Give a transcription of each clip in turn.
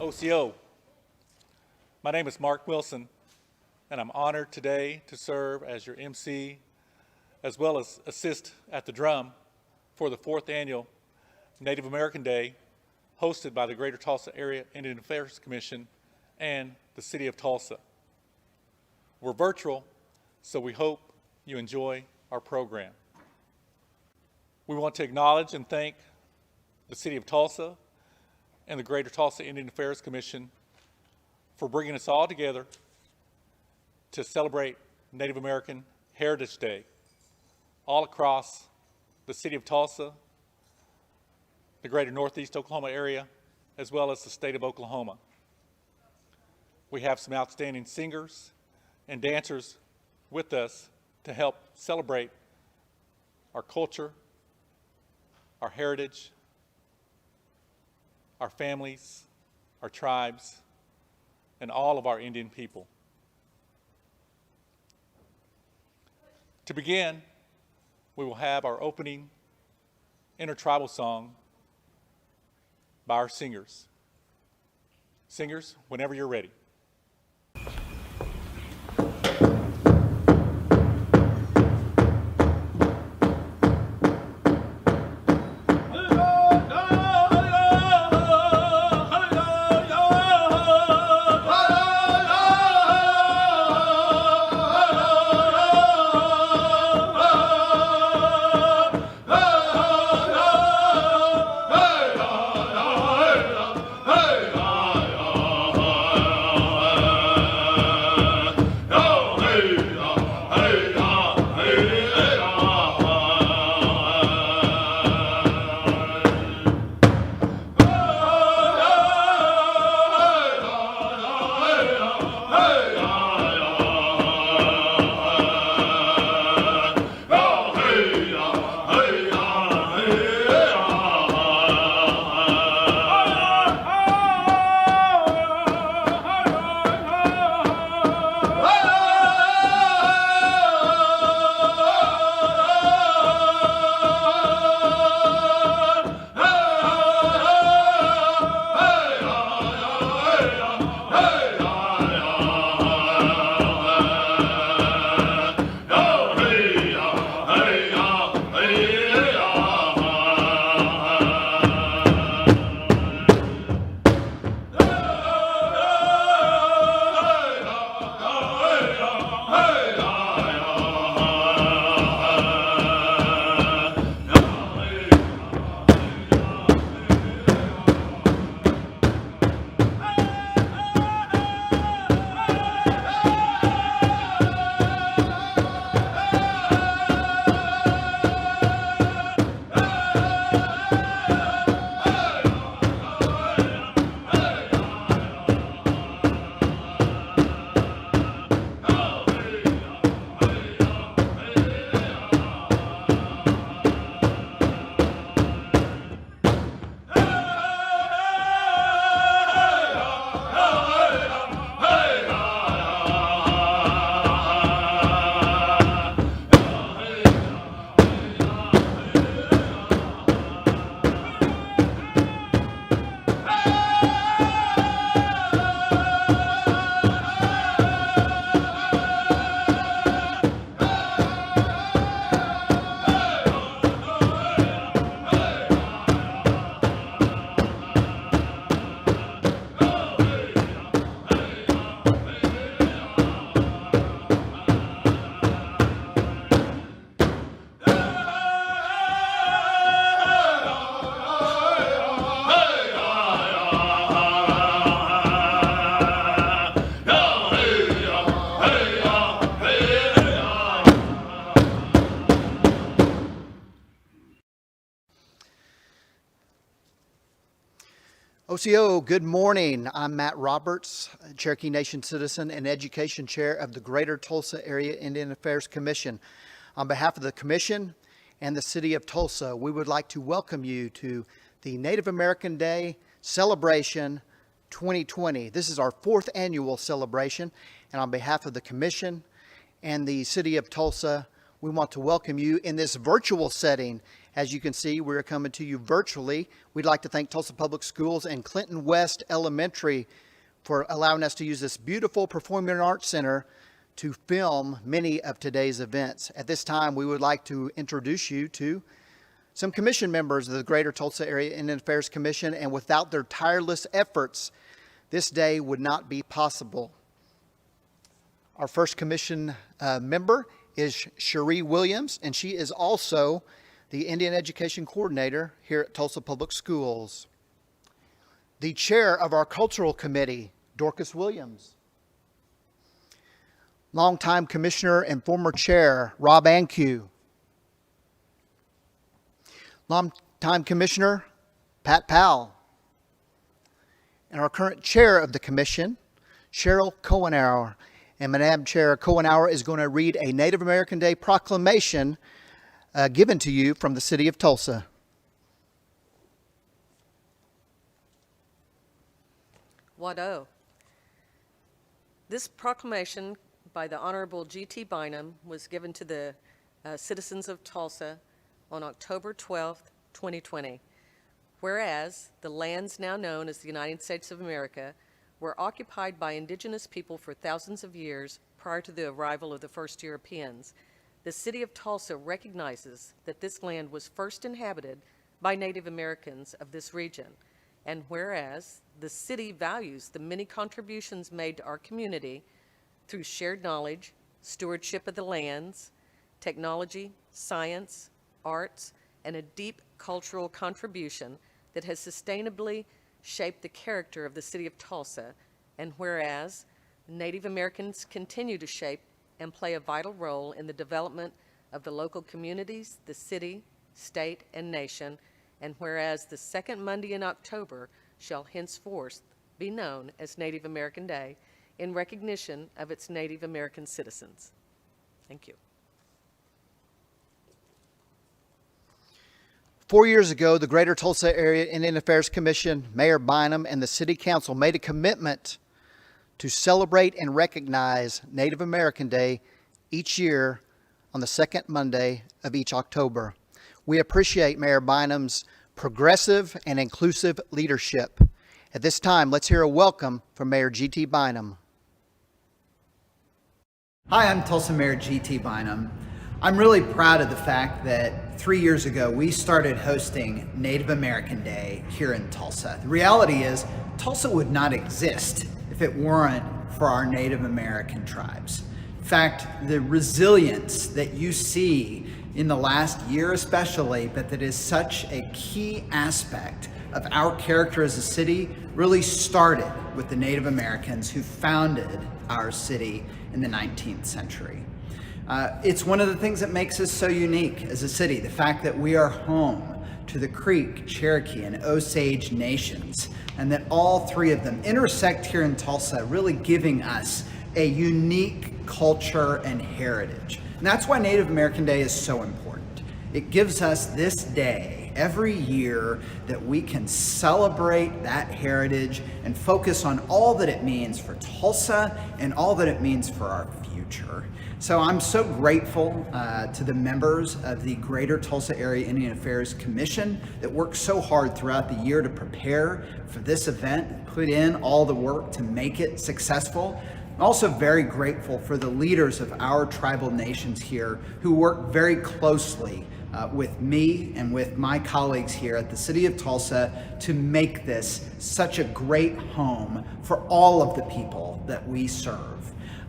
OCO. My name is Mark Wilson, and I'm honored today to serve as your MC, as well as assist at the drum for the 4th Annual Native American Day, hosted by the Greater Tulsa Area Indian Affairs Commission and the City of Tulsa. We're virtual, so we hope you enjoy our program. We want to acknowledge and thank the City of Tulsa and the Greater Tulsa Indian Affairs Commission for bringing us all together to celebrate Native American Heritage Day all across the City of Tulsa, the greater Northeast Oklahoma area, as well as the state of Oklahoma. We have some outstanding singers and dancers with us to help celebrate our culture, our heritage, our families, our tribes, and all of our Indian people. To begin, we will have our opening intertribal song by our singers. Singers, whenever you're ready. OCO, good morning. I'm Matt Roberts, Cherokee Nation citizen and Education Chair of the Greater Tulsa Area Indian Affairs Commission. On behalf of the Commission and the City of Tulsa, we would like to welcome you to the Native American Day Celebration 2020. This is our 4th annual celebration, and on behalf of the Commission and the City of Tulsa, we want to welcome you in this virtual setting As you can see, we're coming to you virtually. We'd like to thank Tulsa Public Schools and Clinton West Elementary for allowing us to use this beautiful Performing Arts Center to film many of today's events. At this time, we would like to introduce you to some commission members of the Greater Tulsa Area Indian Affairs Commission, and without their tireless efforts, this day would not be possible. Our first commission member is Cherie Williams, and she is also the Indian Education Coordinator here at Tulsa Public Schools. The chair of our Cultural Committee, Dorcas Williams. Longtime Commissioner and former Chair, Rob Ankew. Longtime Commissioner, Pat Powell. And our current Chair of the Commission, Cheryl Cohenauer. And Madam Chair Cohenauer is going to read a Native American Day proclamation given to you from the City of Tulsa. Wado. This proclamation by the Honorable G.T. Bynum was given to the citizens of Tulsa on October 12th, 2020. Whereas the lands now known as the United States of America were occupied by indigenous people for thousands of years prior to the arrival of the first Europeans, the City of Tulsa recognizes that this land was first inhabited by Native Americans of this region. And whereas the city values the many contributions made to our community through shared knowledge, stewardship of the lands, technology, science, arts, and a deep cultural contribution that has sustainably shaped the character of the City of Tulsa, and whereas Native Americans continue to shape and play a vital role in the development of the local communities, the city, state, and nation, and whereas the second Monday in October shall henceforth be known as Native American Day in recognition of its Native American citizens. Thank you. 4 years ago, the Greater Tulsa Area Indian Affairs Commission, Mayor Bynum, and the City Council made a commitment to celebrate and recognize Native American Day each year on the second Monday of each October. We appreciate Mayor Bynum's progressive and inclusive leadership. At this time, let's hear a welcome from Mayor G.T. Bynum. Hi, I'm Tulsa Mayor G.T. Bynum. I'm really proud of the fact that 3 years ago we started hosting Native American Day here in Tulsa. The reality is Tulsa would not exist if it weren't for our Native American tribes. In fact, the resilience that you see in the last year especially, but that is such a key aspect of our character as a city, really started with the Native Americans who founded our city in the 19th century. It's one of the things that makes us so unique as a city, the fact that we are home to the Creek, Cherokee, and Osage nations, and that all three of them intersect here in Tulsa, really giving us a unique culture and heritage. And that's why Native American Day is so important. It gives us this day every year that we can celebrate that heritage and focus on all that it means for Tulsa and all that it means for our future. So I'm so grateful to the members of the Greater Tulsa Area Indian Affairs Commission that worked so hard throughout the year to prepare for this event, put in all the work to make it successful. I'm also very grateful for the leaders of our tribal nations here who work very closely with me and with my colleagues here at the City of Tulsa to make this such a great home for all of the people that we serve.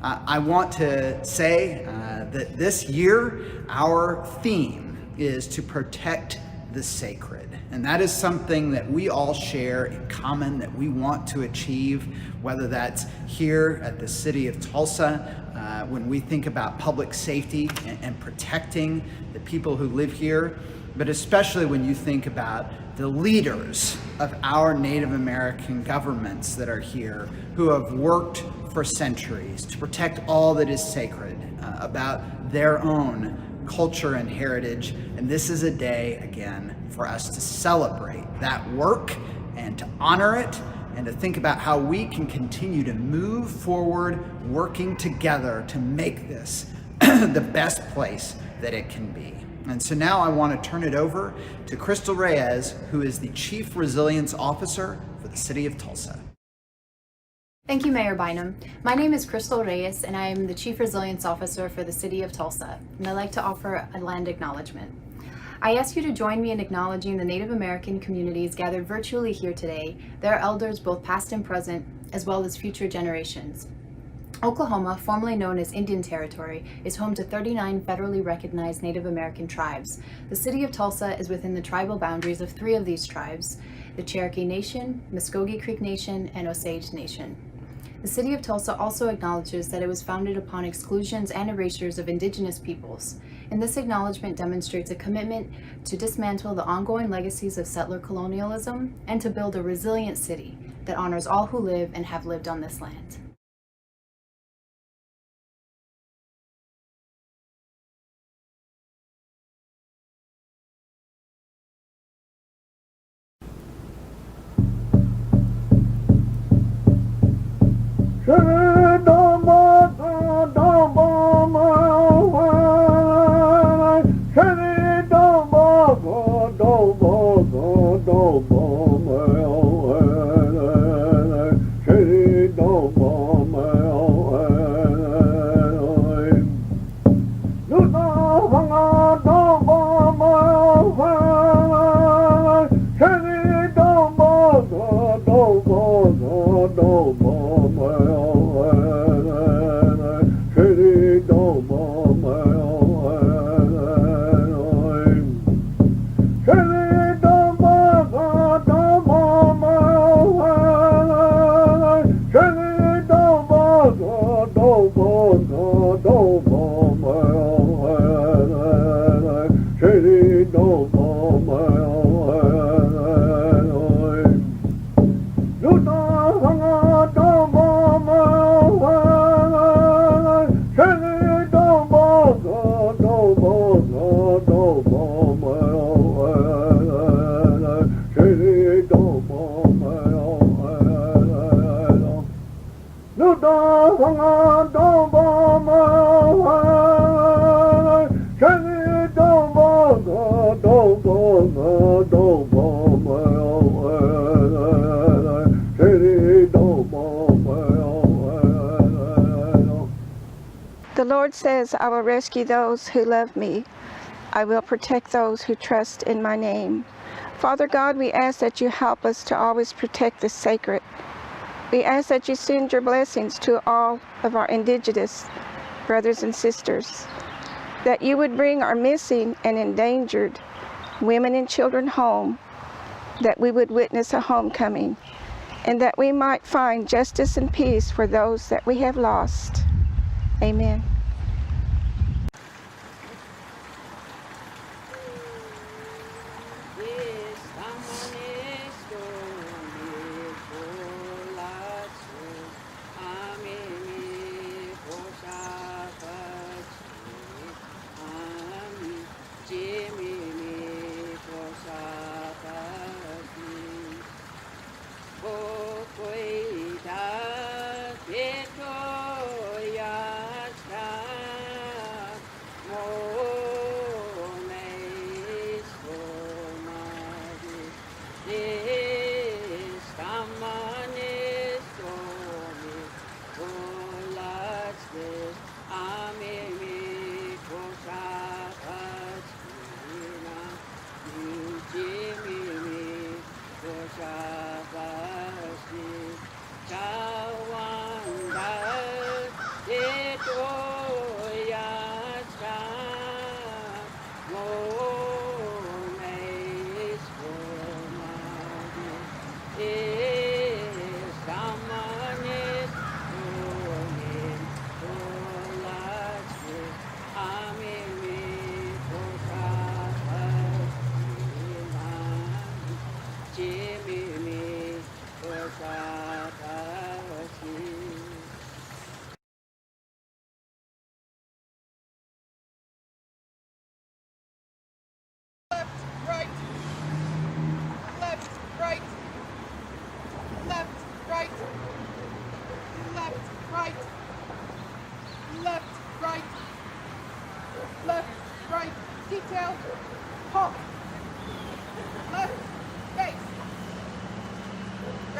I want to say that this year our theme is to protect the sacred. And that is something that we all share in common, that we want to achieve, whether that's here at the City of Tulsa, when we think about public safety and protecting the people who live here, but especially when you think about the leaders of our Native American governments that are here who have worked for centuries to protect all that is sacred about their own culture and heritage. And this is a day, again, for us to celebrate that work and to honor it and to think about how we can continue to move forward, working together to make this the best place that it can be. And so now I want to turn it over to Crystal Reyes, who is the Chief Resilience Officer for the City of Tulsa. Thank you, Mayor Bynum. My name is Crystal Reyes, and I am the Chief Resilience Officer for the City of Tulsa, and I'd like to offer a land acknowledgement. I ask you to join me in acknowledging the Native American communities gathered virtually here today, their elders both past and present, as well as future generations. Oklahoma, formerly known as Indian Territory, is home to 39 federally recognized Native American tribes. The City of Tulsa is within the tribal boundaries of 3 of these tribes, the Cherokee Nation, Muskogee Creek Nation, and Osage Nation. The City of Tulsa also acknowledges that it was founded upon exclusions and erasures of indigenous peoples, and this acknowledgement demonstrates a commitment to dismantle the ongoing legacies of settler colonialism and to build a resilient city that honors all who live and have lived on this land. The Lord says, I will rescue those who love me. I will protect those who trust in my name. Father God, we ask that you help us to always protect the sacred. We ask that you send your blessings to all of our indigenous brothers and sisters, that you would bring our missing and endangered women and children home, that we would witness a homecoming, and that we might find justice and peace for those that we have lost. Amen. Left, right, detail.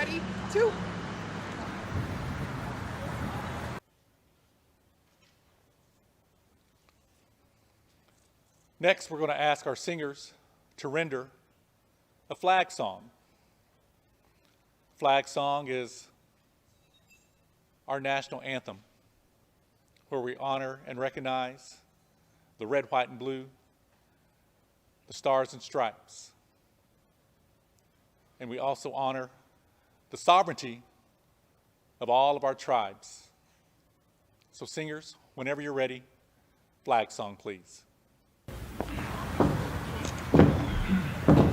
Ready? 2. Next, we're going to ask our singers to render a flag song. Flag song is our national anthem, where we honor and recognize the red, white, and blue, the stars and stripes. And we also honor the sovereignty of all of our tribes. So singers, whenever you're ready, flag song, please.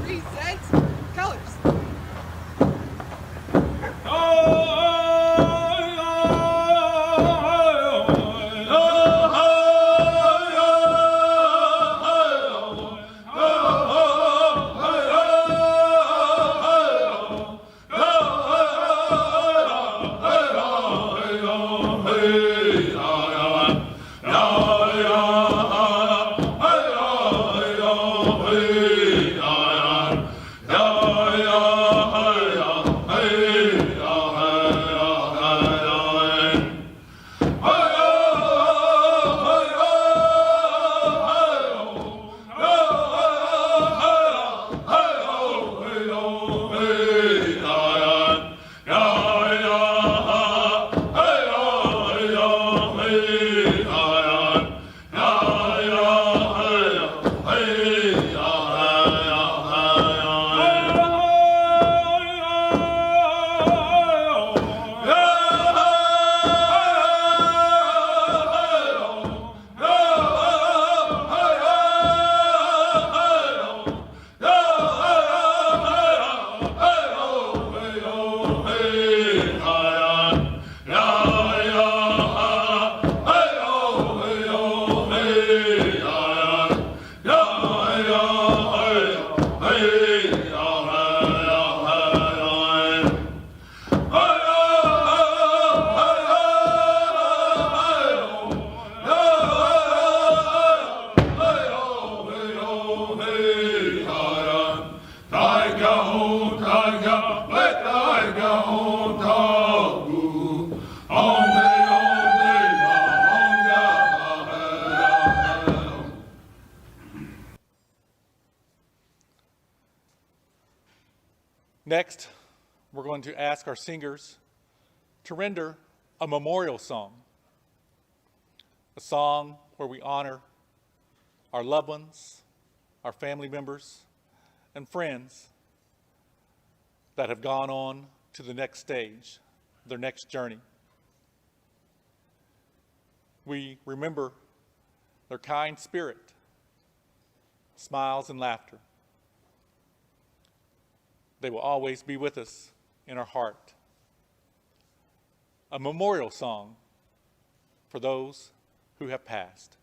Present colors. Next, we're going to ask our singers to render a memorial song, a song where we honor our loved ones, our family members, and friends that have gone on to the next stage, their next journey. We remember their kind spirit, smiles and laughter. They will always be with us in our heart. A memorial song for those who have passed.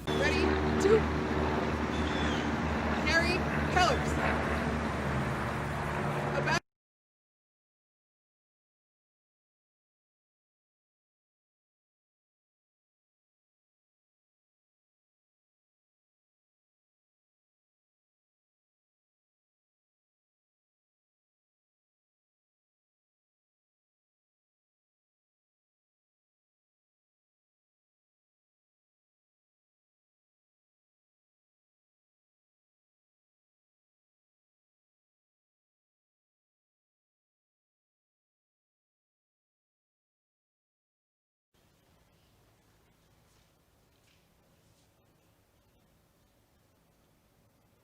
Ready?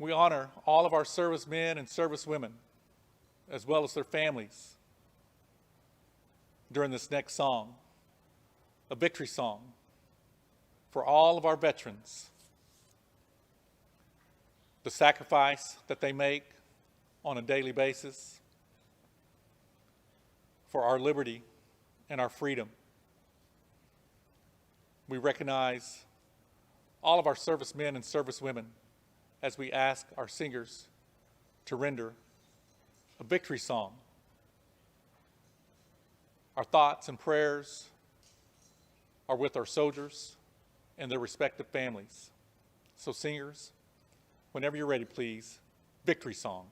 We honor all of our servicemen and servicewomen, as well as their families, during this next song, a victory song for all of our veterans. The sacrifice that they make on a daily basis for our liberty and our freedom. We recognize all of our servicemen and servicewomen as we ask our singers to render a victory song. Our thoughts and prayers are with our soldiers and their respective families. So singers, whenever you're ready, please, victory song.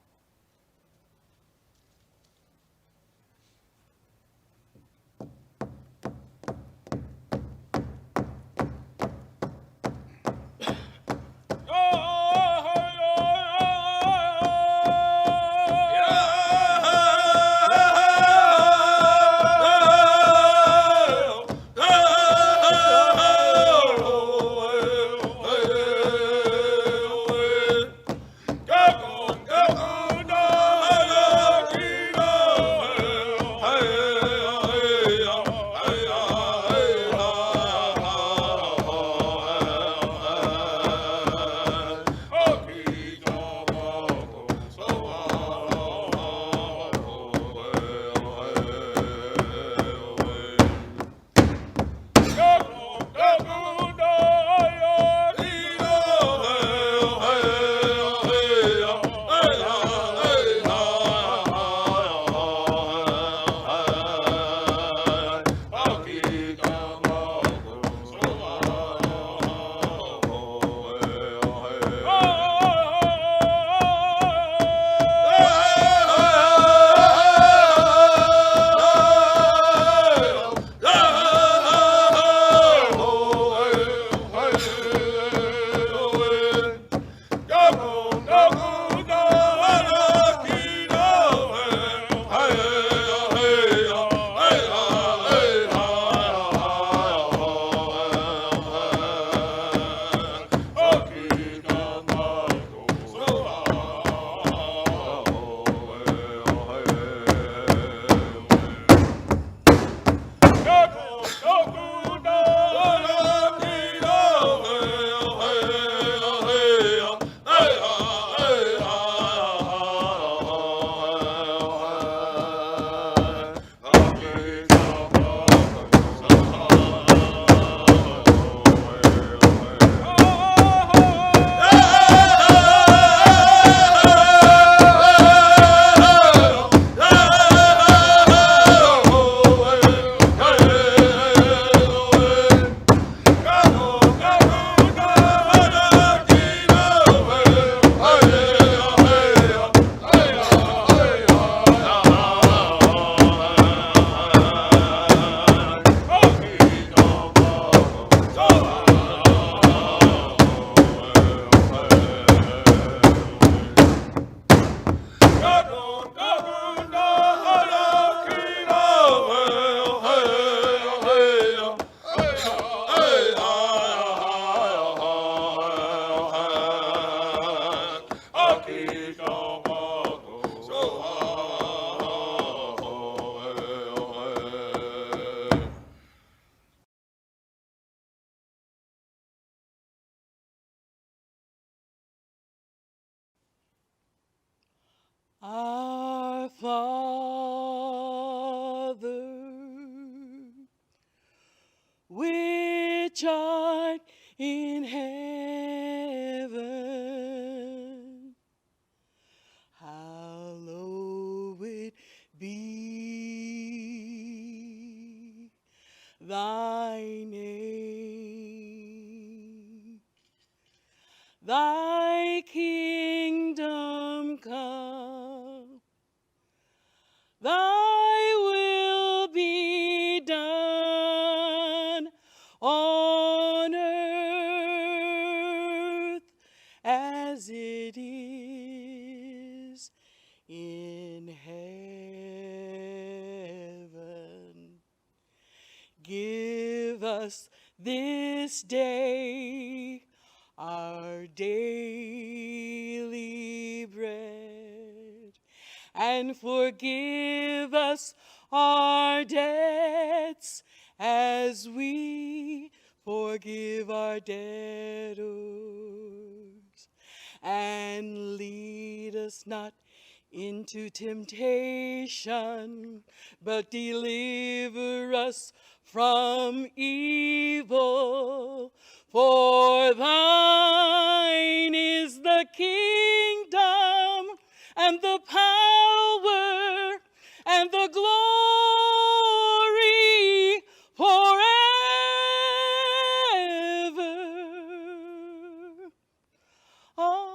Our Father, which art in heaven, hallowed be thy name. Thy kingdom come, thy will be done on earth as it is in heaven. Give us this day our daily and forgive us our debts as we forgive our debtors. And lead us not into temptation, but deliver us from evil. For thine is the kingdom and the power and the glory forever. Amen.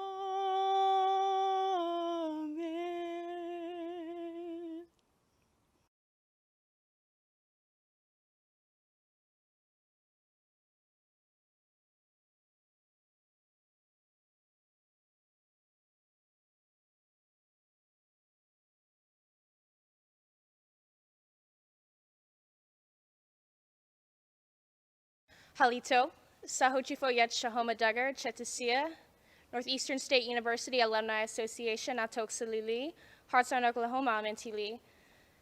Halito, Sahochifo Yet Shahoma Duggar, Chetisia, Northeastern State University Alumni Association, Atoksalili, Hartsound, Oklahoma, Mentili.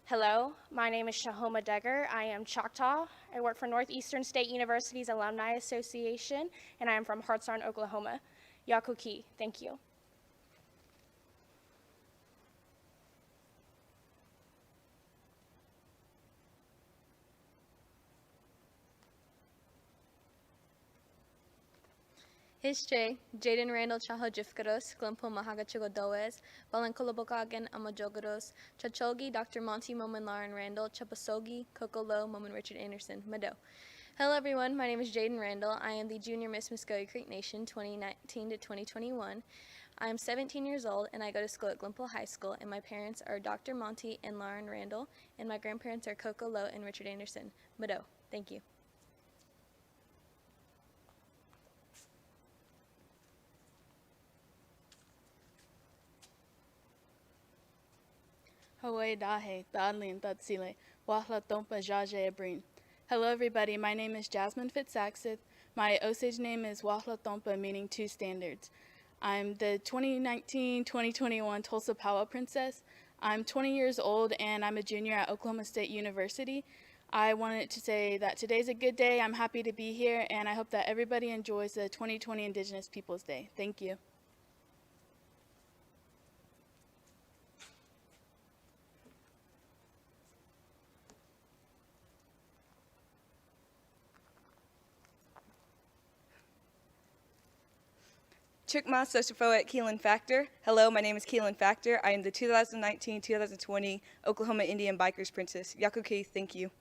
Hello, my name is Shahoma Duggar. I am Choctaw. I work for Northeastern State University's Alumni Association, and I am from Hartsound, Oklahoma. Yakuki, thank you. History, Jaden Randall Chaho Jifkaros, Glimpo Mahagachigo Does, Balankolobokagan Amajogaros, Chachogi, Dr. Monty Moman Lauren Randall, Chapasogi, Coco Lowe, Moman Richard Anderson, Mado. Hello everyone, my name is Jaden Randall. I am the Junior Miss Muscogee Creek Nation 2019 to 2021. I am 17 years old and I go to school at Glimpo High School, and my parents are Dr. Monty and Lauren Randall, and my grandparents are Coco Lowe and Richard Anderson, Mado. Thank you. Hawaii Dahe, Dadlin Tatsile, Wahla Tompa Jaje Abrin. Hello everybody, my name is Jasmine Fitzsaxith. My Osage name is Wahla Tompa, meaning two standards. I'm the 2019-2021 Tulsa Powwow Princess. I'm 20 years old and I'm a junior at Oklahoma State University. I wanted to say that today's a good day, I'm happy to be here, and I hope that everybody enjoys the 2020 Indigenous Peoples Day. Thank you. Chukma Soshifo at Keelan Factor. Hello, my name is Keelan Factor. I am the 2019-2020 Oklahoma Indian Bikers Princess. Yakuki, thank you.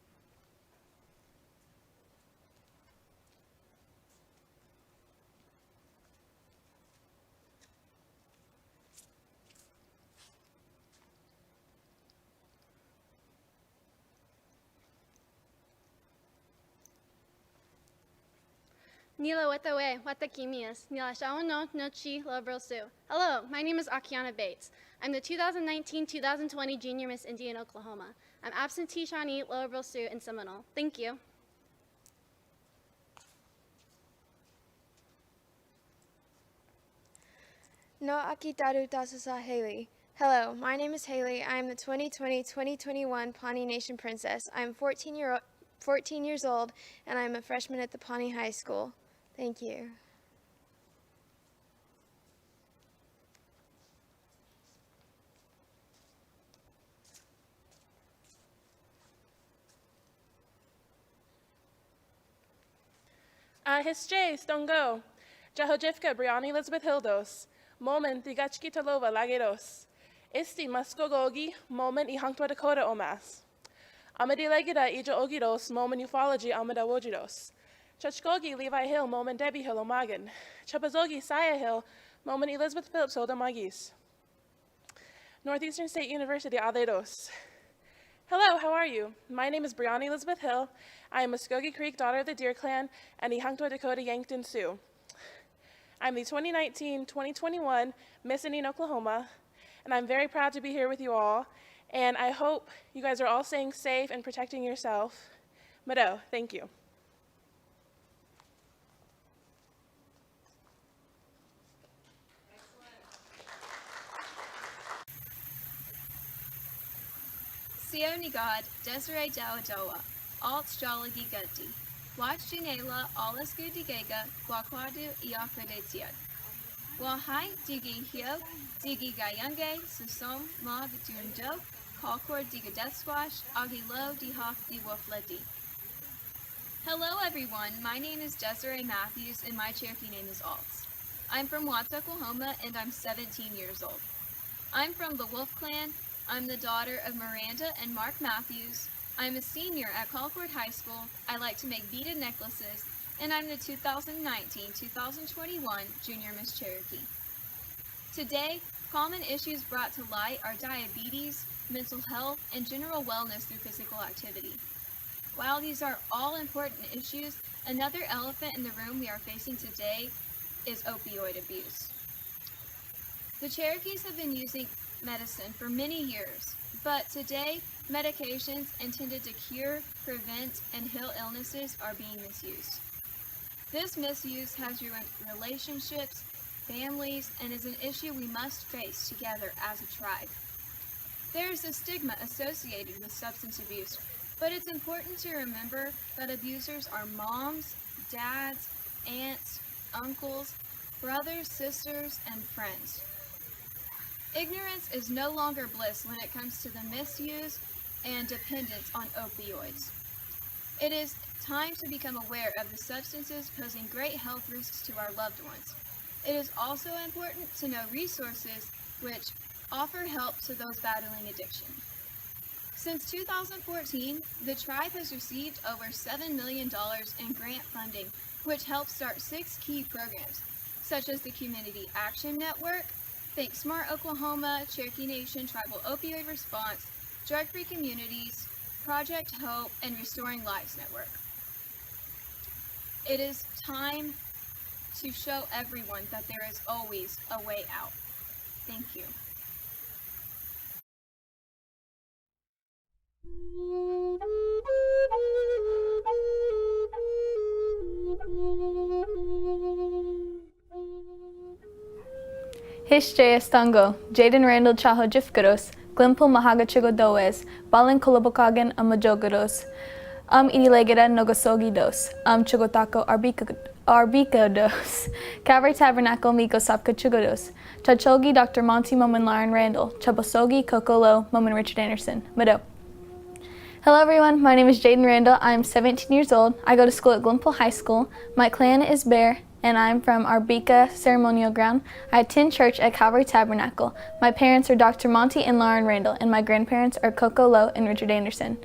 Nila Wetawe, Watakimias, Nila Shaono, Nochi, Lobrosu. Hello, my name is Akiana Bates. I'm the 2019-2020 Junior Miss Indian Oklahoma. I'm absentee Shawnee, Lobrosu, and Seminole. Thank you. No Akitaru Tasasa Haley. Hello, my name is Haley. I am the 2020-2021 Pawnee Nation Princess. I am 14 years old, and I am a freshman at the Pawnee High School. Thank you. Hische, Stongo, Jahojivka, Brianni Elizabeth Hildos, Moment, Digachki Talova, Lageros, Isti, Muskogogi, Moment, Ihankwa Dakota Omas, Amadi Legida, Ija Ogidos, Moment, Ufology, Amada Wojidos, Chachkogi, Levi Hill, Moment, Debbie Hill, Omagan, Chapazogi, Saya Hill, Moment, Elizabeth Phillips, Hilda Magis, Northeastern State University, Adedos. Hello, how are you? My name is Brianni Elizabeth Hill. I am Muskogee Creek, daughter of the Deer Clan, and Ihankwa Dakota Yankton Sioux. I'm the 2019-2021 Miss Indian Oklahoma, and I'm very proud to be here with you all, and I hope you guys are all staying safe and protecting yourself. Mado, thank you. Sio Nigad, Desiree Dawadowa, Alt Jalagi Guddi, Watch Junela, Alas Gudigega, Guaquadu Iakadetiad. Wahai Digi Hiok, Digi Gayange, Susom, Mag Dundo, Kalkor Diga Death Squash, Agilo Dihak Diwafledi. Hello everyone, my name is Desiree Matthews and my Cherokee name is Alt. I'm from Watts, Oklahoma and I'm 17 years old. I'm from the Wolf Clan. I'm the daughter of Miranda and Mark Matthews. I'm a senior at Colcord High School. I like to make beaded necklaces, and I'm the 2019-2021 Junior Miss Cherokee. Today, common issues brought to light are diabetes, mental health, and general wellness through physical activity. While these are all important issues, another elephant in the room we are facing today is opioid abuse. The Cherokees have been using medicine for many years, but today, medications intended to cure, prevent, and heal illnesses are being misused. This misuse has ruined relationships, families, and is an issue we must face together as a tribe. There is a stigma associated with substance abuse, but it's important to remember that abusers are moms, dads, aunts, uncles, brothers, sisters, and friends. Ignorance is no longer bliss when it comes to the misuse and dependence on opioids. It is time to become aware of the substances posing great health risks to our loved ones. It is also important to know resources which offer help to those battling addiction. Since 2014, the tribe has received over $7 million in grant funding, which helps start 6 key programs, such as the Community Action Network, Think Smart Oklahoma, Cherokee Nation Tribal Opioid Response, Drug Free Communities, Project Hope, and Restoring Lives Network. It is time to show everyone that there is always a way out. Thank you. Hische Estango, Jaden Randall Chaho Jifkaros, Glimpul Mahagachigo Does, Balin Kolobokagan Amajogaros, Idilegeda Nogosogi Dos, Chigotako Arbika Dos, Calvary Tabernacle Miko Sapka Chigodos, Chachogi Dr. Monty Moman Lauren Randall, Chabosogi Kokolo Moman Richard Anderson, Mado. Hello everyone, my name is Jaden Randall. I'm 17 years old. I go to school at Glimpul High School. My clan is Bear, and I'm from Arbika Ceremonial Ground. I attend church at Calvary Tabernacle. My parents are Dr. Monty and Lauren Randall, and my grandparents are Coco Lowe and Richard Anderson.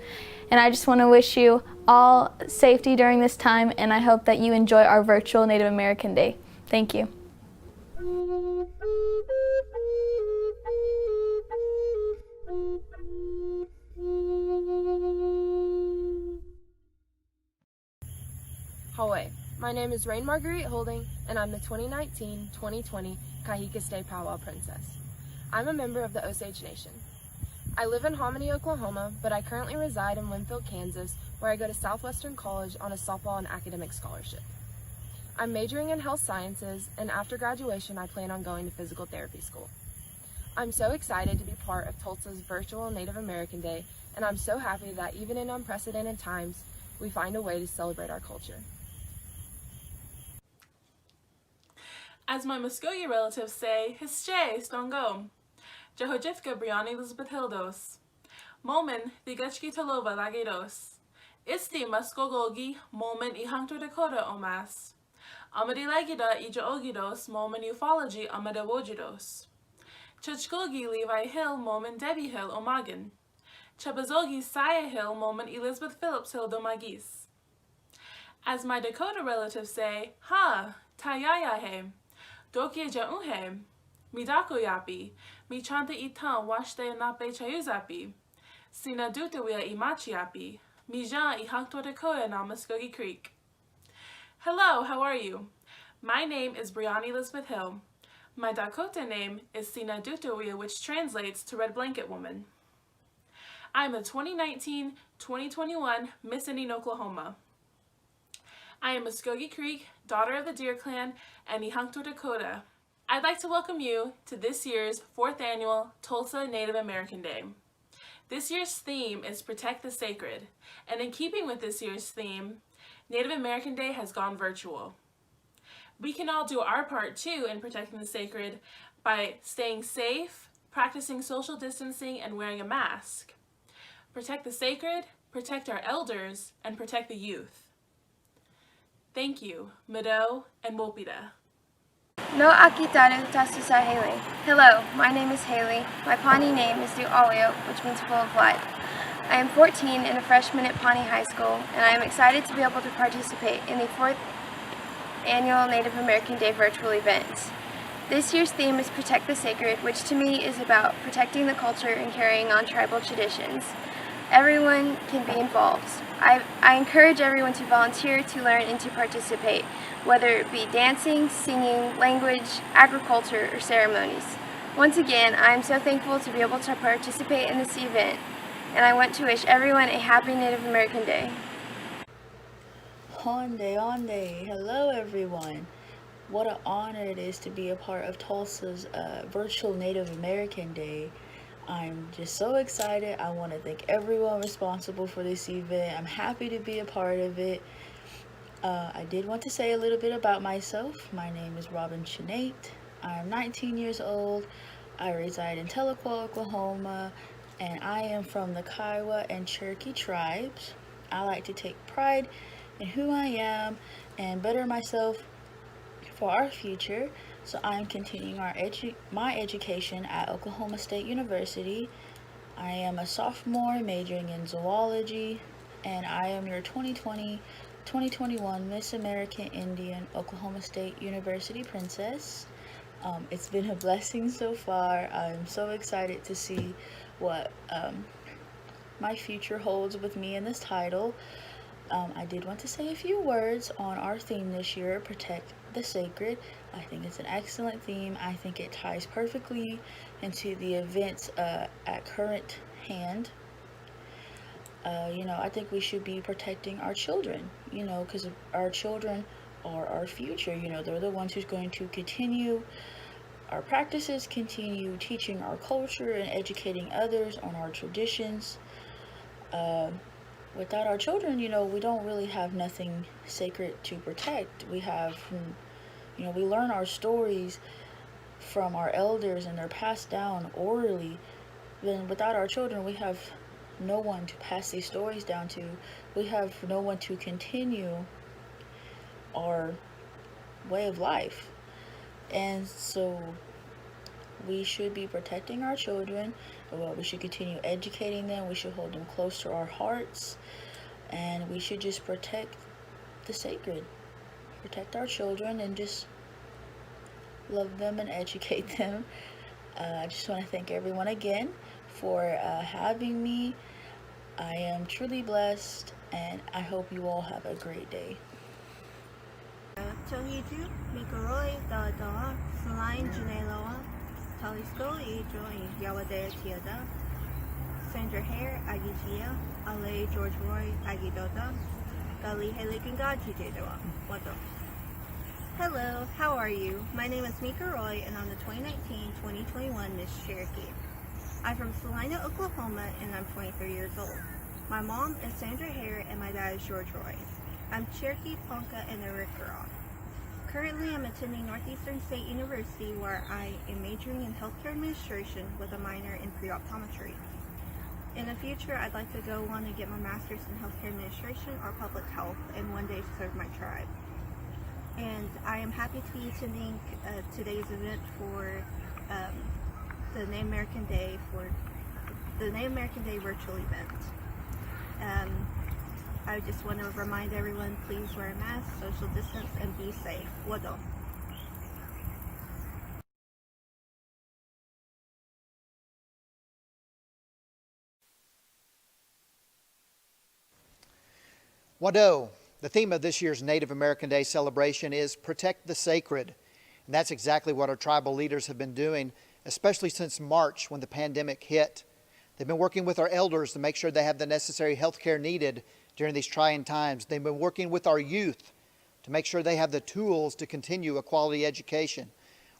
And I just want to wish you all safety during this time, and I hope that you enjoy our virtual Native American Day. Thank you. Hawaii. My name is Rain Marguerite Holding, and I'm the 2019-2020 Kahika State Powwow Princess. I'm a member of the Osage Nation. I live in Hominy, Oklahoma, but I currently reside in Winfield, Kansas, where I go to Southwestern College on a softball and academic scholarship. I'm majoring in health sciences, and after graduation, I plan on going to physical therapy school. I'm so excited to be part of Tulsa's virtual Native American Day, and I'm so happy that even in unprecedented times, we find a way to celebrate our culture. As my Muskogee relatives say, Hische Stongo, Jehojifka Brianni Elizabeth Hildos, Momen Digachki Talova Lagedos, Isti Muskogogi Momen Ihangto Dakota Omas, Amadi Legida Ija Ogidos Momen Ufology Amada Wojidos, Chachkogi Levi Hill Momen Debbie Hill Omagan, Chebazogi Saya Hill Momen Elizabeth Phillips Hill Domagis. As my Dakota relatives say, Ha, Tayayahe, Dokie Jauhe, Midako Yapi, Michanta Itan Washte Nape Chayuzapi, Sina Dutawia Imachiapi, Mija Ihakto Dakota na Muskogee Creek. Hello, how are you? My name is Brianni Elizabeth Hill. My Dakota name is Sina Dutawia, which translates to Red Blanket Woman. I'm a 2019-2021 Miss Indian Oklahoma. I am Muskogee Creek, daughter of the Deer Clan, and Ihangto Dakota. I'd like to welcome you to this year's 4th annual Tulsa Native American Day. This year's theme is Protect the Sacred, and in keeping with this year's theme, Native American Day has gone virtual. We can all do our part too in protecting the sacred by staying safe, practicing social distancing, and wearing a mask. Protect the sacred, protect our elders, and protect the youth. Thank you, Mado and Wopida. No akitaru tasusa Haley. Hello, my name is Haley. My Pawnee name is Du'alio, which means full of life. I am 14 and a freshman at Pawnee High School, and I am excited to be able to participate in the 4th annual Native American Day virtual event. This year's theme is Protect the Sacred, which to me is about protecting the culture and carrying on tribal traditions. Everyone can be involved. I encourage everyone to volunteer, to learn, and to participate, whether it be dancing, singing, language, agriculture, or ceremonies. Once again, I am so thankful to be able to participate in this event, and I want to wish everyone a happy Native American Day. Onde. Hello everyone. What an honor it is to be a part of Tulsa's virtual Native American Day. I'm just so excited. I want to thank everyone responsible for this event. I'm happy to be a part of it. I did want to say a little bit about myself. My name is Robin Chenate. I'm 19 years old. I reside in Tahlequah, Oklahoma, and I am from the Kiowa and Cherokee tribes. I like to take pride in who I am and better myself for our future. So I'm continuing my education at Oklahoma State University. I am a sophomore majoring in zoology, and I am your 2020-2021 Miss American Indian Oklahoma State University Princess. It's been a blessing so far. I'm so excited to see what my future holds with me in this title. I did want to say a few words on our theme this year, Protect the Sacred. I think it's an excellent theme. I think it ties perfectly into the events at current hand. I think we should be protecting our children, because our children are our future. They're the ones who's going to continue our practices, continue teaching our culture and educating others on our traditions. Without our children, we don't really have nothing sacred to protect. We have, we learn our stories from our elders and they're passed down orally. Then without our children, we have no one to pass these stories down to. We have no one to continue our way of life. And so we should be protecting our children. We should continue educating them. We should hold them close to our hearts. And we should just protect the sacred. Protect our children and just love them and educate them. I just want to thank everyone again for having me. I am truly blessed, and I hope you all have a great day. Chongiju, Mikoroi, Dadawa, Salain, Janeloa, Talisko, Idro, Yawadea Tiada, Sandra Hare, Agijia, Ale, George Roy, Agidoda, Gali Helikinga, Jijedoa, Wado. Hello, how are you? My name is Mika Roy, and I'm the 2019-2021 Miss Cherokee. I'm from Salina, Oklahoma, and I'm 23 years old. My mom is Sandra Hare, and my dad is George Roy. I'm Cherokee, Ponca, and Arikara. Currently, I'm attending Northeastern State University, where I am majoring in healthcare administration with a minor in pre-optometry. In the future, I'd like to go on and get my master's in healthcare administration or public health, and one day serve my tribe. And I am happy to be attending today's event for the Native American Day virtual event. I just want to remind everyone, please wear a mask, social distance, and be safe. Wado. Wado. The theme of this year's Native American Day celebration is Protect the Sacred. And that's exactly what our tribal leaders have been doing, especially since March when the pandemic hit. They've been working with our elders to make sure they have the necessary health care needed during these trying times. They've been working with our youth to make sure they have the tools to continue a quality education,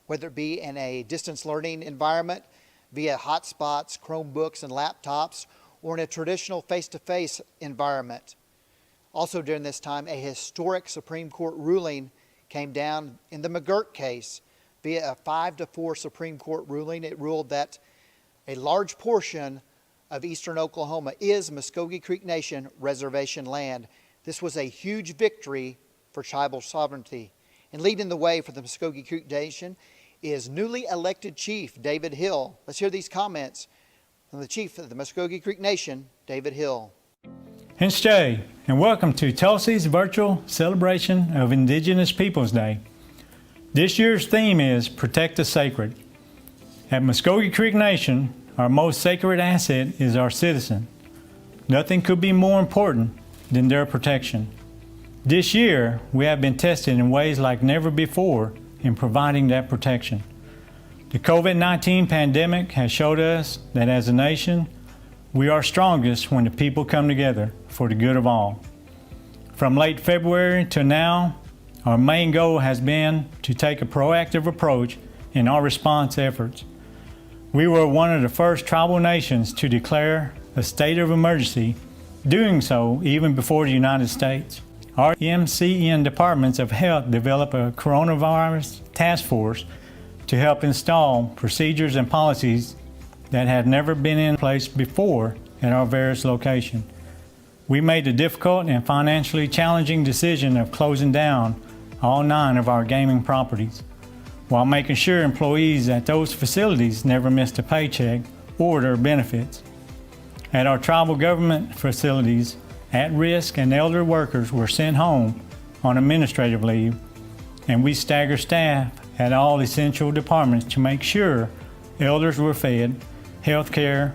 whether it be in a distance learning environment, via hotspots, Chromebooks, and laptops, or in a traditional face-to-face environment. Also during this time, a historic Supreme Court ruling came down in the McGirt case via a 5-4 Supreme Court ruling. It ruled that a large portion of eastern Oklahoma is Muskogee Creek Nation reservation land. This was a huge victory for tribal sovereignty. And leading the way for the Muskogee Creek Nation is newly elected Chief David Hill. Let's hear these comments from the Chief of the Muskogee Creek Nation, David Hill. Hence Jay, and welcome to Tulsa's virtual celebration of Indigenous Peoples Day. This year's theme is Protect the Sacred. At Muskogee Creek Nation, our most sacred asset is our citizen. Nothing could be more important than their protection. This year, we have been tested in ways like never before in providing that protection. The COVID-19 pandemic has showed us that as a nation, we are strongest when the people come together for the good of all. From late February to now, our main goal has been to take a proactive approach in our response efforts. We were one of the first tribal nations to declare a state of emergency, doing so even before the United States. Our MCN departments of health developed a coronavirus task force to help install procedures and policies that had never been in place before at our various locations. We made the difficult and financially challenging decision of closing down all 9 of our gaming properties, while making sure employees at those facilities never missed a paycheck or their benefits. At our tribal government facilities, at-risk and elder workers were sent home on administrative leave, and we staggered staff at all essential departments to make sure elders were fed, health care,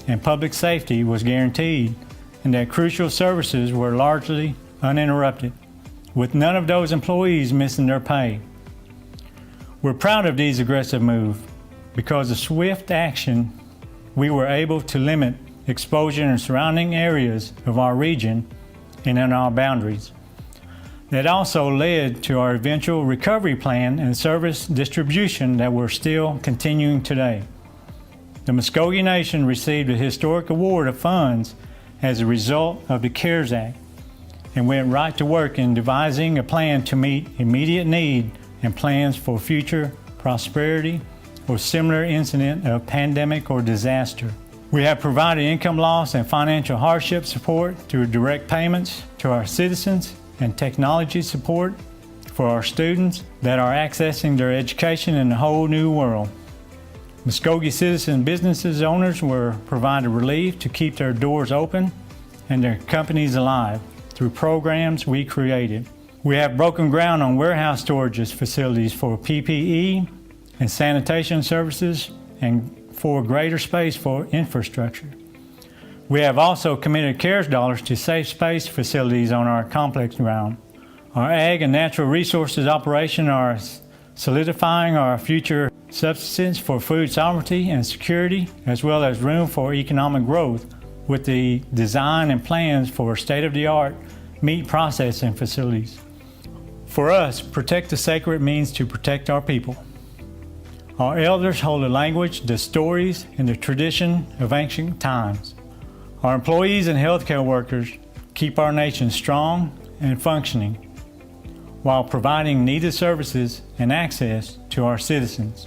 and public safety was guaranteed, and that crucial services were largely uninterrupted, with none of those employees missing their pay. We're proud of these aggressive moves. Because of swift action, we were able to limit exposure in surrounding areas of our region and in our boundaries. That also led to our eventual recovery plan and service distribution that we're still continuing today. The Muskogee Nation received a historic award of funds as a result of the CARES Act and went right to work in devising a plan to meet immediate need and plans for future prosperity or similar incident of pandemic or disaster. We have provided income loss and financial hardship support through direct payments to our citizens and technology support for our students that are accessing their education in a whole new world. Muskogee citizen businesses owners were provided relief to keep their doors open and their companies alive through programs we created. We have broken ground on warehouse storage facilities for PPE and sanitation services and for greater space for infrastructure. We have also committed CARES dollars to safe space facilities on our complex ground. Our ag and natural resources operation are solidifying our future subsistence for food sovereignty and security, as well as room for economic growth with the design and plans for state-of-the-art meat processing facilities. For us, protect the sacred means to protect our people. Our elders hold the language, the stories, and the tradition of ancient times. Our employees and healthcare workers keep our nation strong and functioning while providing needed services and access to our citizens.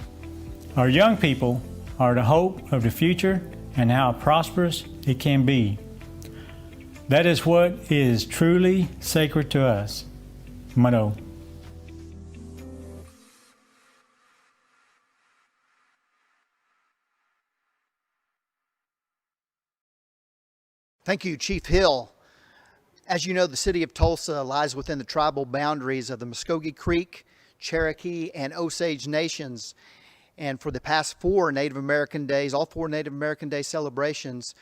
Our young people are the hope of the future and how prosperous it can be. That is what is truly sacred to us. Mado. Thank you, Chief Hill. As you know, the city of Tulsa lies within the tribal boundaries of the Muskogee Creek, Cherokee, and Osage nations. And for the past 4 Native American days, all 4 Native American Day celebrations,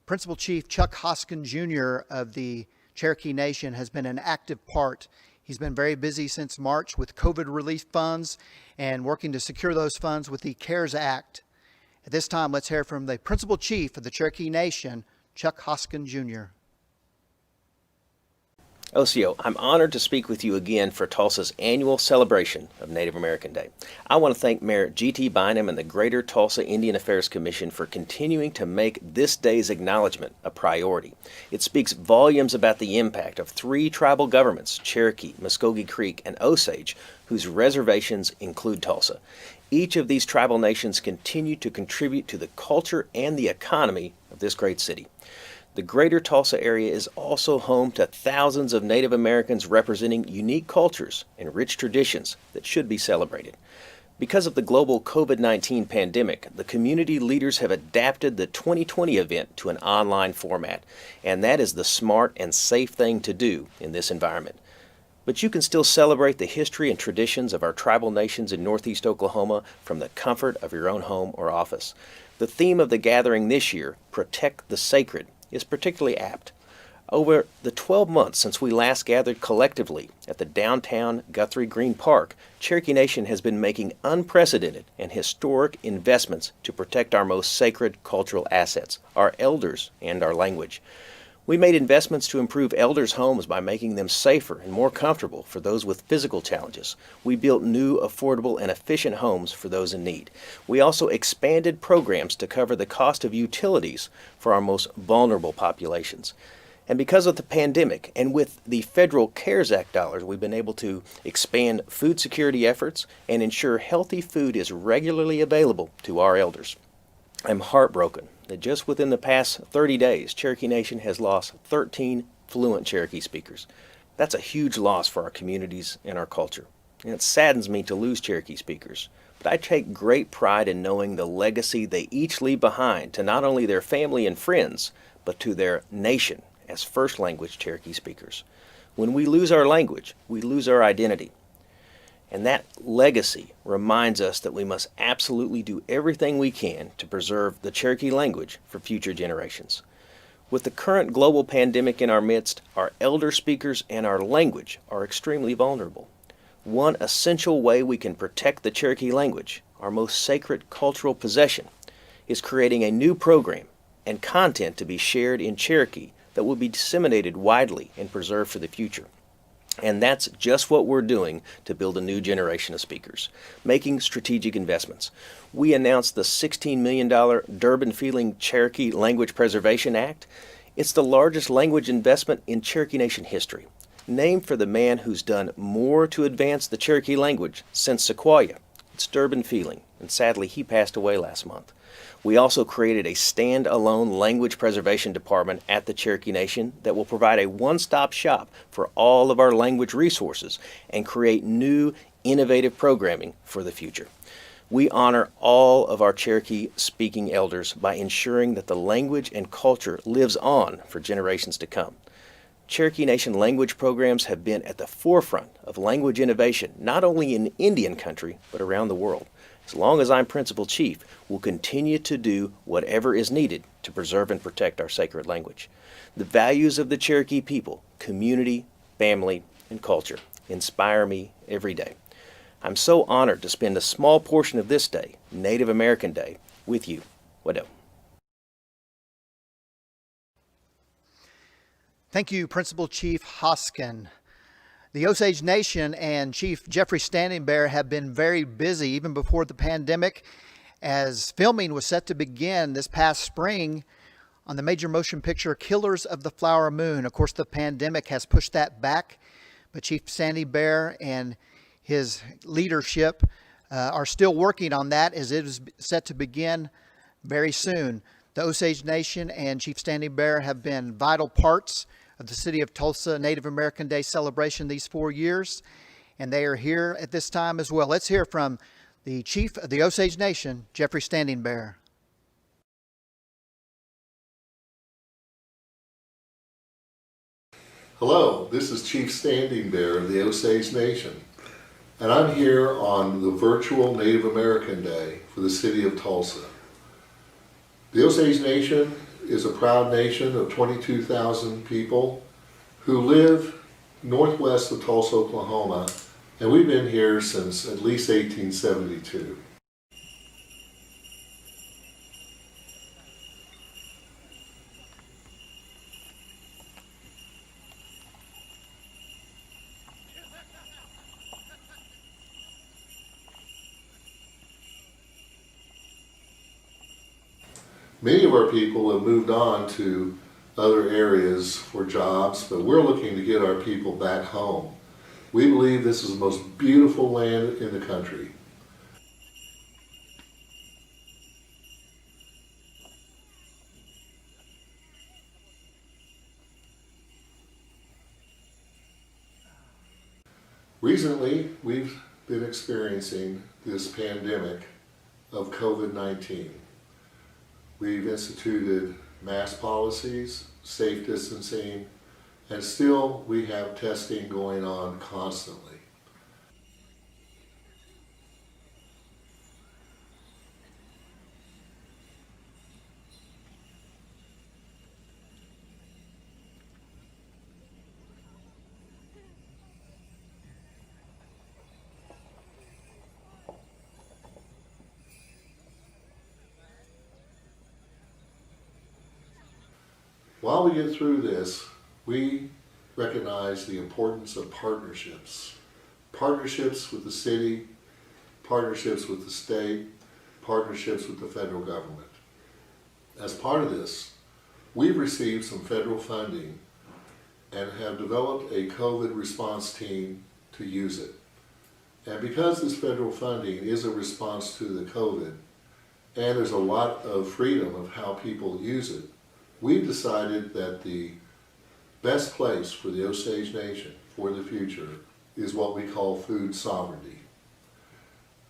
Principal Chief Chuck Hoskin Jr. of the Cherokee Nation has been an active part. He's been very busy since March with COVID relief funds and working to secure those funds with the CARES Act. At this time, let's hear from the Principal Chief of the Cherokee Nation, Chuck Hoskin Jr. Osio, I'm honored to speak with you again for Tulsa's annual celebration of Native American Day. I want to thank Mayor G.T. Bynum and the Greater Tulsa Indian Affairs Commission for continuing to make this day's acknowledgement a priority. It speaks volumes about the impact of 3 tribal governments, Cherokee, Muskogee Creek, and Osage, whose reservations include Tulsa. Each of these tribal nations continue to contribute to the culture and the economy of this great city. The Greater Tulsa area is also home to thousands of Native Americans representing unique cultures and rich traditions that should be celebrated. Because of the global COVID-19 pandemic, the community leaders have adapted the 2020 event to an online format, and that is the smart and safe thing to do in this environment. But you can still celebrate the history and traditions of our tribal nations in Northeast Oklahoma from the comfort of your own home or office. The theme of the gathering this year, Protect the Sacred, is particularly apt. Over the 12 months since we last gathered collectively at the downtown Guthrie Green Park, Cherokee Nation has been making unprecedented and historic investments to protect our most sacred cultural assets, our elders and our language. We made investments to improve elders' homes by making them safer and more comfortable for those with physical challenges. We built new, affordable, and efficient homes for those in need. We also expanded programs to cover the cost of utilities for our most vulnerable populations. And because of the pandemic and with the federal CARES Act dollars, we've been able to expand food security efforts and ensure healthy food is regularly available to our elders. I'm heartbroken that just within the past 30 days, Cherokee Nation has lost 13 fluent Cherokee speakers. That's a huge loss for our communities and our culture. And it saddens me to lose Cherokee speakers. But I take great pride in knowing the legacy they each leave behind to not only their family and friends, but to their nation as first language Cherokee speakers. When we lose our language, we lose our identity. And that legacy reminds us that we must absolutely do everything we can to preserve the Cherokee language for future generations. With the current global pandemic in our midst, our elder speakers and our language are extremely vulnerable. One essential way we can protect the Cherokee language, our most sacred cultural possession, is creating a new program and content to be shared in Cherokee that will be disseminated widely and preserved for the future. And that's just what we're doing to build a new generation of speakers, making strategic investments. We announced the $16 million Durban-Feeling Cherokee Language Preservation Act. It's the largest language investment in Cherokee Nation history, named for the man who's done more to advance the Cherokee language since Sequoyah. It's Durban-Feeling, and sadly he passed away last month. We also created a stand-alone language preservation department at the Cherokee Nation that will provide a one-stop shop for all of our language resources and create new, innovative programming for the future. We honor all of our Cherokee-speaking elders by ensuring that the language and culture lives on for generations to come. Cherokee Nation language programs have been at the forefront of language innovation, not only in Indian country, but around the world. As long as I'm Principal Chief, we'll continue to do whatever is needed to preserve and protect our sacred language. The values of the Cherokee people, community, family, and culture, inspire me every day. I'm so honored to spend a small portion of this day, Native American Day, with you. Wado. Thank you, Principal Chief Hoskin. The Osage Nation and Chief Jeffrey Standing Bear have been very busy even before the pandemic, as filming was set to begin this past spring on the major motion picture Killers of the Flower Moon. Of course, the pandemic has pushed that back, but Chief Standing Bear and his leadership are still working on that, as it is set to begin very soon. The Osage Nation and Chief Standing Bear have been vital parts of the City of Tulsa Native American Day celebration these 4 years, and they are here at this time as well. Let's hear from the Chief of the Osage Nation, Jeffrey Standing Bear. Hello, this is Chief Standing Bear of the Osage Nation, and I'm here on the virtual Native American Day for the City of Tulsa. The Osage Nation is a proud nation of 22,000 people who live northwest of Tulsa, Oklahoma, and we've been here since at least 1872. Many of our people have moved on to other areas for jobs, but we're looking to get our people back home. We believe this is the most beautiful land in the country. Recently, we've been experiencing this pandemic of COVID-19. We've instituted mask policies, safe distancing, and still we have testing going on constantly. While we get through this, we recognize the importance of partnerships. Partnerships with the city, partnerships with the state, partnerships with the federal government. As part of this, we've received some federal funding and have developed a COVID response team to use it. And because this federal funding is a response to the COVID, and there's a lot of freedom of how people use it, we've decided that the best place for the Osage Nation for the future is what we call food sovereignty.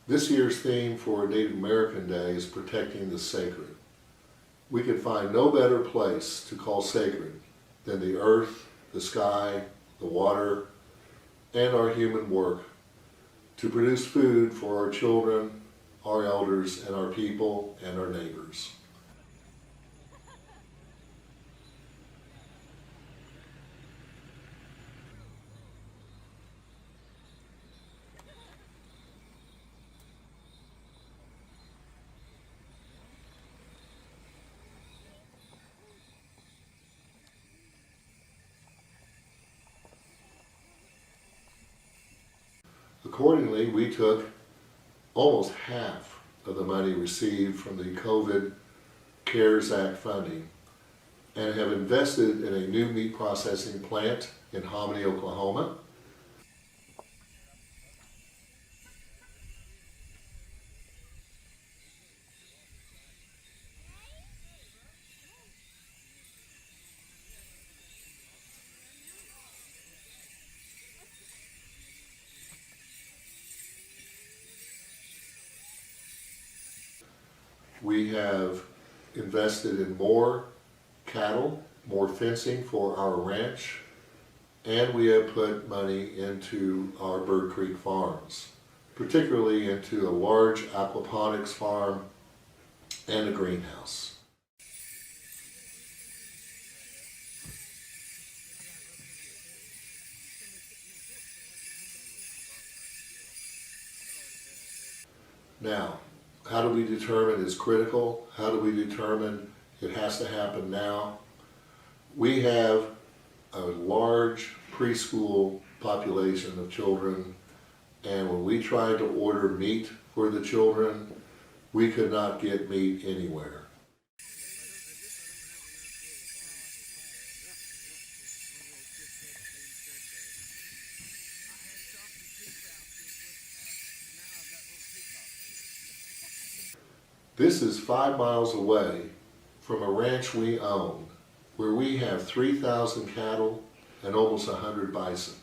This year's theme for Native American Day is protecting the sacred. We could find no better place to call sacred than the earth, the sky, the water, and our human work to produce food for our children, our elders, and our people, and our neighbors. Accordingly, we took almost half of the money received from the COVID CARES Act funding and have invested in a new meat processing plant in Hominy, Oklahoma. We have invested in more cattle, more fencing for our ranch, and we have put money into our Bird Creek farms, particularly into a large aquaponics farm and a greenhouse. Now, how do we determine it's critical? How do we determine it has to happen now? We have a large preschool population of children, and when we tried to order meat for the children, we could not get meat anywhere. This is 5 miles away from a ranch we own, where we have 3,000 cattle and almost 100 bison.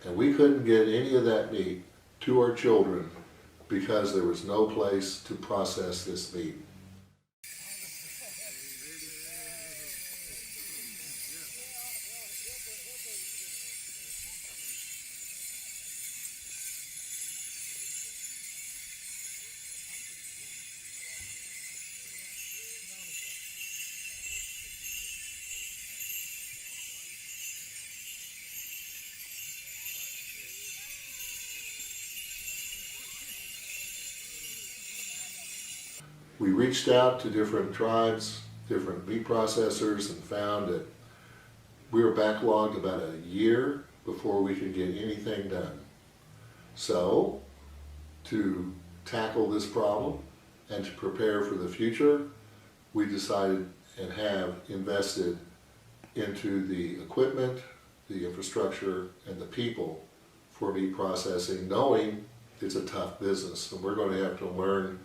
And we couldn't get any of that meat to our children because there was no place to process this meat. We reached out to different tribes, different meat processors, and found that we were backlogged about a year before we could get anything done. So, to tackle this problem and to prepare for the future, we decided and have invested into the equipment, the infrastructure, and the people for meat processing, knowing it's a tough business and we're going to have to learn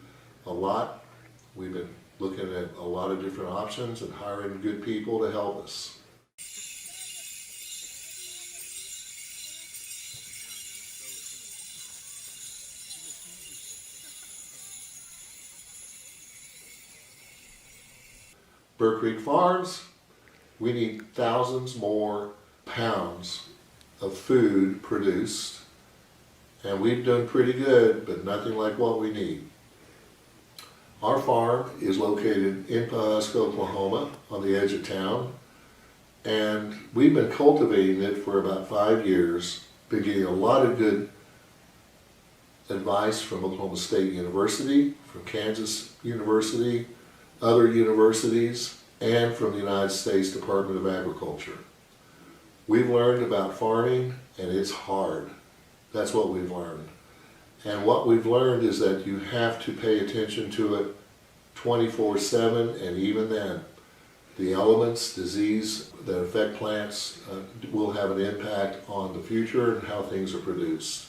a lot. We've been looking at a lot of different options and hiring good people to help us. Burr Creek Farms, we need thousands more pounds of food produced, and we've done pretty good, but nothing like what we need. Our farm is located in Pawhuska, Oklahoma, on the edge of town, and we've been cultivating it for about 5 years, been getting a lot of good advice from Oklahoma State University, from Kansas University, other universities, and from the United States Department of Agriculture. We've learned about farming, and it's hard. That's what we've learned. And what we've learned is that you have to pay attention to it 24/7, and even then, the elements, disease that affect plants will have an impact on the future and how things are produced.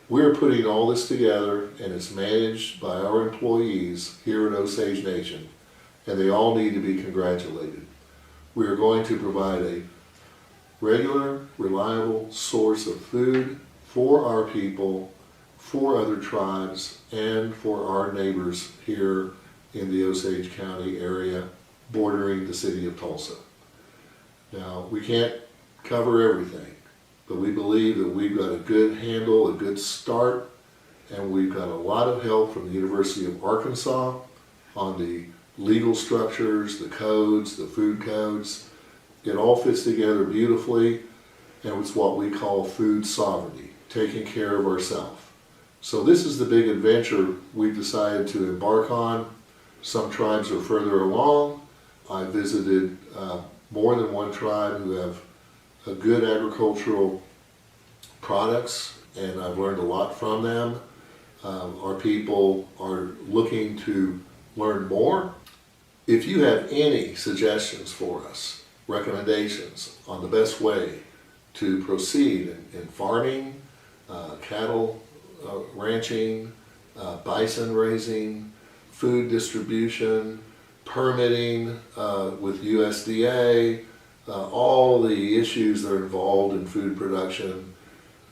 We're putting all this together, and it's managed by our employees here at Osage Nation, and they all need to be congratulated. We are going to provide a regular, reliable source of food for our people, for other tribes, and for our neighbors here in the Osage County area bordering the city of Tulsa. Now, we can't cover everything, but we believe that we've got a good handle, a good start, and we've got a lot of help from the University of Arkansas on the legal structures, the codes, the food codes. It all fits together beautifully, and it's what we call food sovereignty, taking care of ourselves. So this is the big adventure we've decided to embark on. Some tribes are further along. I visited more than one tribe who have a good agricultural products, and I've learned a lot from them. Our people are looking to learn more. If you have any suggestions for us, recommendations on the best way to proceed in farming, cattle ranching, bison raising, food distribution, permitting with USDA, all the issues that are involved in food production,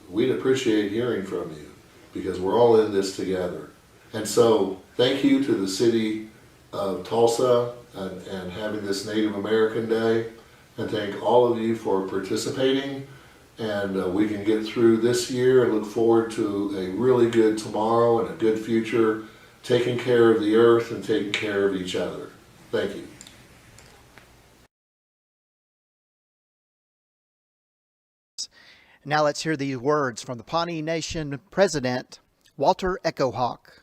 we'd appreciate hearing from you because we're all in this together. And so thank you to the city of Tulsa and having this Native American Day, and thank all of you for participating. And we can get through this year and look forward to a really good tomorrow and a good future, taking care of the earth and taking care of each other. Thank you. Now let's hear these words from the Pawnee Nation President, Walter Echohawk.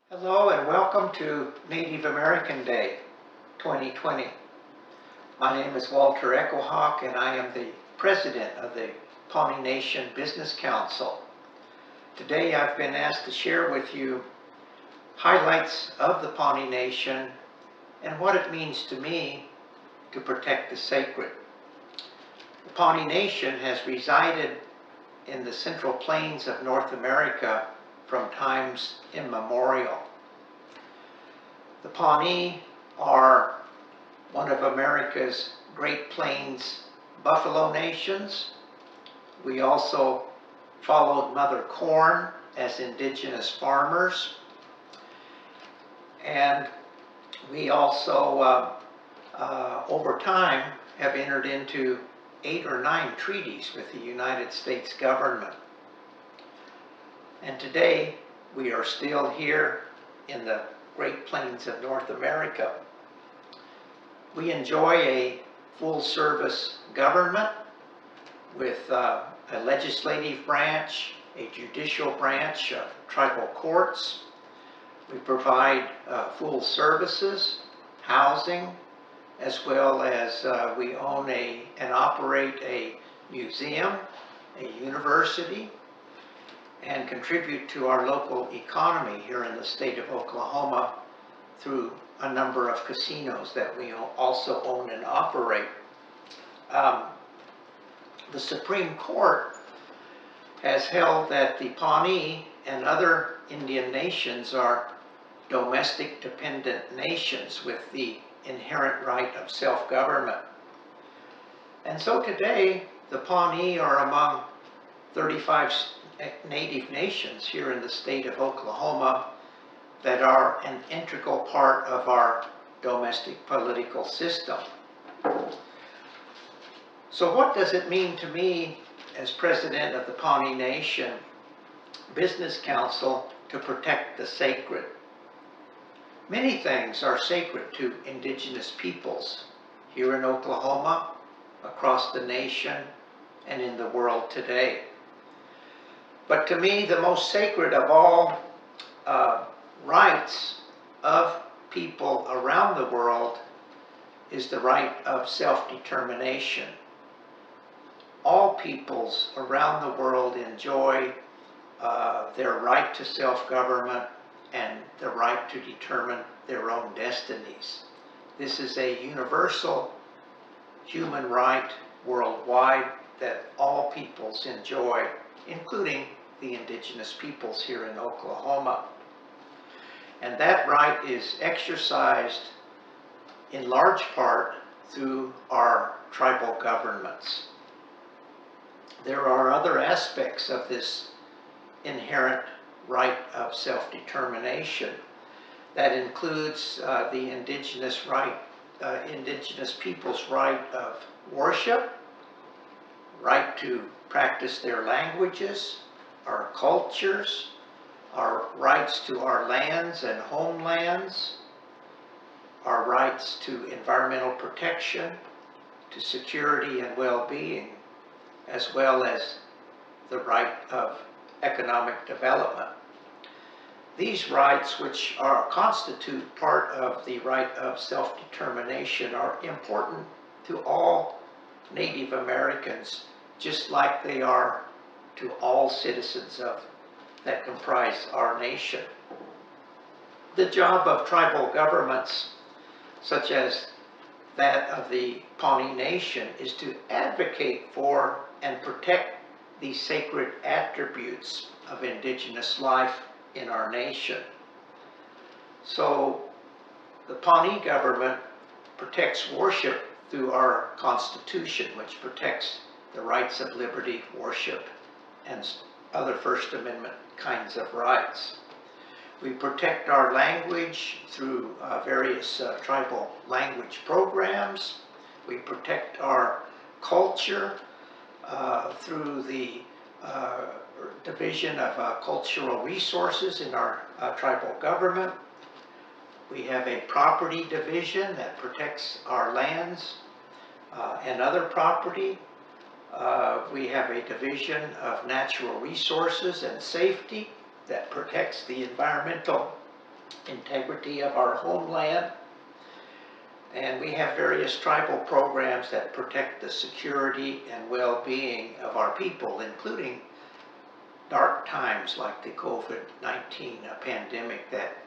Hello and welcome to Native American Day 2020. My name is Walter Echohawk and I am the President of the Pawnee Nation Business Council. Today I've been asked to share with you highlights of the Pawnee Nation and what it means to me to protect the sacred. The Pawnee Nation has resided in the Central Plains of North America from times immemorial. The Pawnee are one of America's Great Plains buffalo nations. We also followed Mother Corn as indigenous farmers. And we also, over time, have entered into 8 or 9 treaties with the United States government. And today, we are still here in the Great Plains of North America. We enjoy a full-service government with a legislative branch, a judicial branch of tribal courts. We provide full services, housing, as well as we own and operate a museum, a university, and contribute to our local economy here in the state of Oklahoma through a number of casinos that we also own and operate. The Supreme Court has held that the Pawnee and other Indian nations are domestic dependent nations with the inherent right of self-government. And so today, the Pawnee are among 35 native nations here in the state of Oklahoma that are an integral part of our domestic political system. So what does it mean to me as president of the Pawnee Nation Business Council to protect the sacred? Many things are sacred to indigenous peoples here in Oklahoma, across the nation, and in the world today. But to me, the most sacred of all rights of people around the world is the right of self-determination. All peoples around the world enjoy their right to self-government and the right to determine their own destinies. This is a universal human right worldwide that all peoples enjoy, including the indigenous peoples here in Oklahoma. And that right is exercised in large part through our tribal governments. There are other aspects of this inherent right of self-determination that includes the indigenous people's right of worship, right to practice their languages, our cultures, our rights to our lands and homelands, our rights to environmental protection, to security and well-being, as well as the right of economic development. These rights, which constitute part of the right of self-determination, are important to all Native Americans, just like they are to all citizens that comprise our nation. The job of tribal governments, such as that of the Pawnee Nation, is to advocate for and protect these sacred attributes of indigenous life in our nation. So the Pawnee government protects worship through our Constitution, which protects the rights of liberty, worship, and other First Amendment kinds of rights. We protect our language through various tribal language programs. We protect our culture through the division of cultural resources in our tribal government. We have a property division that protects our lands and other property. We have a division of natural resources and safety that protects the environmental integrity of our homeland. And we have various tribal programs that protect the security and well-being of our people, including dark times like the COVID-19 pandemic that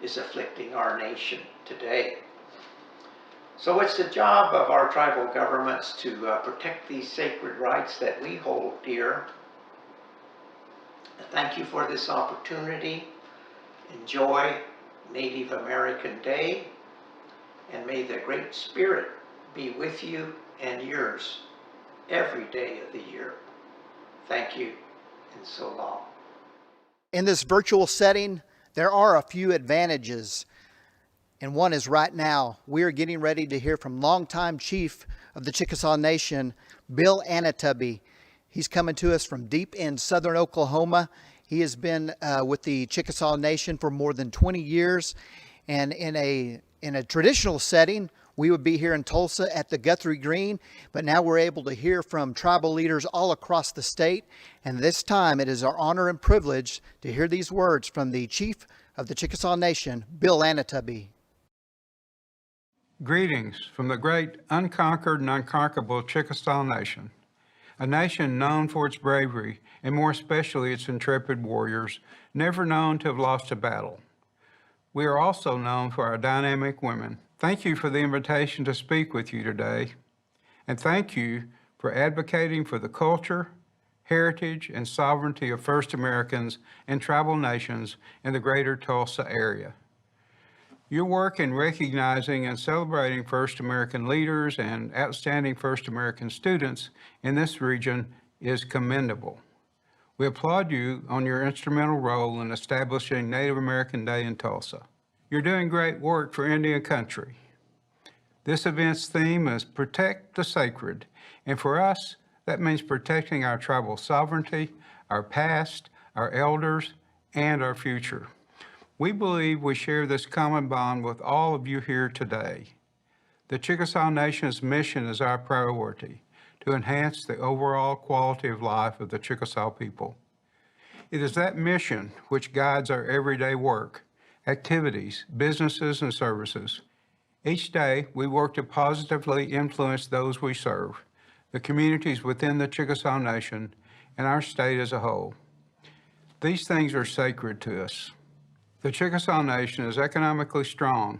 is afflicting our nation today. So it's the job of our tribal governments to protect these sacred rights that we hold dear. Thank you for this opportunity. Enjoy Native American Day, and may the Great Spirit be with you and yours every day of the year. Thank you, and so long. In this virtual setting, there are a few advantages and one is right now. We are getting ready to hear from longtime chief of the Chickasaw Nation, Bill Anatubby. He's coming to us from deep in southern Oklahoma. He has been with the Chickasaw Nation for more than 20 years, and in a traditional setting, we would be here in Tulsa at the Guthrie Green, but now we're able to hear from tribal leaders all across the state, and this time it is our honor and privilege to hear these words from the chief of the Chickasaw Nation, Bill Anatubby. Greetings from the great unconquered and unconquerable Chickasaw Nation, a nation known for its bravery and more especially its intrepid warriors, never known to have lost a battle. We are also known for our dynamic women. Thank you for the invitation to speak with you today, and thank you for advocating for the culture, heritage, and sovereignty of First Americans and tribal nations in the greater Tulsa area. Your work in recognizing and celebrating First American leaders and outstanding First American students in this region is commendable. We applaud you on your instrumental role in establishing Native American Day in Tulsa. You're doing great work for Indian country. This event's theme is Protect the Sacred, and for us, that means protecting our tribal sovereignty, our past, our elders, and our future. We believe we share this common bond with all of you here today. The Chickasaw Nation's mission is our priority, to enhance the overall quality of life of the Chickasaw people. It is that mission which guides our everyday work, activities, businesses, and services. Each day, we work to positively influence those we serve, the communities within the Chickasaw Nation, and our state as a whole. These things are sacred to us. The Chickasaw Nation is economically strong,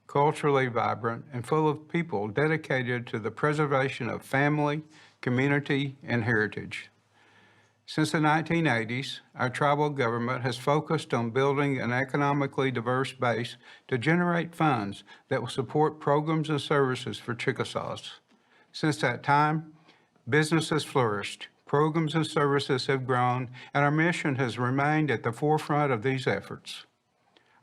culturally vibrant, and full of people dedicated to the preservation of family, community, and heritage. Since the 1980s, our tribal government has focused on building an economically diverse base to generate funds that will support programs and services for Chickasaws. Since that time, business has flourished, programs and services have grown, and our mission has remained at the forefront of these efforts.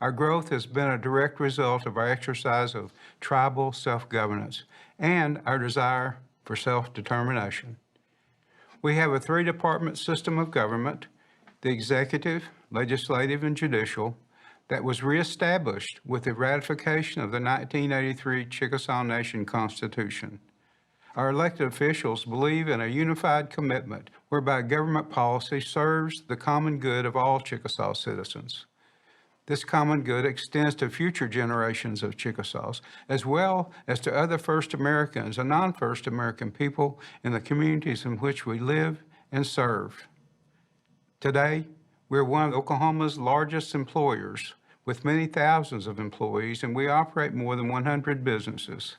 Our growth has been a direct result of our exercise of tribal self-governance and our desire for self-determination. We have a three-department system of government, the executive, legislative, and judicial, that was reestablished with the ratification of the 1983 Chickasaw Nation Constitution. Our elected officials believe in a unified commitment whereby government policy serves the common good of all Chickasaw citizens. This common good extends to future generations of Chickasaws, as well as to other First Americans and non-First American people in the communities in which we live and serve. Today, we're one of Oklahoma's largest employers, with many thousands of employees, and we operate more than 100 businesses.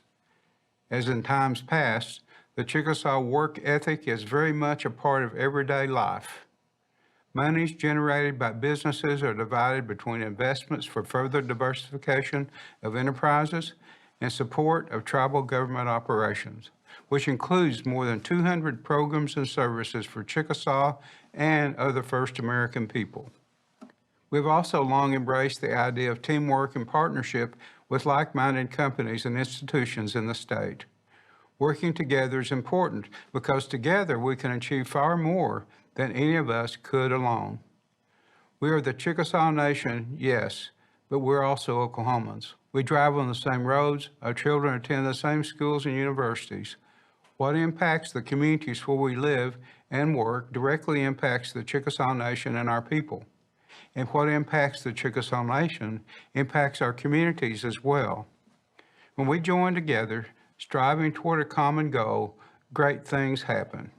As in times past, the Chickasaw work ethic is very much a part of everyday life. Monies generated by businesses are divided between investments for further diversification of enterprises and support of tribal government operations, which includes more than 200 programs and services for Chickasaw and other First American people. We've also long embraced the idea of teamwork and partnership with like-minded companies and institutions in the state. Working together is important because together we can achieve far more than any of us could alone. We are the Chickasaw Nation, yes, but we're also Oklahomans. We drive on the same roads, our children attend the same schools and universities. What impacts the communities where we live and work directly impacts the Chickasaw Nation and our people. And what impacts the Chickasaw Nation impacts our communities as well. When we join together, striving toward a common goal, great things happen.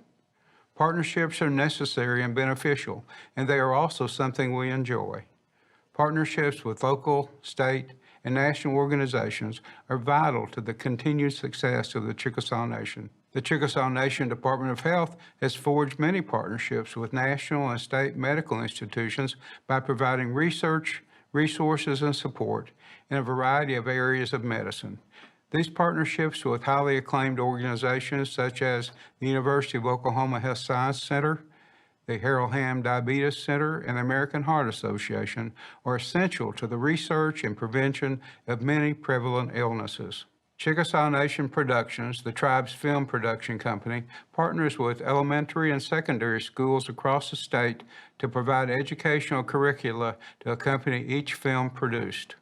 Partnerships are necessary and beneficial, and they are also something we enjoy. Partnerships with local, state, and national organizations are vital to the continued success of the Chickasaw Nation. The Chickasaw Nation Department of Health has forged many partnerships with national and state medical institutions by providing research, resources, and support in a variety of areas of medicine. These partnerships with highly acclaimed organizations such as the University of Oklahoma Health Science Center, The Harold Hamm Diabetes Center and the American Heart Association are essential to the research and prevention of many prevalent illnesses. Chickasaw Nation Productions, the tribe's film production company, partners with elementary and secondary schools across the state to provide educational curricula to accompany each film produced.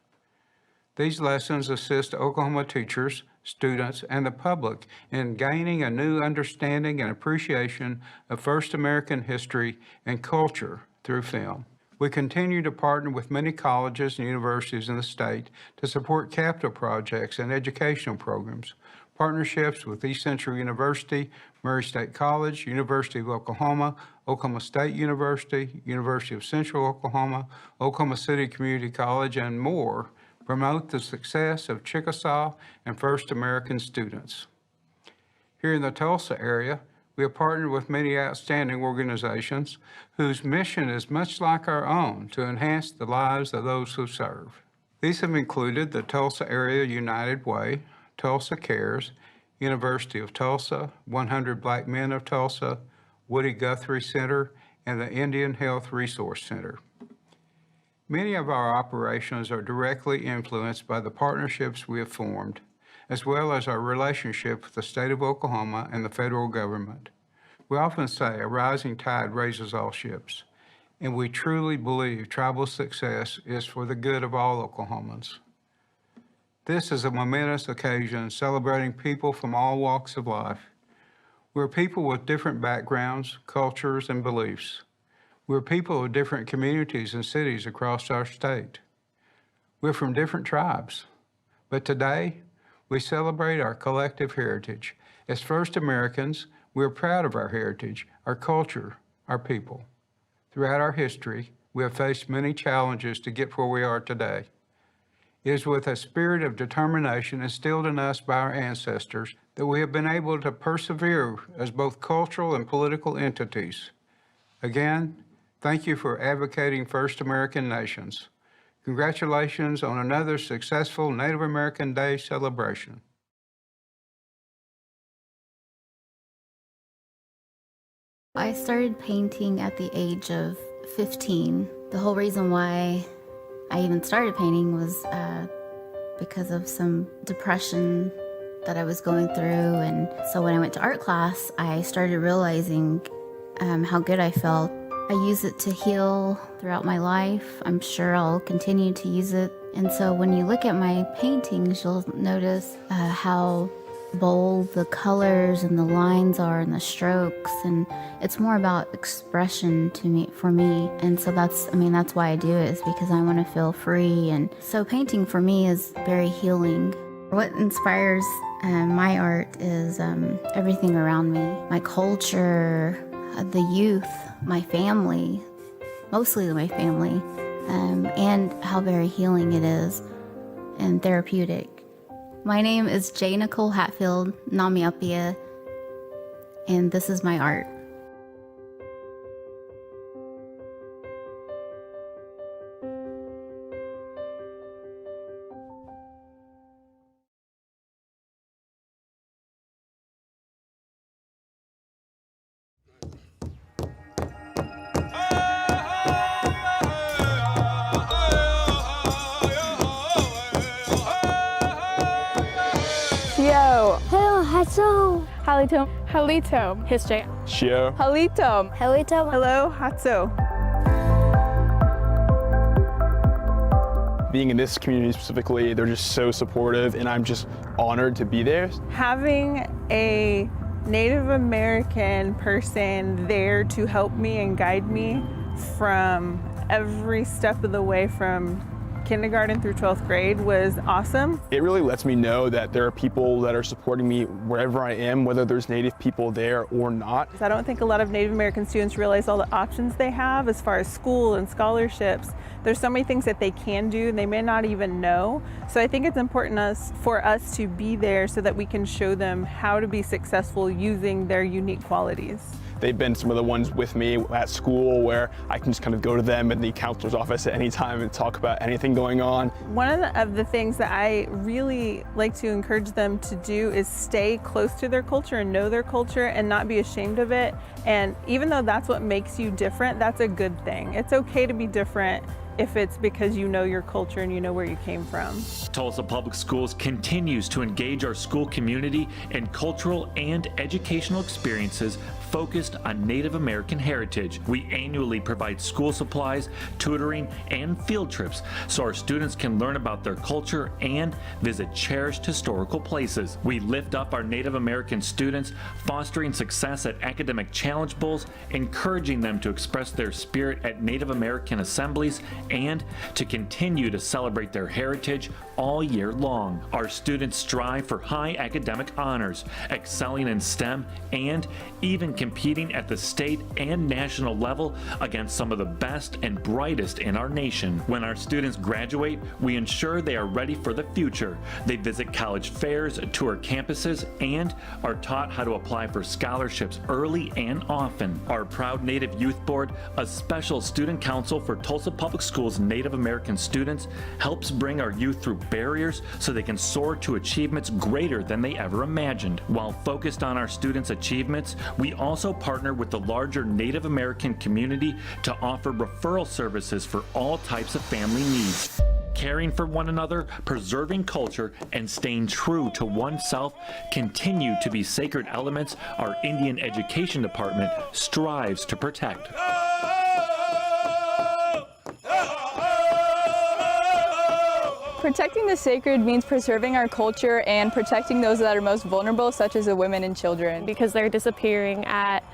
These lessons assist Oklahoma teachers, students, and the public in gaining a new understanding and appreciation of First American history and culture through film. We continue to partner with many colleges and universities in the state to support capital projects and educational programs. Partnerships with East Central University, Murray State College, University of Oklahoma, Oklahoma State University, University of Central Oklahoma, Oklahoma City Community College, and more promote the success of Chickasaw and First American students. Here in the Tulsa area, we have partnered with many outstanding organizations whose mission is much like our own to enhance the lives of those who serve. These have included the Tulsa Area United Way, Tulsa Cares, University of Tulsa, 100 Black Men of Tulsa, Woody Guthrie Center, and the Indian Health Resource Center. Many of our operations are directly influenced by the partnerships we have formed, as well as our relationship with the state of Oklahoma and the federal government. We often say a rising tide raises all ships, and we truly believe tribal success is for the good of all Oklahomans. This is a momentous occasion celebrating people from all walks of life. We're people with different backgrounds, cultures, and beliefs. We're people of different communities and cities across our state. We're from different tribes, but today, we celebrate our collective heritage. As First Americans, we're proud of our heritage, our culture, our people. Throughout our history, we have faced many challenges to get where we are today. It is with a spirit of determination instilled in us by our ancestors that we have been able to persevere as both cultural and political entities. Again, thank you for advocating First American nations. Congratulations on another successful Native American Day celebration. I started painting at the age of 15. The whole reason why I even started painting was because of some depression that I was going through. And so when I went to art class, I started realizing how good I felt. I use it to heal throughout my life. I'm sure I'll continue to use it. And so when you look at my paintings, you'll notice how bold the colors and the lines are and the strokes. And it's more about expression for me. And so that's why I do it, is because I want to feel free. And so painting for me is very healing. What inspires my art is everything around me, my culture, the youth, my family, mostly my family, and how very healing it is and therapeutic. My name is J. Nicole Hatfield Namiapia, and this is my art. Yo. Hello, Hatso. Halitom. Halitom. History. Shio. Halitom. Halitom. Hello, Hatso. Being in this community specifically, they're just so supportive, and I'm just honored to be there. Having a Native American person there to help me and guide me from every step of the way from kindergarten through 12th grade was awesome. It really lets me know that there are people that are supporting me wherever I am, whether there's Native people there or not. I don't think a lot of Native American students realize all the options they have as far as school and scholarships. There's so many things that they can do and they may not even know. So I think it's important for us to be there so that we can show them how to be successful using their unique qualities. they've been some of the ones with me at school where I can just kind of go to them in the counselor's office at any time and talk about anything going on. One of the things that I really like to encourage them to do is stay close to their culture and know their culture and not be ashamed of it. And even though that's what makes you different, that's a good thing. It's okay to be different if it's because you know your culture and you know where you came from. Tulsa Public Schools continues to engage our school community in cultural and educational experiences focused on Native American heritage. We annually provide school supplies, tutoring, and field trips so our students can learn about their culture and visit cherished historical places. We lift up our Native American students, fostering success at academic challenge bowls, encouraging them to express their spirit at Native American assemblies, and to continue to celebrate their heritage all year long. Our students strive for high academic honors, excelling in STEM, and even competing at the state and national level against some of the best and brightest in our nation. When our students graduate, we ensure they are ready for the future. They visit college fairs, tour campuses, and are taught how to apply for scholarships early and often. Our proud Native Youth Board, a special student council for Tulsa Public Schools Native American students, helps bring our youth through barriers so they can soar to achievements greater than they ever imagined. While focused on our students' achievements, we also partner with the larger Native American community to offer referral services for all types of family needs. Caring for one another, preserving culture, and staying true to oneself continue to be sacred elements our Indian Education Department strives to protect. Protecting the sacred means preserving our culture and protecting those that are most vulnerable, such as the women and children. Because they're disappearing at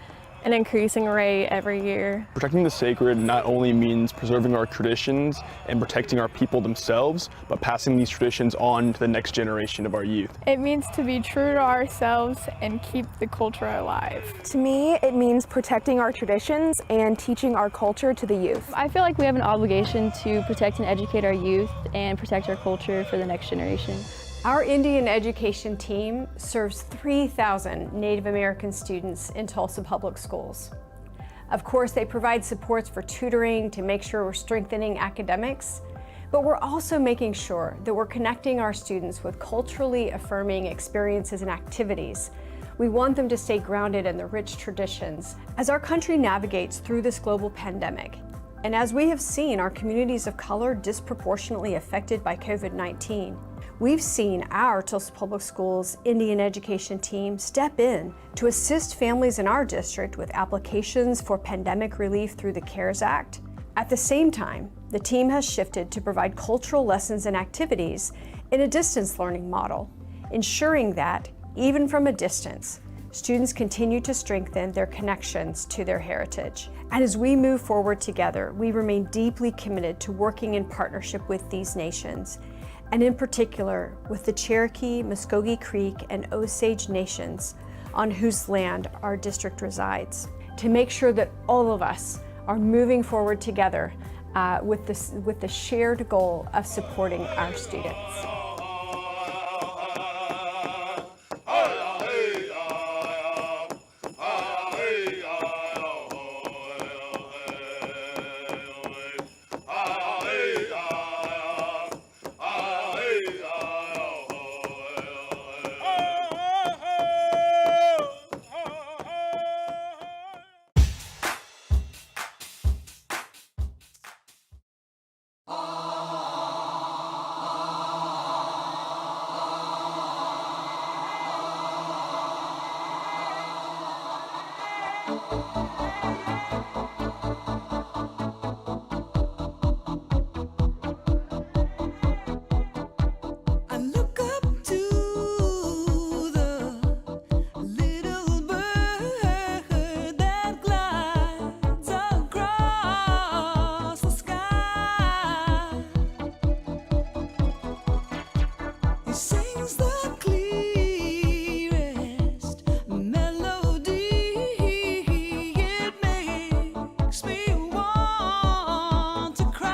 an increasing rate every year. Protecting the sacred not only means preserving our traditions and protecting our people themselves, but passing these traditions on to the next generation of our youth. It means to be true to ourselves and keep the culture alive. To me, it means protecting our traditions and teaching our culture to the youth. I feel like we have an obligation to protect and educate our youth and protect our culture for the next generation. Our Indian education team serves 3,000 Native American students in Tulsa Public Schools. Of course, they provide supports for tutoring to make sure we're strengthening academics, but we're also making sure that we're connecting our students with culturally affirming experiences and activities. We want them to stay grounded in the rich traditions as our country navigates through this global pandemic. And as we have seen our communities of color disproportionately affected by COVID-19, we've seen our Tulsa Public Schools Indian education team step in to assist families in our district with applications for pandemic relief through the CARES Act. At the same time, the team has shifted to provide cultural lessons and activities in a distance learning model, ensuring that, even from a distance, students continue to strengthen their connections to their heritage. And as we move forward together, we remain deeply committed to working in partnership with these nations, and in particular with the Cherokee, Muskogee Creek, and Osage nations on whose land our district resides, to make sure that all of us are moving forward together with the shared goal of supporting our students. To cry.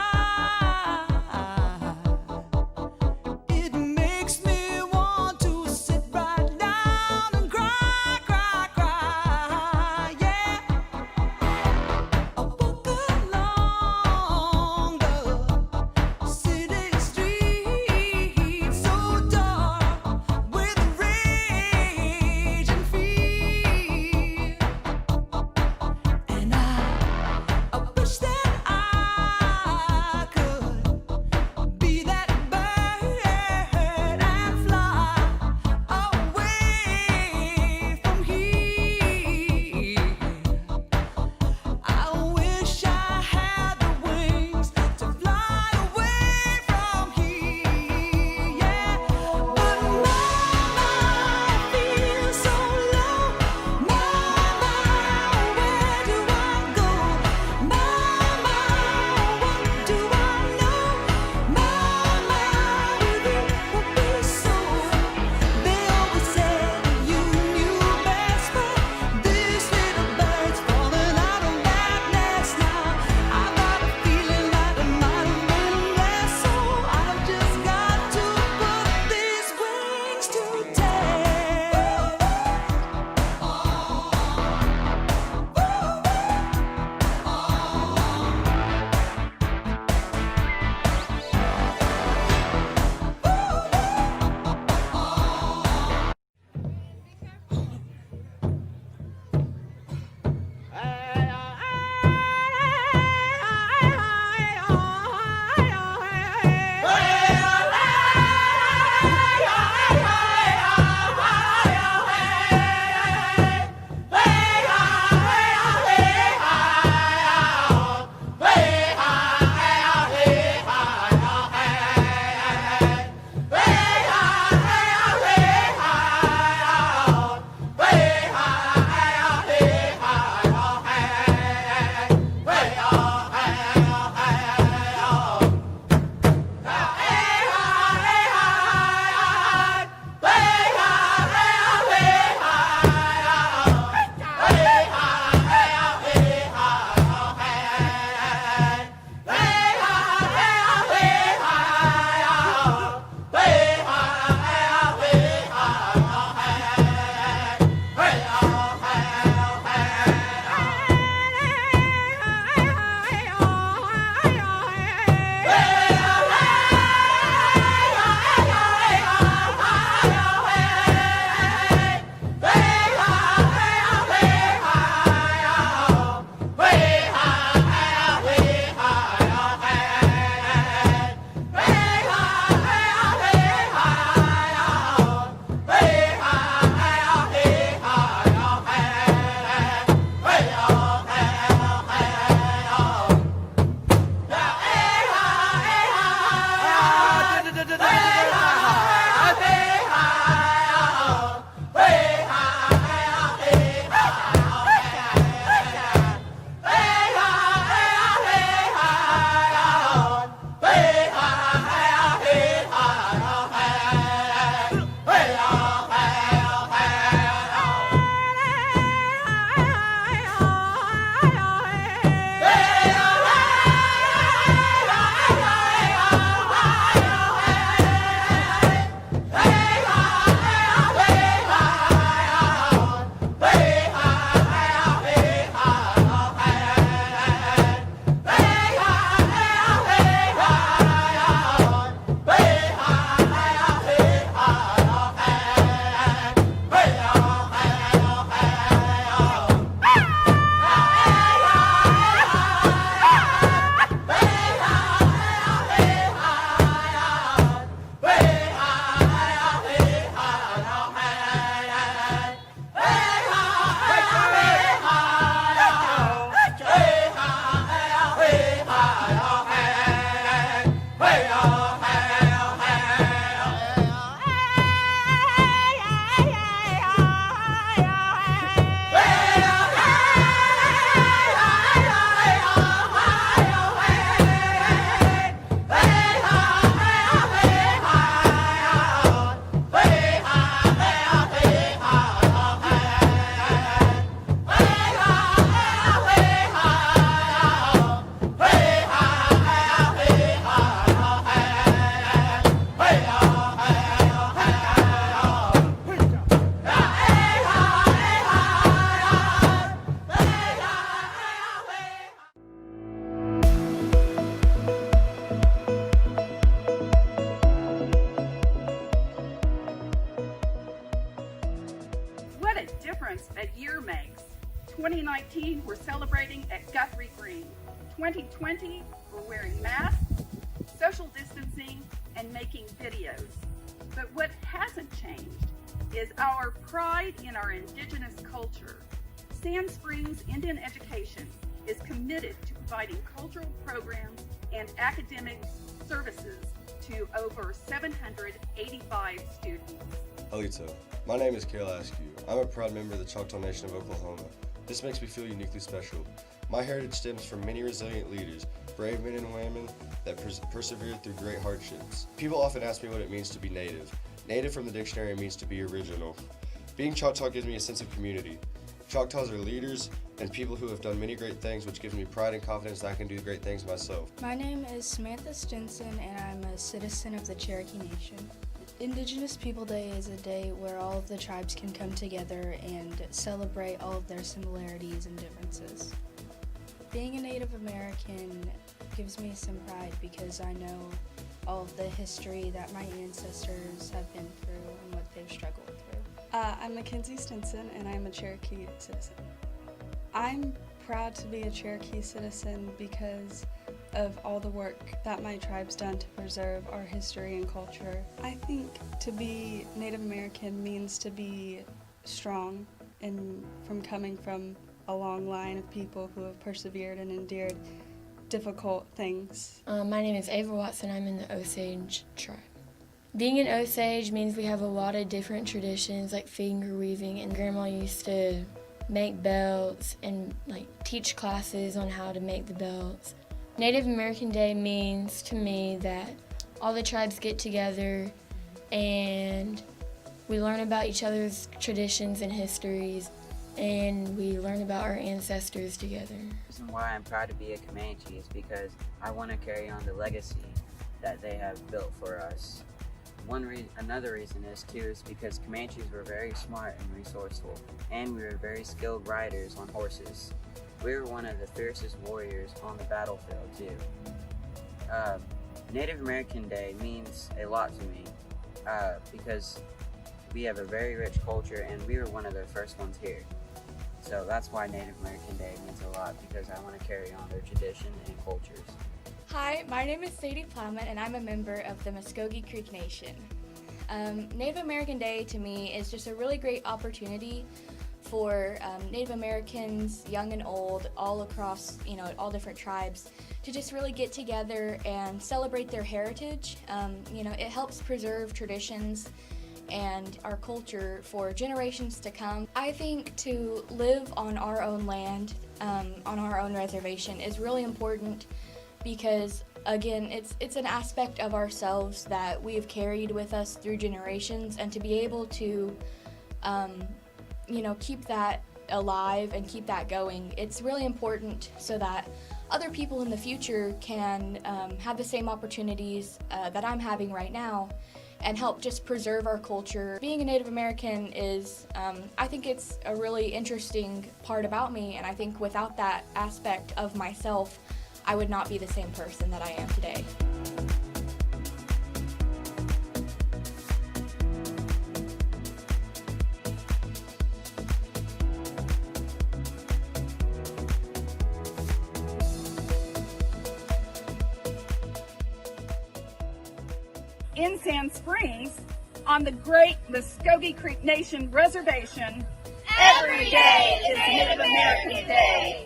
difference a year makes. 2019, we're celebrating at Guthrie Green. 2020, we're wearing masks, social distancing, and making videos. But what hasn't changed is our pride in our indigenous culture. Sand Springs Indian Education is committed to providing cultural programs and academic services to over 785 students. Alito, my name is Cale Askew. I'm a proud member of the Choctaw Nation of Oklahoma. This makes me feel uniquely special. My heritage stems from many resilient leaders, brave men and women that persevered through great hardships. People often ask me what it means to be Native. Native from the dictionary means to be original. Being Choctaw gives me a sense of community. Choctaws are leaders and people who have done many great things, which gives me pride and confidence that I can do great things myself. My name is Samantha Stinson, and I'm a citizen of the Cherokee Nation. Indigenous People Day is a day where all of the tribes can come together and celebrate all of their similarities and differences. Being a Native American gives me some pride because I know all of the history that my ancestors have been through and what they've struggled through. I'm Mackenzie Stinson, and I'm a Cherokee citizen. I'm proud to be a Cherokee citizen because of all the work that my tribe's done to preserve our history and culture. I think to be Native American means to be strong and from coming from a long line of people who have persevered and endured difficult things. My name is Ava Watson. I'm in the Osage tribe. Being an Osage means we have a lot of different traditions like finger weaving, and Grandma used to make belts and teach classes on how to make the belts. Native American Day means to me that all the tribes get together and we learn about each other's traditions and histories, and we learn about our ancestors together. The reason why I'm proud to be a Comanche is because I want to carry on the legacy that they have built for us. Another reason is because Comanches were very smart and resourceful, and we were very skilled riders on horses. We were one of the fiercest warriors on the battlefield too. Native American Day means a lot to me because we have a very rich culture and we were one of the first ones here. So that's why Native American Day means a lot, because I want to carry on their tradition and cultures. Hi, my name is Sadie Plowman, and I'm a member of the Muskogee Creek Nation. Native American Day to me is just a really great opportunity for Native Americans, young and old, all across, all different tribes, to just really get together and celebrate their heritage. It helps preserve traditions and our culture for generations to come. I think to live on our own land, on our own reservation, is really important because, again, it's an aspect of ourselves that we have carried with us through generations, and to be able to keep that alive and keep that going, it's really important so that other people in the future can have the same opportunities that I'm having right now and help just preserve our culture. Being a Native American is, I think it's a really interesting part about me, and I think without that aspect of myself, I would not be the same person that I am today. In Sand Springs, on the great Muskogee Creek Nation Reservation, every day is Native American Day.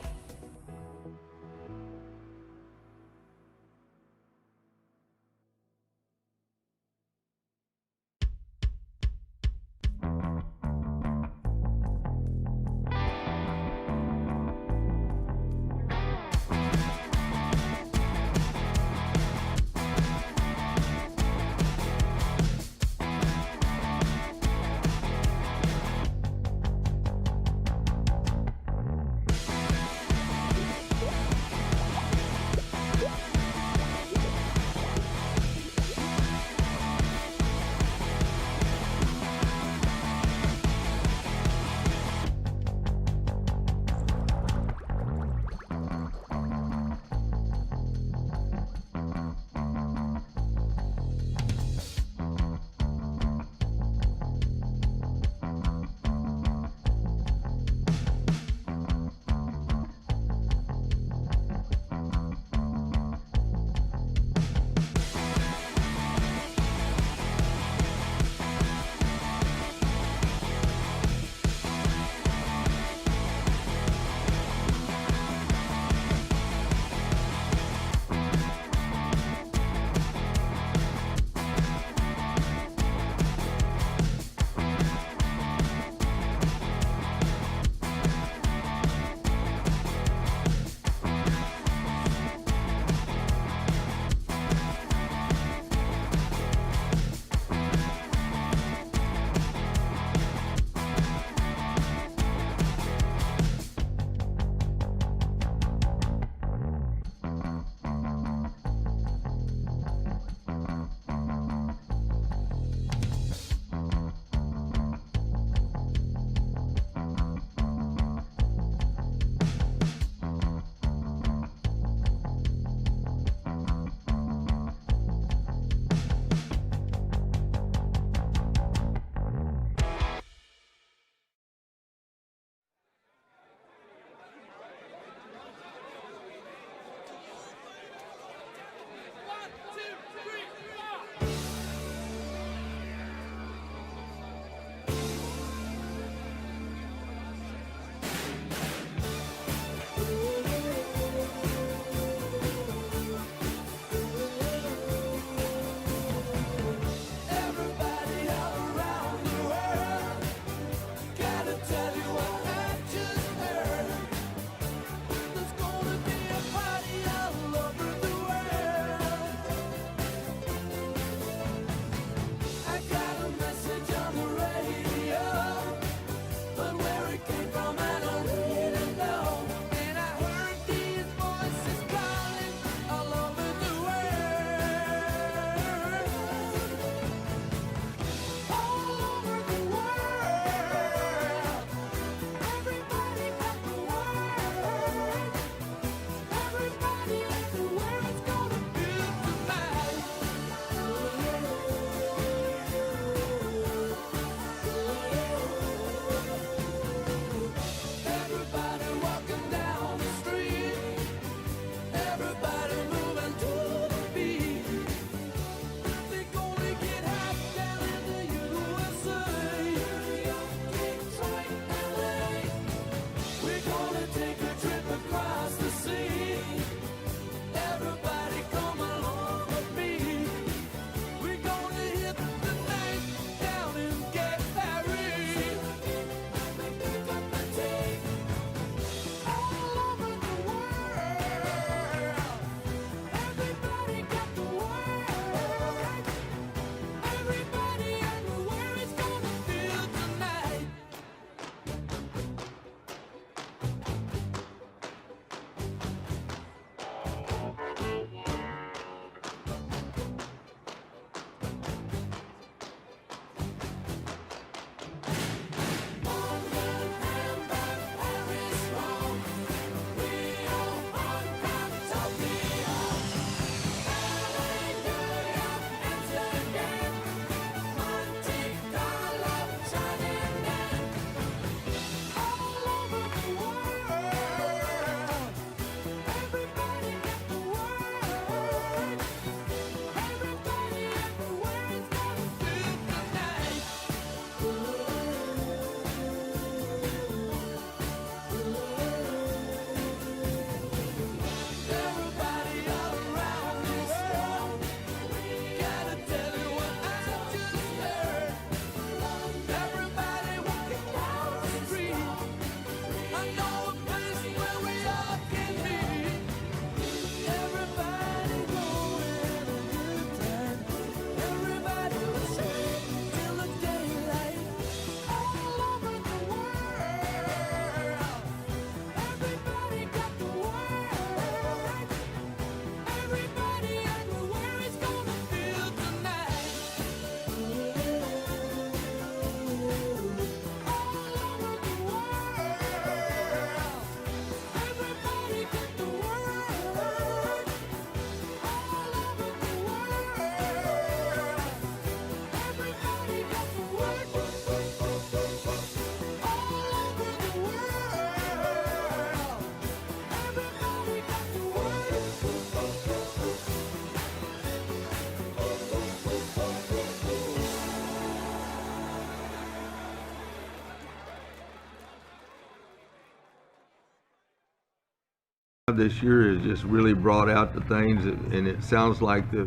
This year has just really brought out the things, and it sounds like I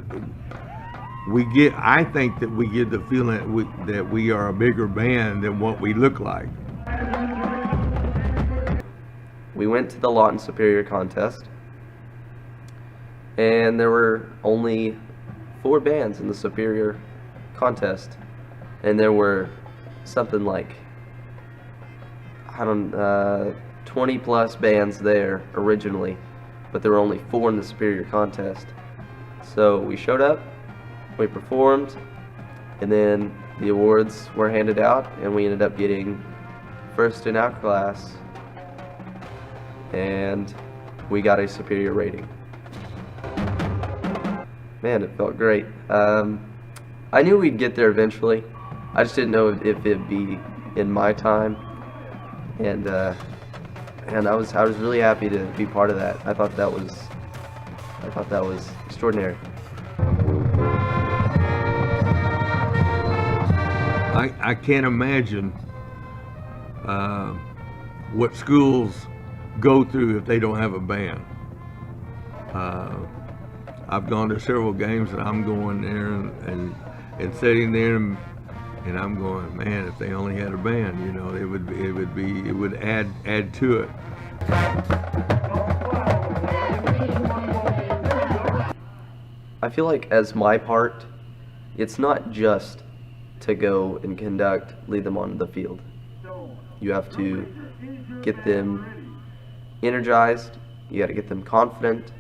think that we get the feeling that we are a bigger band than what we look like. We went to the Lawton Superior contest, and there were only 4 bands in the Superior contest, and there were something like 20 plus bands there originally, but there were only 4 in the Superior contest. So we showed up, we performed, and then the awards were handed out, and we ended up getting first in our class, and we got a Superior rating. Man, it felt great. I knew we'd get there eventually. I just didn't know if it'd be in my time, and I was really happy to be part of that. I thought that was extraordinary. I can't imagine what schools go through if they don't have a band. I've gone to several games, and I'm going there and sitting there, and I'm going, man, if they only had a band, you know, it would add to it. I feel like as my part, it's not just to go and lead them on the field. You have to get them energized, you got to get them confident,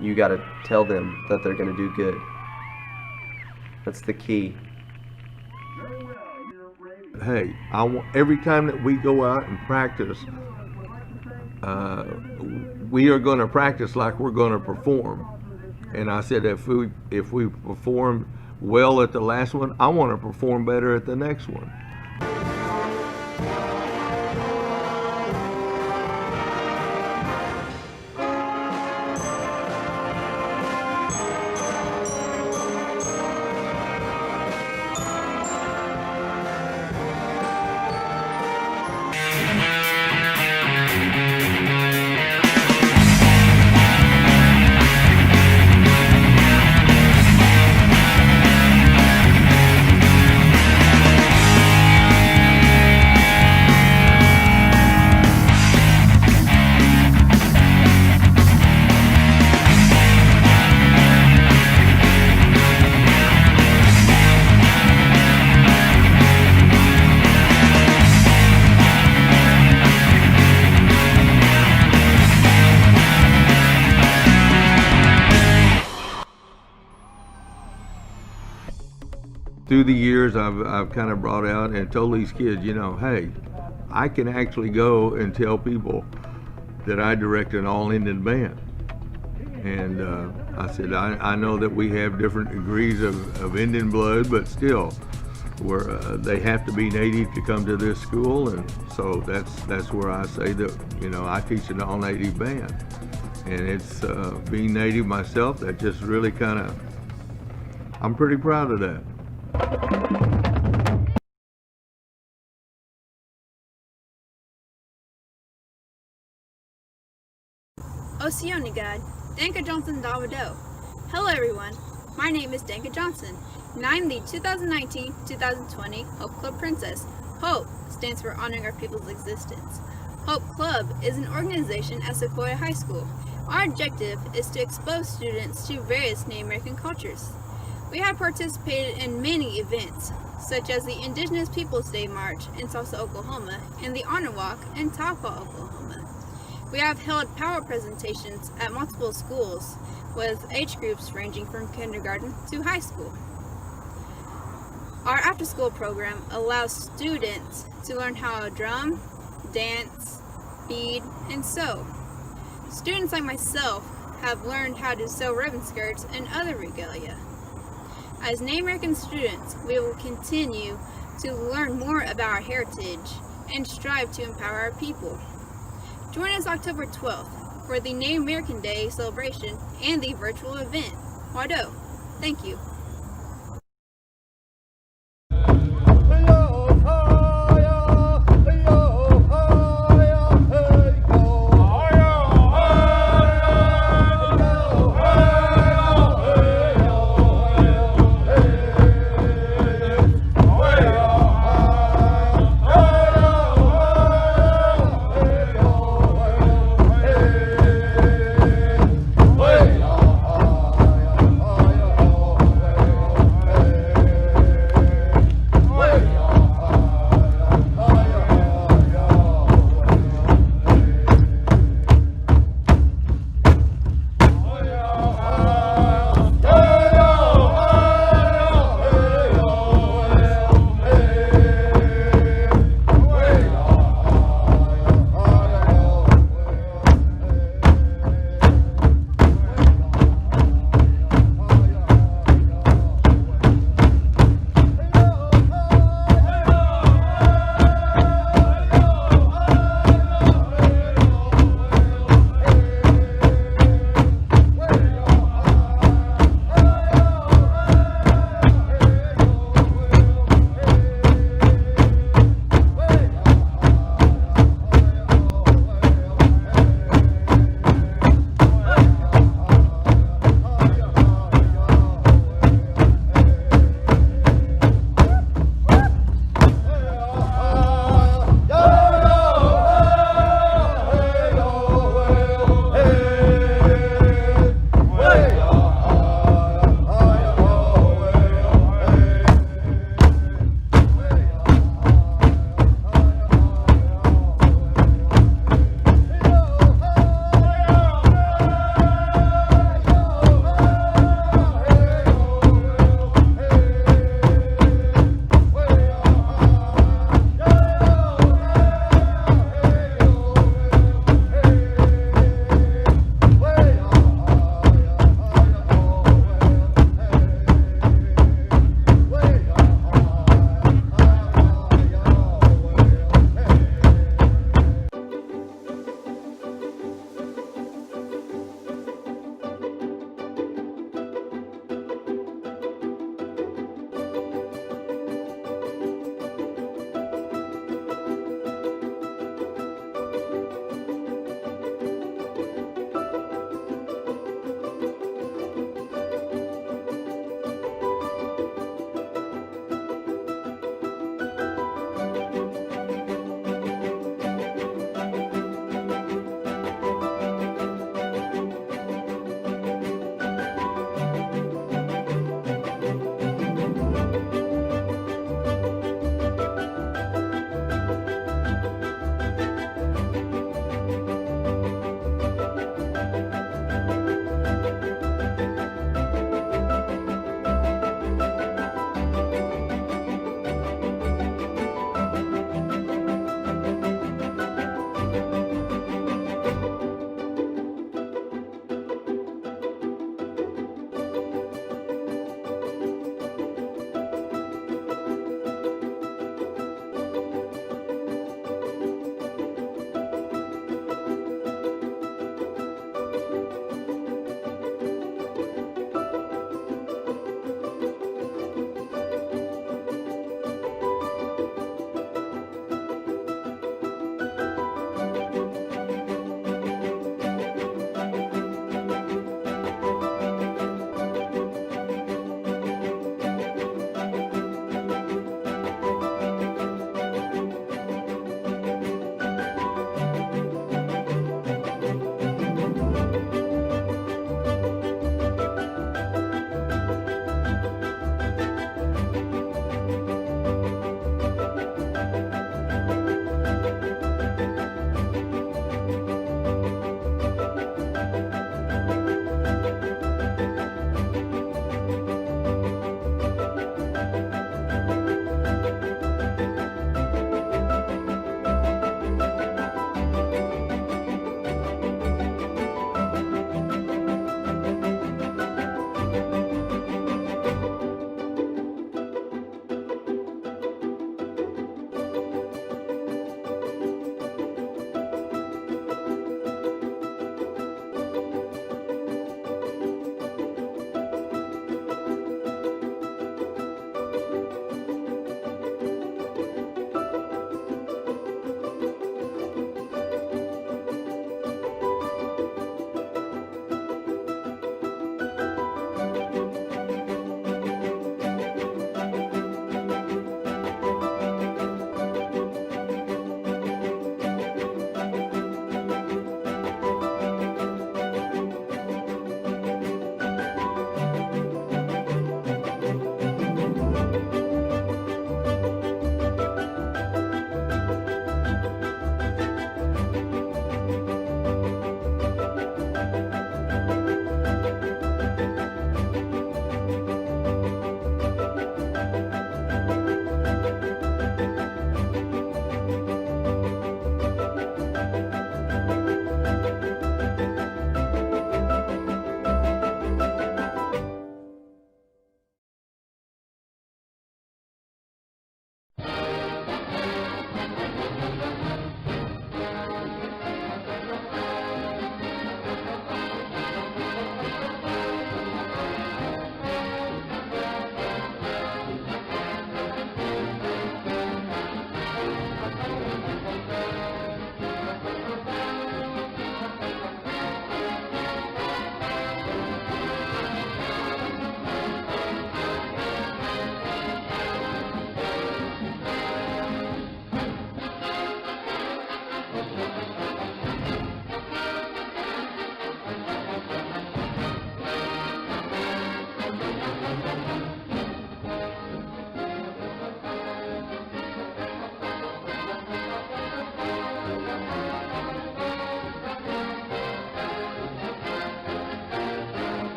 you got to tell them that they're going to do good. That's the key. Hey, every time that we go out and practice, we are going to practice like we're going to perform. And I said, if we perform well at the last one, I want to perform better at the next one. Through the years, I've kind of brought out and told these kids, you know, hey, I can actually go and tell people that I direct an all-Indian band. And I said, I know that we have different degrees of Indian blood, but still, they have to be native to come to this school, and so that's where I say that, you know, I teach an all-native band. And it's being native myself, that just really kind of, I'm pretty proud of that. Oceanigad, Danka Johnson Davado. Hello everyone, my name is Danka Johnson, and I'm the 2019-2020 Hope Club Princess. HOPE stands for Honoring Our People's Existence. HOPE Club is an organization at Sequoia High School. Our objective is to expose students to various Native American cultures. We have participated in many events, such as the Indigenous Peoples Day March in Tulsa, Oklahoma, and the Honor Walk in Taupo, Oklahoma. We have held power presentations at multiple schools with age groups ranging from kindergarten to high school. Our after-school program allows students to learn how to drum, dance, bead, and sew. Students like myself have learned how to sew ribbon skirts and other regalia. As Native American students, we will continue to learn more about our heritage and strive to empower our people. Join us October 12th for the Native American Day celebration and the virtual event. Wado, thank you.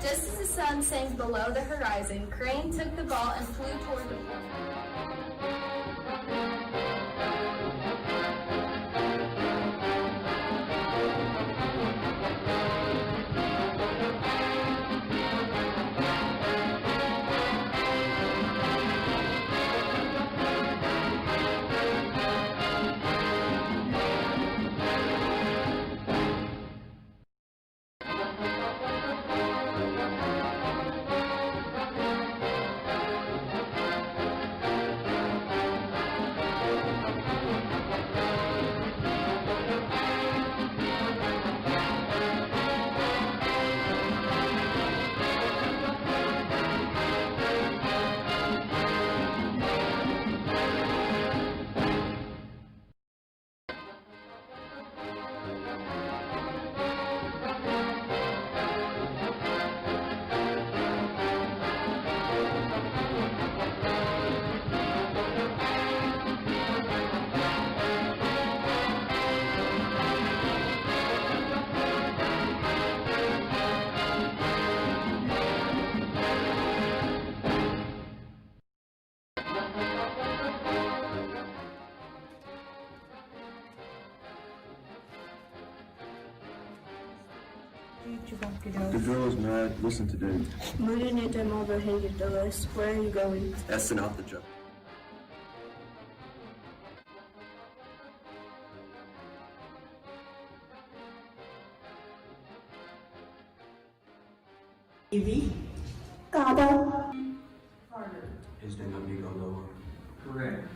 Just as the sun sank below the horizon, Crane took the ball and flew toward the pole. The girl is mad. Listen to Dave. Moving to Mobile Hager Dulles. Where are you going? That's off the job. TV? Gabo. Is the amigo lower? Correct.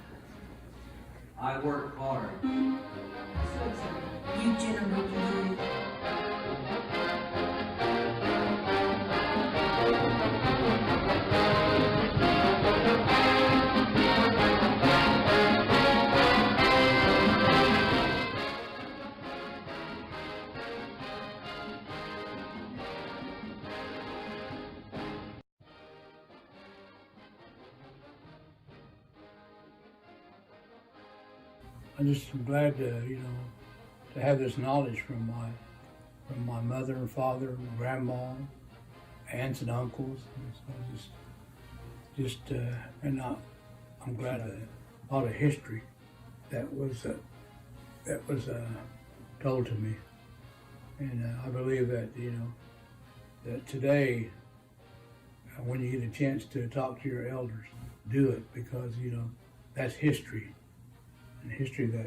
I work hard. You generally do. I'm just glad to, to have this knowledge from my mother and father, and grandma, aunts and uncles. And so I'm glad of a lot of history that was told to me, and I believe that that today, when you get a chance to talk to your elders, do it, because that's history. And history that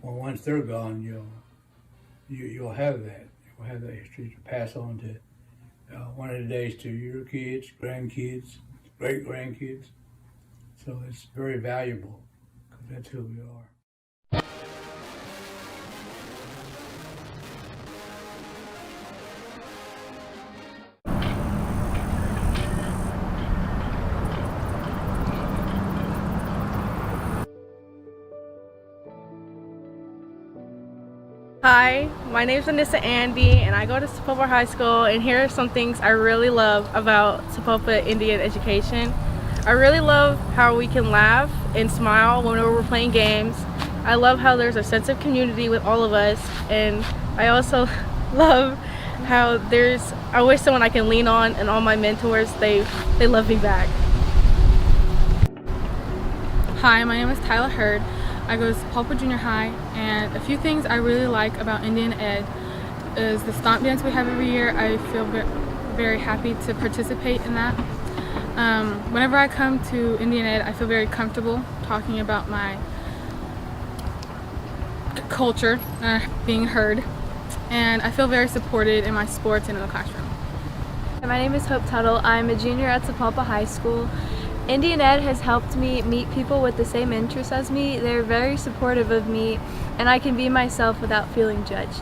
once they're gone, you'll have that. You'll have that history to pass on to one of the days to your kids, grandkids, great grandkids. So it's very valuable, because that's who we are. Hi, my name is Anissa Andy and I go to Sapulpa High School, and here are some things I really love about Sapulpa Indian education. I really love how we can laugh and smile whenever we're playing games. I love how there's a sense of community with all of us, and I also love how there's always someone I can lean on, and all my mentors, they love me back. Hi, my name is Tyler Hurd. I go to Sapulpa Junior High, and a few things I really like about Indian Ed is the stomp dance we have every year. I feel very happy to participate in that. Whenever I come to Indian Ed, I feel very comfortable talking about my culture, being heard, and I feel very supported in my sports and in the classroom. My name is Hope Tuttle. I'm a junior at Sapulpa High School. Indian Ed has helped me meet people with the same interests as me. They're very supportive of me, and I can be myself without feeling judged.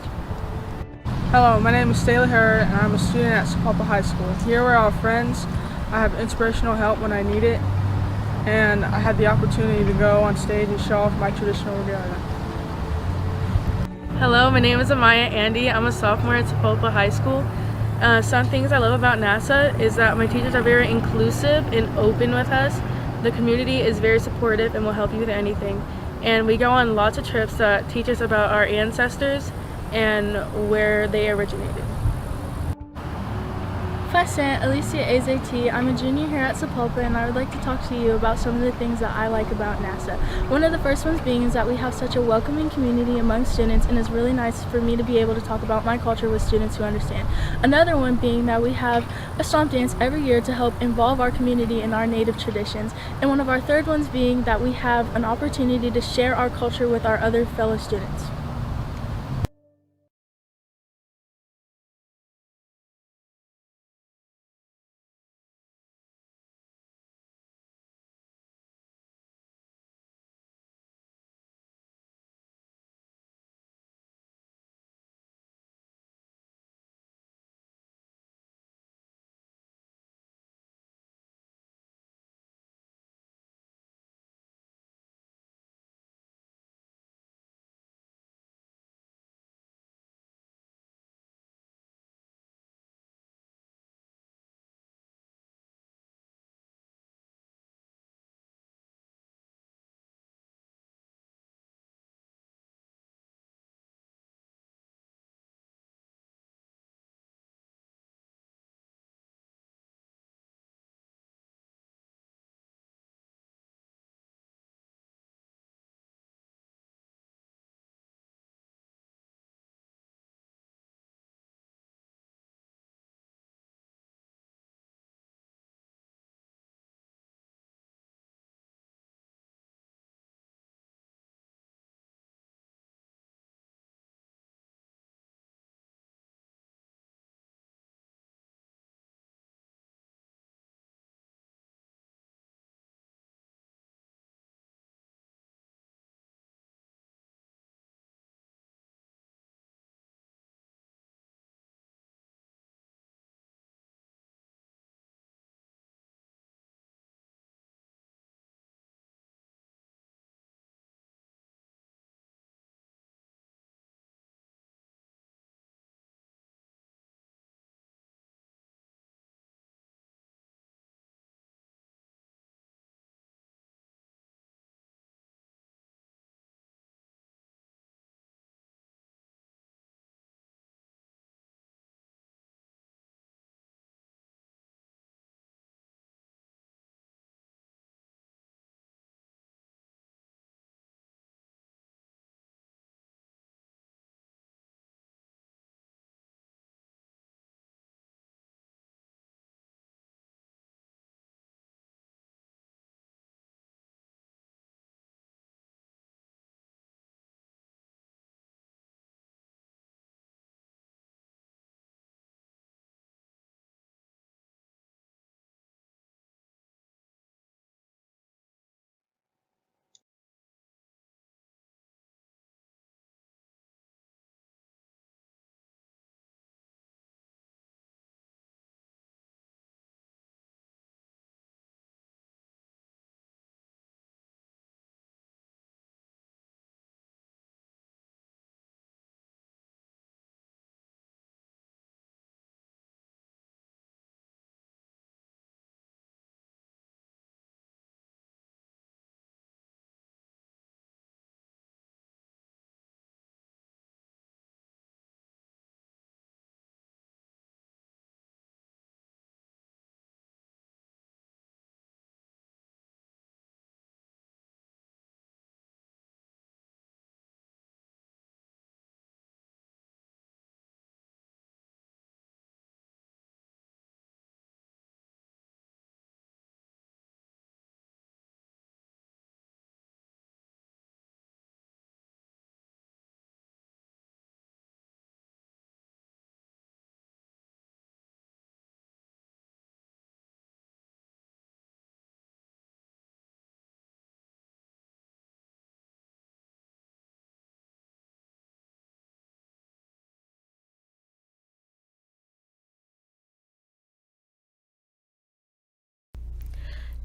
Hello, my name is Taylor Hurd, and I'm a student at Sapulpa High School. Here we're all friends. I have inspirational help when I need it, and I had the opportunity to go on stage and show off my traditional regalia. Hello, my name is Amaya Andy. I'm a sophomore at Sapulpa High School. Some things I love about NASA is that my teachers are very inclusive and open with us. The community is very supportive and will help you with anything. And we go on lots of trips that teach us about our ancestors and where they originated. Faisant Alicia AZT. I'm a junior here at Sapulpa, and I would like to talk to you about some of the things that I like about NASA. One of the first ones being is that we have such a welcoming community among students, and it's really nice for me to be able to talk about my culture with students who understand. Another one being that we have a stomp dance every year to help involve our community in our native traditions. And one of our third ones being that we have an opportunity to share our culture with our other fellow students.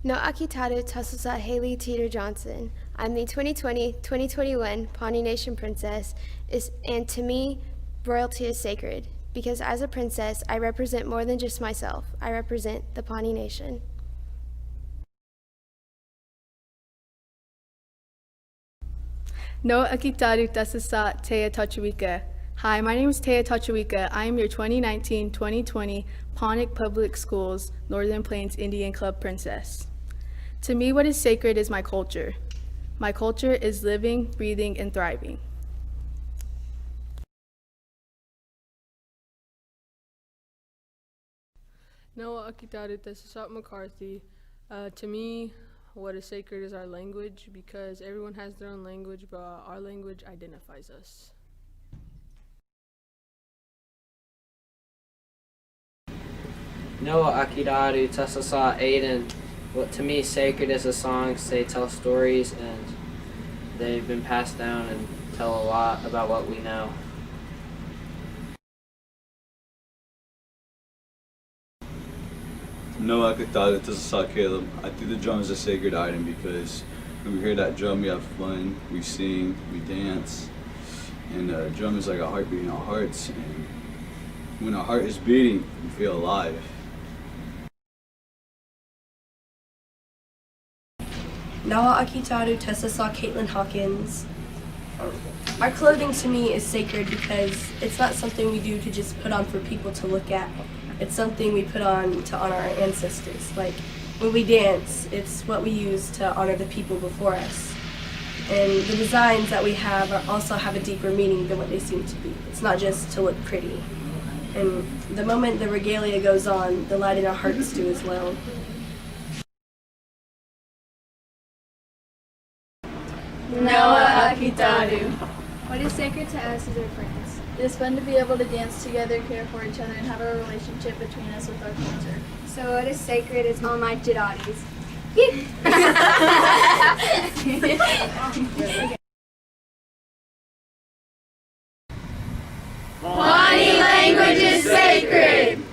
No Akitaru Tasusa Haley Teeter Johnson. I'm the 2020-2021 Pawnee Nation Princess, and to me, royalty is sacred, because as a princess, I represent more than just myself. I represent the Pawnee Nation. No Akitaru Tasusa Tea Tachawika. Hi, my name is Tea Tachawika. I am your 2019-2020 Pawnee Public Schools Northern Plains Indian Club Princess. To me, what is sacred is my culture. My culture is living, breathing, and thriving. Noah Akitaru Tessasat McCarthy. To me, what is sacred is our language, because everyone has their own language, but our language identifies us. Noah Akitaru Tessasat Aiden. What to me sacred is the songs. They tell stories and they've been passed down and tell a lot about what we know. No, I could thought it just saw Caleb. I think the drum is a sacred item because when we hear that drum, we have fun, we sing, we dance, and the drum is like a heartbeat in our hearts. And when our heart is beating, we feel alive. Nawa Akitaru Tessasa Caitlin Hawkins. Our clothing to me is sacred because it's not something we do to just put on for people to look at. It's something we put on to honor our ancestors. Like when we dance, it's what we use to honor the people before us. And the designs that we have also have a deeper meaning than what they seem to be. It's not just to look pretty. And the moment the regalia goes on, the light in our hearts do as well. Noah Akitaru. What is sacred to us is our friends. It is fun to be able to dance together, care for each other, and have a relationship between us with our culture. So what is sacred is all my Jidadis. Pawnee language is sacred!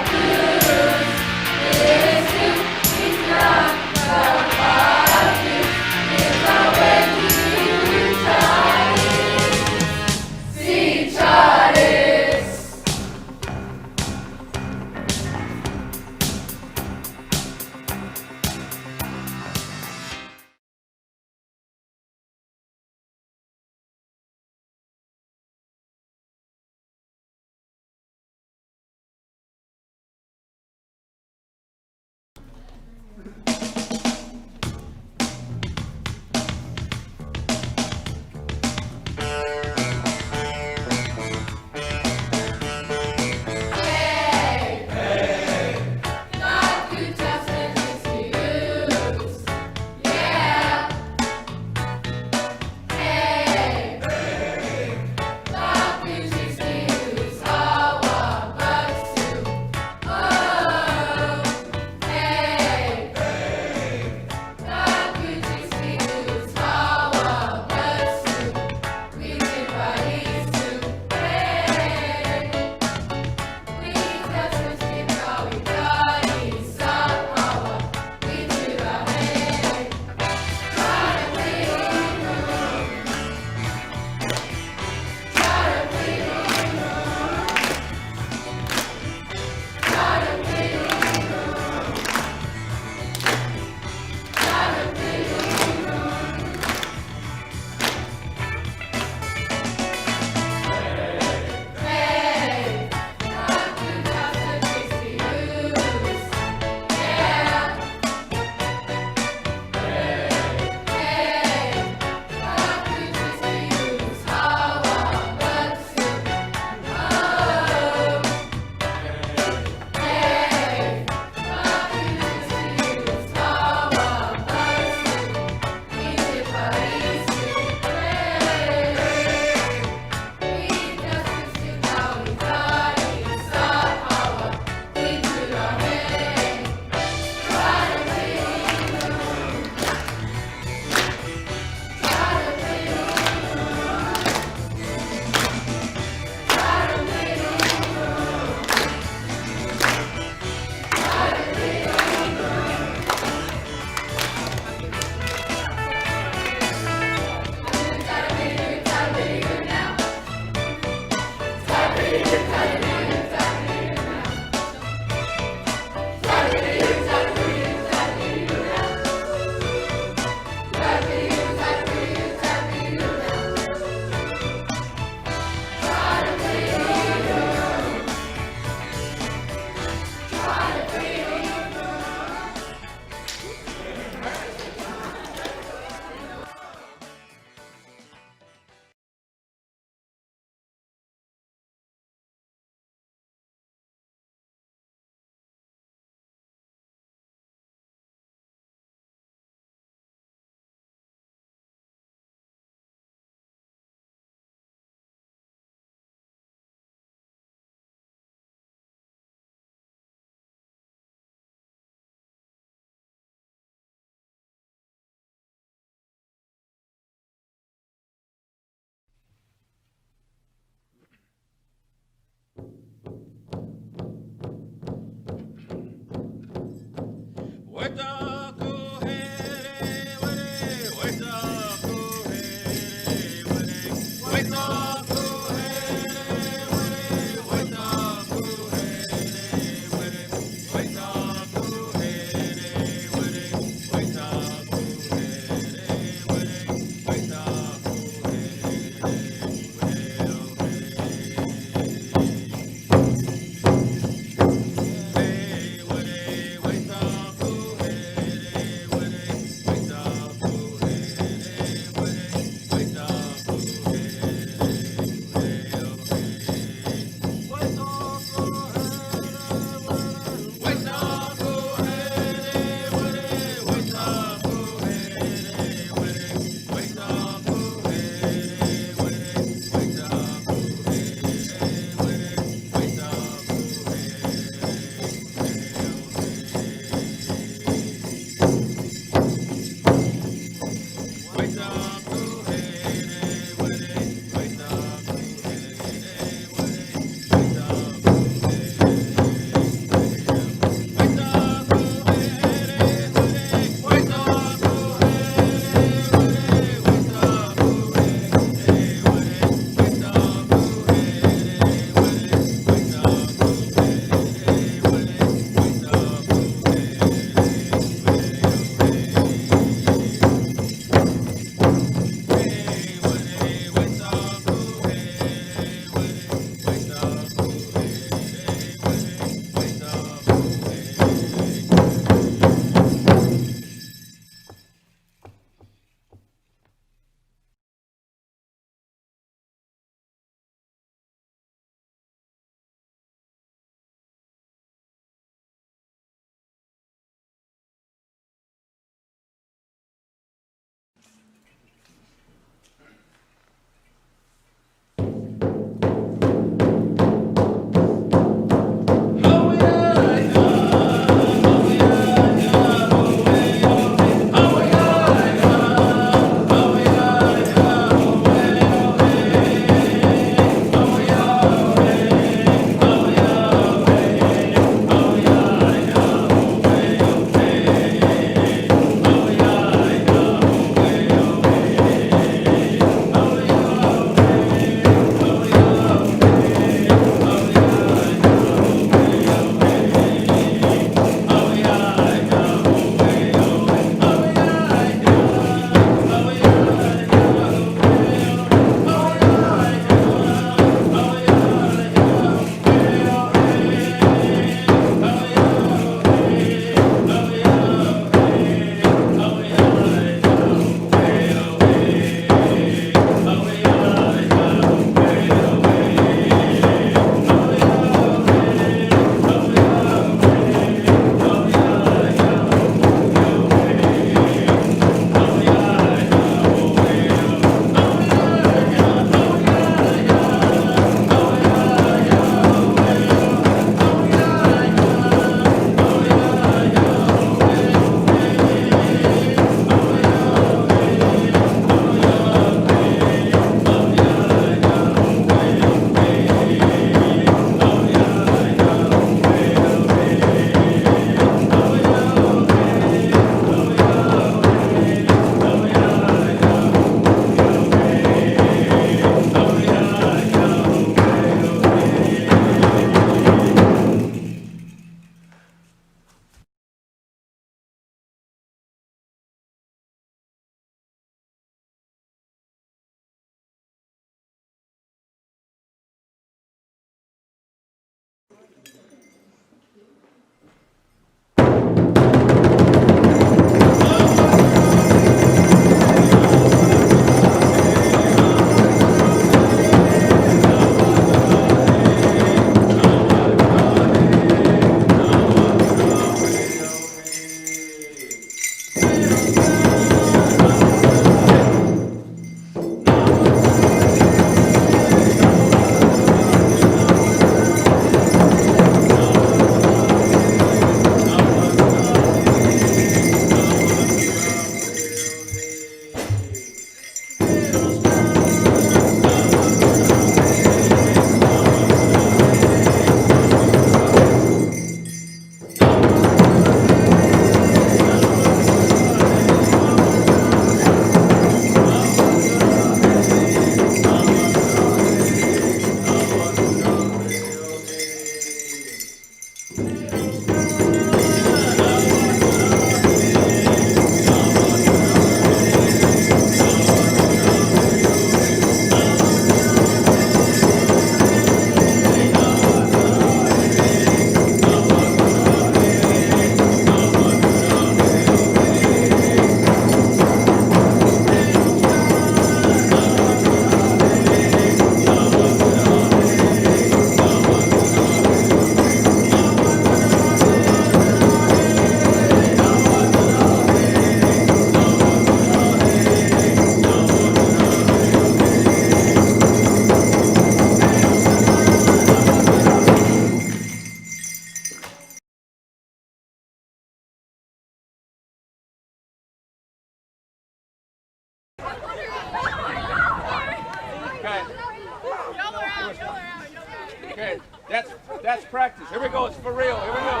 That's practice. Here we go. It's for real. Here we go.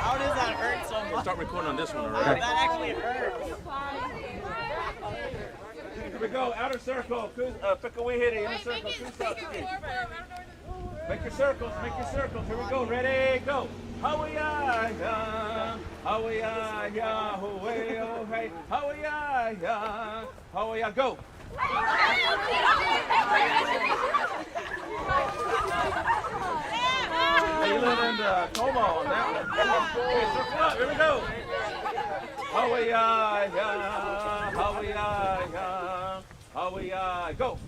How does that hurt so much? Start recording on this one, all That right? actually hurts. Here we go. Outer circle. Pikawihiri. Inner circle. Kusatsuki. Make your circles. Make your circles. Here we go. Ready? Go. Hawaii-ya, Hawaii-ya, Hawaii, oh hey, Hawaii-ya, Hawaii-ya, go. Hey, you live in Como on that one. Okay, circle up. Here we go. Hawaii-ya, Hawaii-ya, Hawaii-ya, go.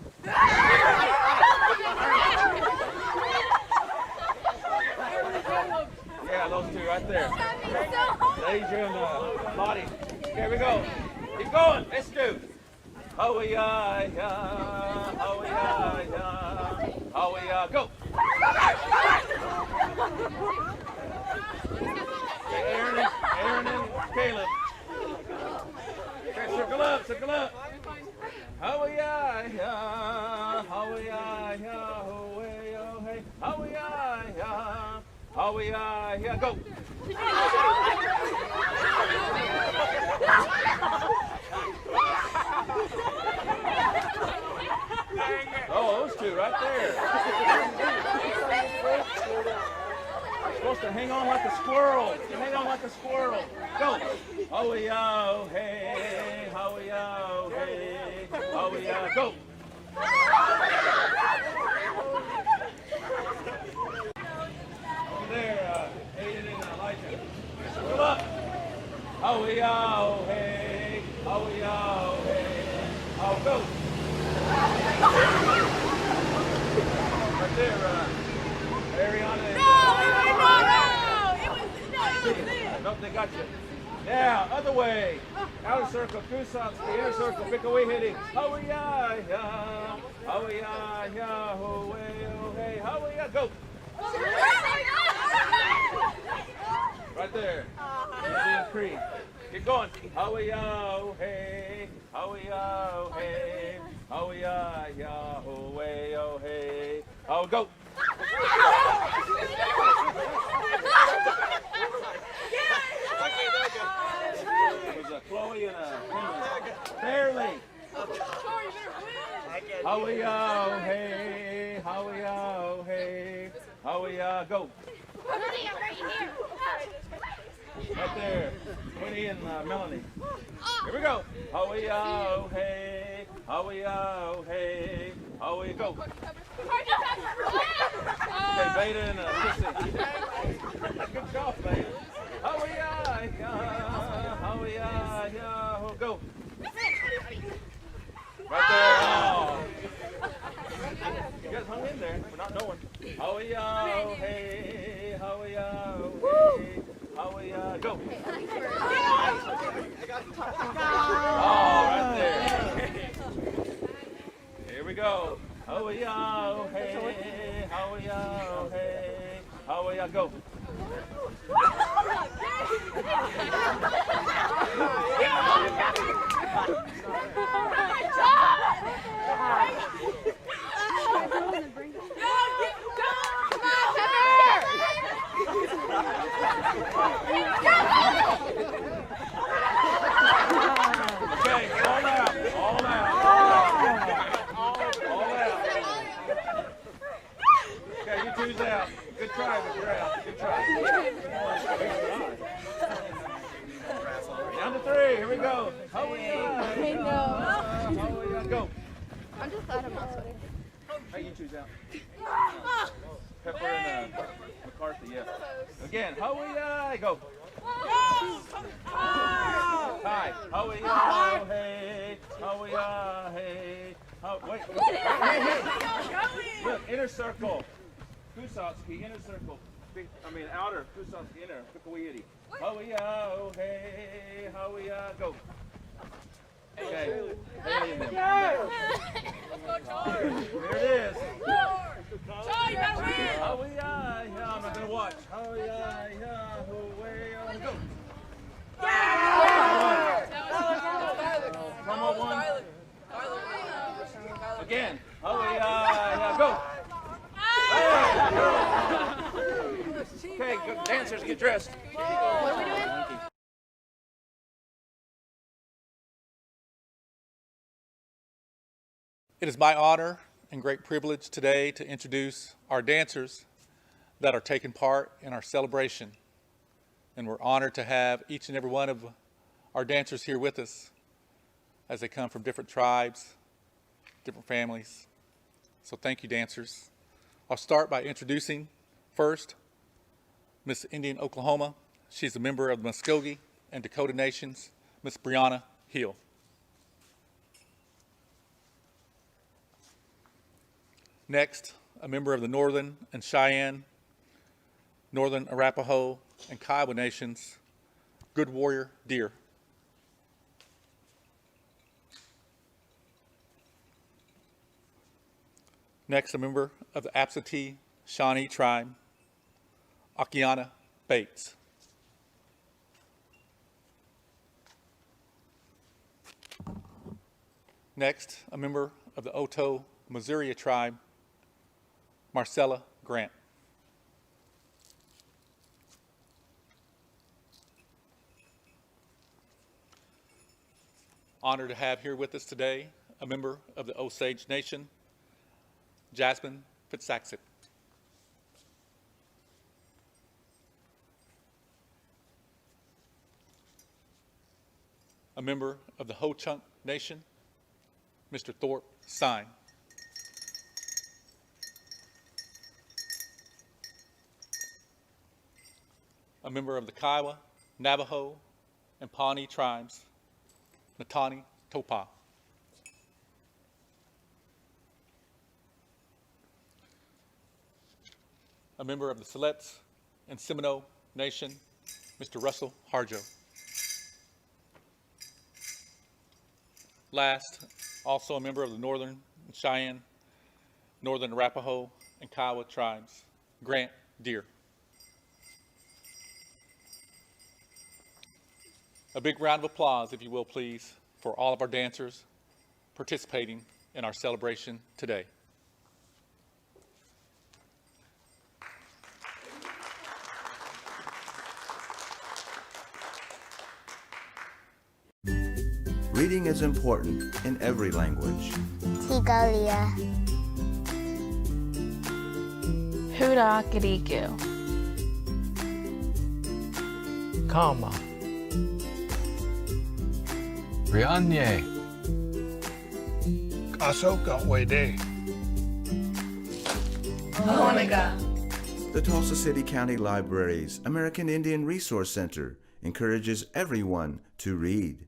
Yeah, those two right there. Asia and Lottie. Here we go. Keep going. Let's do. Hawaii-ya, Hawaii-ya, Hawaii-ya, go. Okay, Aaron and Caleb. Okay, circle up, circle up. Hawaii-ya, Hawaii-ya, Hawaii, oh hey, Hawaii-ya, Hawaii-ya, go. Oh, those two right there. You're supposed to hang on like a squirrel. You hang on like a squirrel. Go. Hawaii-ya, oh hey, Hawaii-ya, oh hey, Hawaii-ya, go. Over there, Aiden and Elijah. Circle up. Hawaii-ya, oh hey, Hawaii-ya, oh hey, oh go. Right there, Ariana. Nope, they got you. Now, other way. Outer circle, Kusatsuki, inner circle, Pikawihiri. Hawaii-ya, Hawaii-ya, ho hey, oh hey, Hawaii-ya, go. Right there. Museum Creek. Keep going. Hawaii-ya, oh hey, Hawaii-ya, oh hey, Hawaii-ya, oh hey, oh hey, oh go. There's a Chloe and a Henry. Barely. Hawaii-ya, oh hey, Hawaii-ya, oh hey, Hawaii-ya, go. Right there, Winnie and Melanie. Here we go. Hawaii-ya, oh hey, Hawaii-ya, oh hey, Hawaii, go. Okay, Beta and Sissy. Good job, Beta. Hawaii-ya, Hawaii-ya, oh, go. Right there. Oh. You guys hung in there for not knowing. Hawaii-ya, oh hey, Hawaii-ya, oh hey, Hawaii-ya, go. Oh, right there. Here we go. Hawaii-ya, oh hey, Hawaii-ya, oh hey, Hawaii-ya, go. Okay, all out, all out, all out. Okay, you two's out. Good try, but you're out. Good try. Down to three. Here we go. Hawaii-ya, go. I'm just glad I'm not sweating. Hey, you two's out. Pepper and McCarthy, yeah. Again, Hawaii-ya, go. Hi, Hawaii-ya, oh, hey, Hawaii-ya, hey. Wait, hey. Look, inner circle. Kusatsuki, inner circle. Outer, Kusatsuki, inner, Pikawihiri. Hawaii-ya, oh, hey, Hawaii-ya, go. Okay. There it is. Hawaii-ya, I'm not gonna watch. Hawaii-ya, go. Come on, one. Again. Hawaii-ya, go. Hey, Okay, good. Dancers, get dressed. What are we doing? It is my honor and great privilege today to introduce our dancers that are taking part in our celebration. And we're honored to have each and every one of our dancers here with us as they come from different tribes, different families. So thank you, dancers. I'll start by introducing first Miss Indian Oklahoma. She's a member of the Muskogee and Dakota Nations, Miss Brianna Hill. Next, a member of the Northern and Cheyenne, Northern Arapaho, and Kiowa Nations, Good Warrior Deer. Next, a member of the Absentee Shawnee Tribe, Akiana Bates. Next, a member of the Otoe Missouri Tribe, Marcella Grant. Honored to have here with us today a member of the Osage Nation, Jasmine Fitzsaxett. A member of the Ho-Chunk Nation, Mr. Thorpe Sine. A member of the Kiowa, Navajo, and Pawnee tribes, Natani Topa. A member of the Siletz and Seminole Nation, Mr. Russell Harjo. Last, also a member of the Northern Cheyenne, Northern Arapaho, and Kiowa tribes, Grant Deer. A big round of applause, if you will, please, for all of our dancers participating in our celebration today. Reading is important in every language. Tigalia. Huda Kiriku. Kama. Rianye. Asoka Wede. The Tulsa City County Library's American Indian Resource Center encourages everyone to read.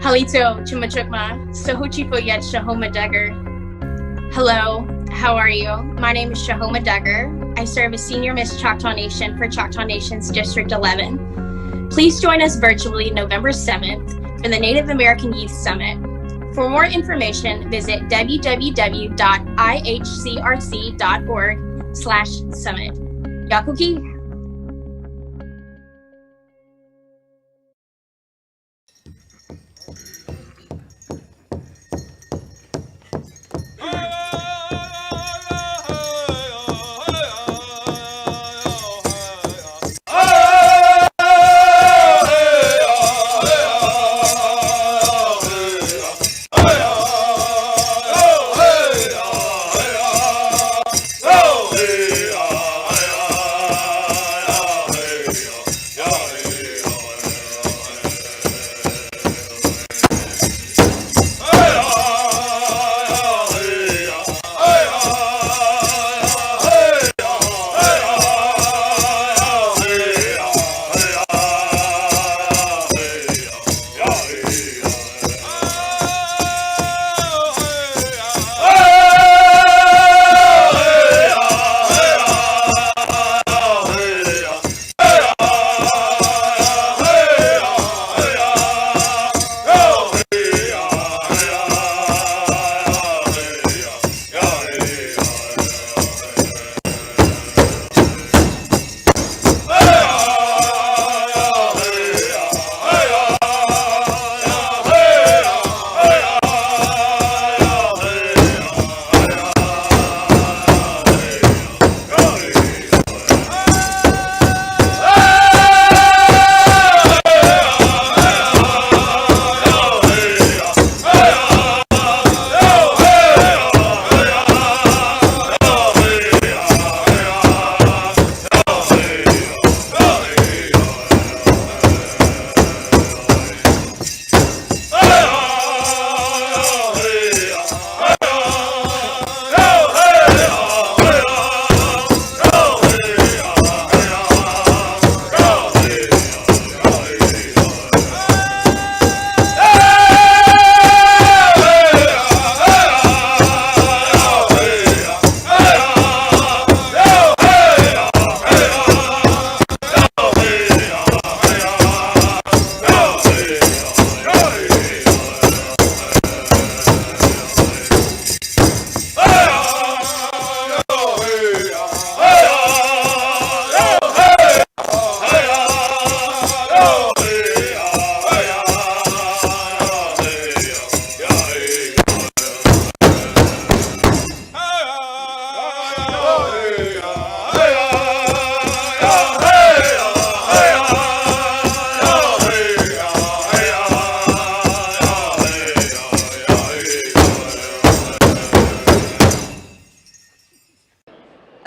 Halito Chumachukma, Sahuchipo Yet Shahoma Duggar. Hello, how are you? My name is Shahoma Duggar. I serve as Senior Miss Choctaw Nation for Choctaw Nation's District 11. Please join us virtually November 7th for the Native American Youth Summit. For more information, visit www.ihcrc.org/summit. Yakuki.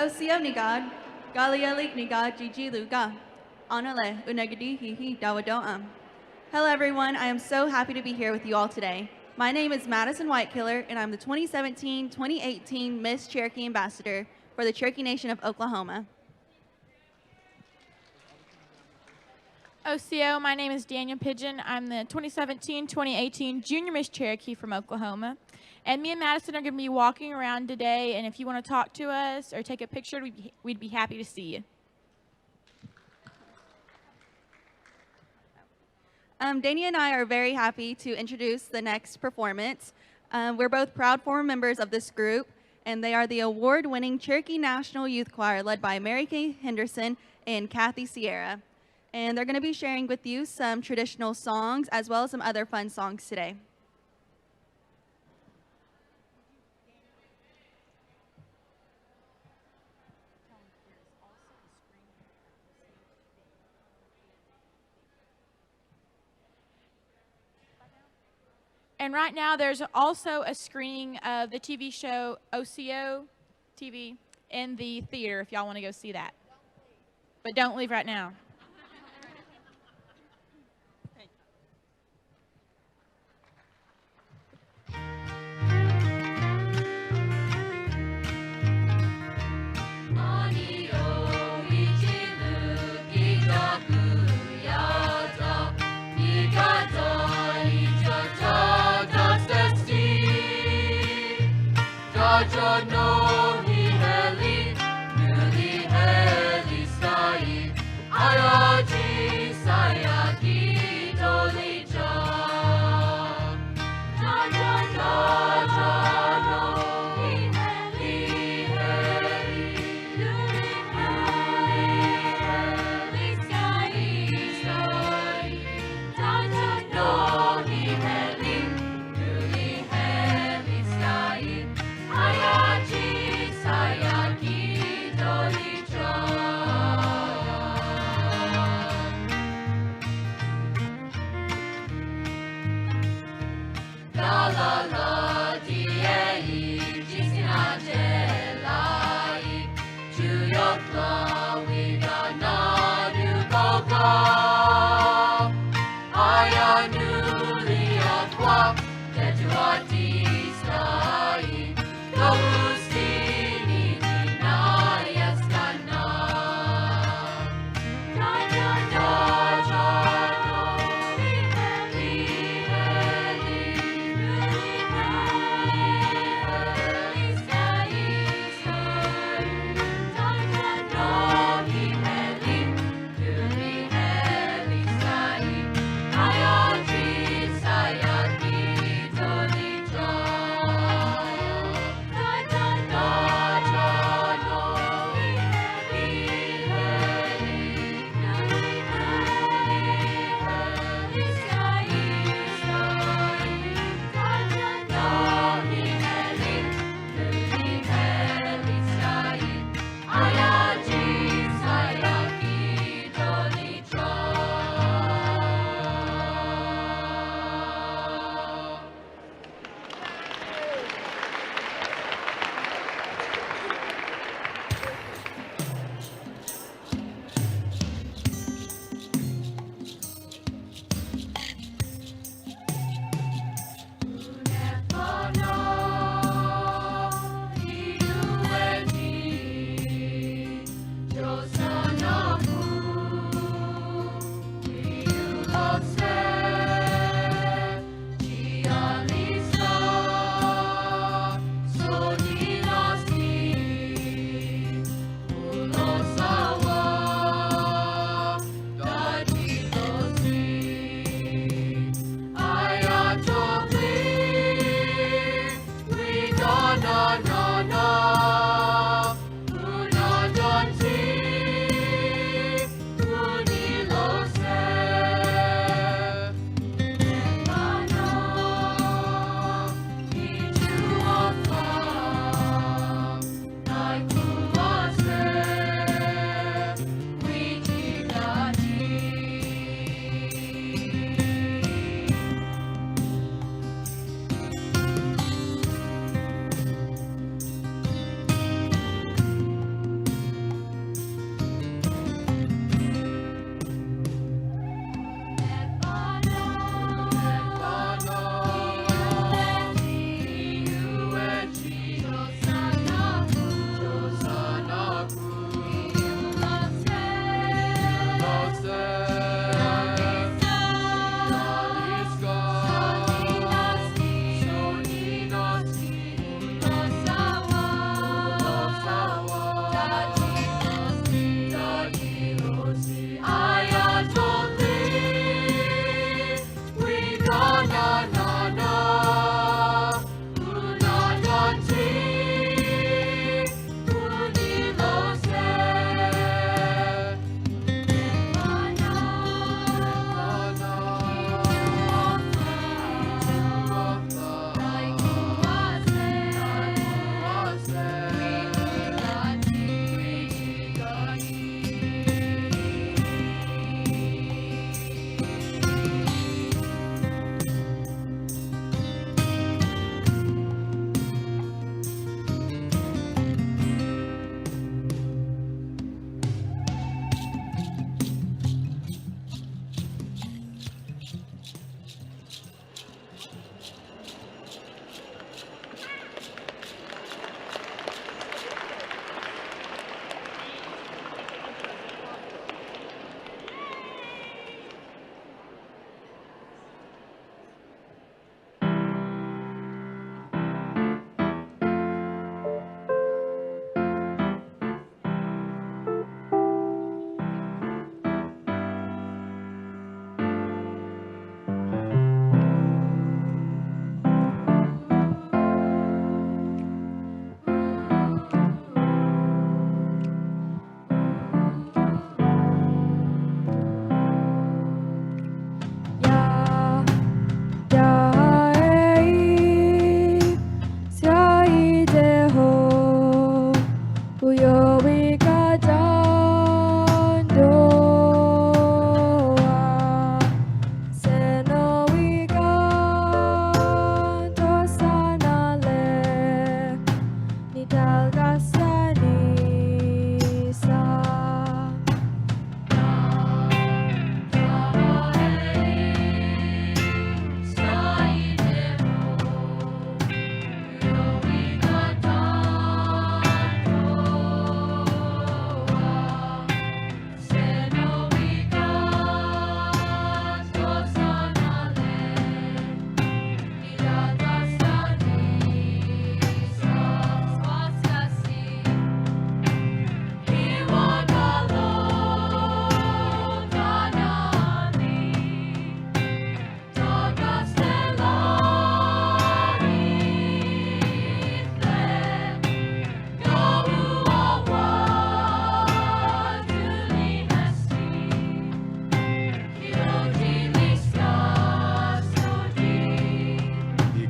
Osio Nigad, Galialik Nigad Gigi Luga, Anale Unagadi Hihi Dawadoam. Hello everyone, I am so happy to be here with you all today. My name is Madison Whitekiller and I'm the 2017-2018 Miss Cherokee Ambassador for the Cherokee Nation of Oklahoma. OCO, my name is Daniel Pigeon. I'm the 2017-2018 Junior Miss Cherokee from Oklahoma. And me and Madison are going to be walking around today, and if you want to talk to us or take a picture, we'd be happy to see you. Dania and I are very happy to introduce the next performance. We're both proud former members of this group, and they are the award-winning Cherokee National Youth Choir led by Mary Kay Henderson and Kathy Sierra. And they're going to be sharing with you some traditional songs as well as some other fun songs today. And right now there's also a screening of the TV show OCO TV in the theater if y'all want to go see that. But don't leave right now. Ika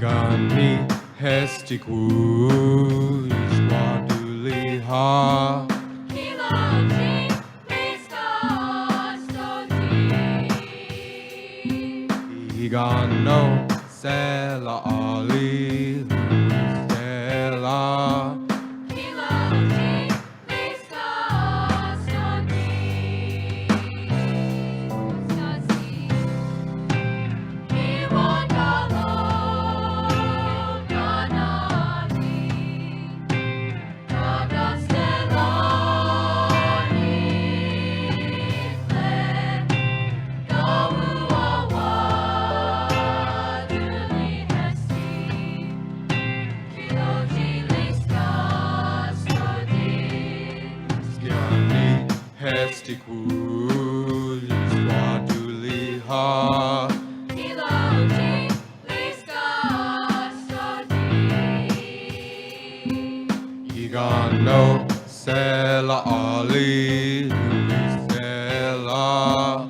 Igani hestikui squaduliha. Igano sela ali stella. Hestikul squaduliha. Igano sela ali stella.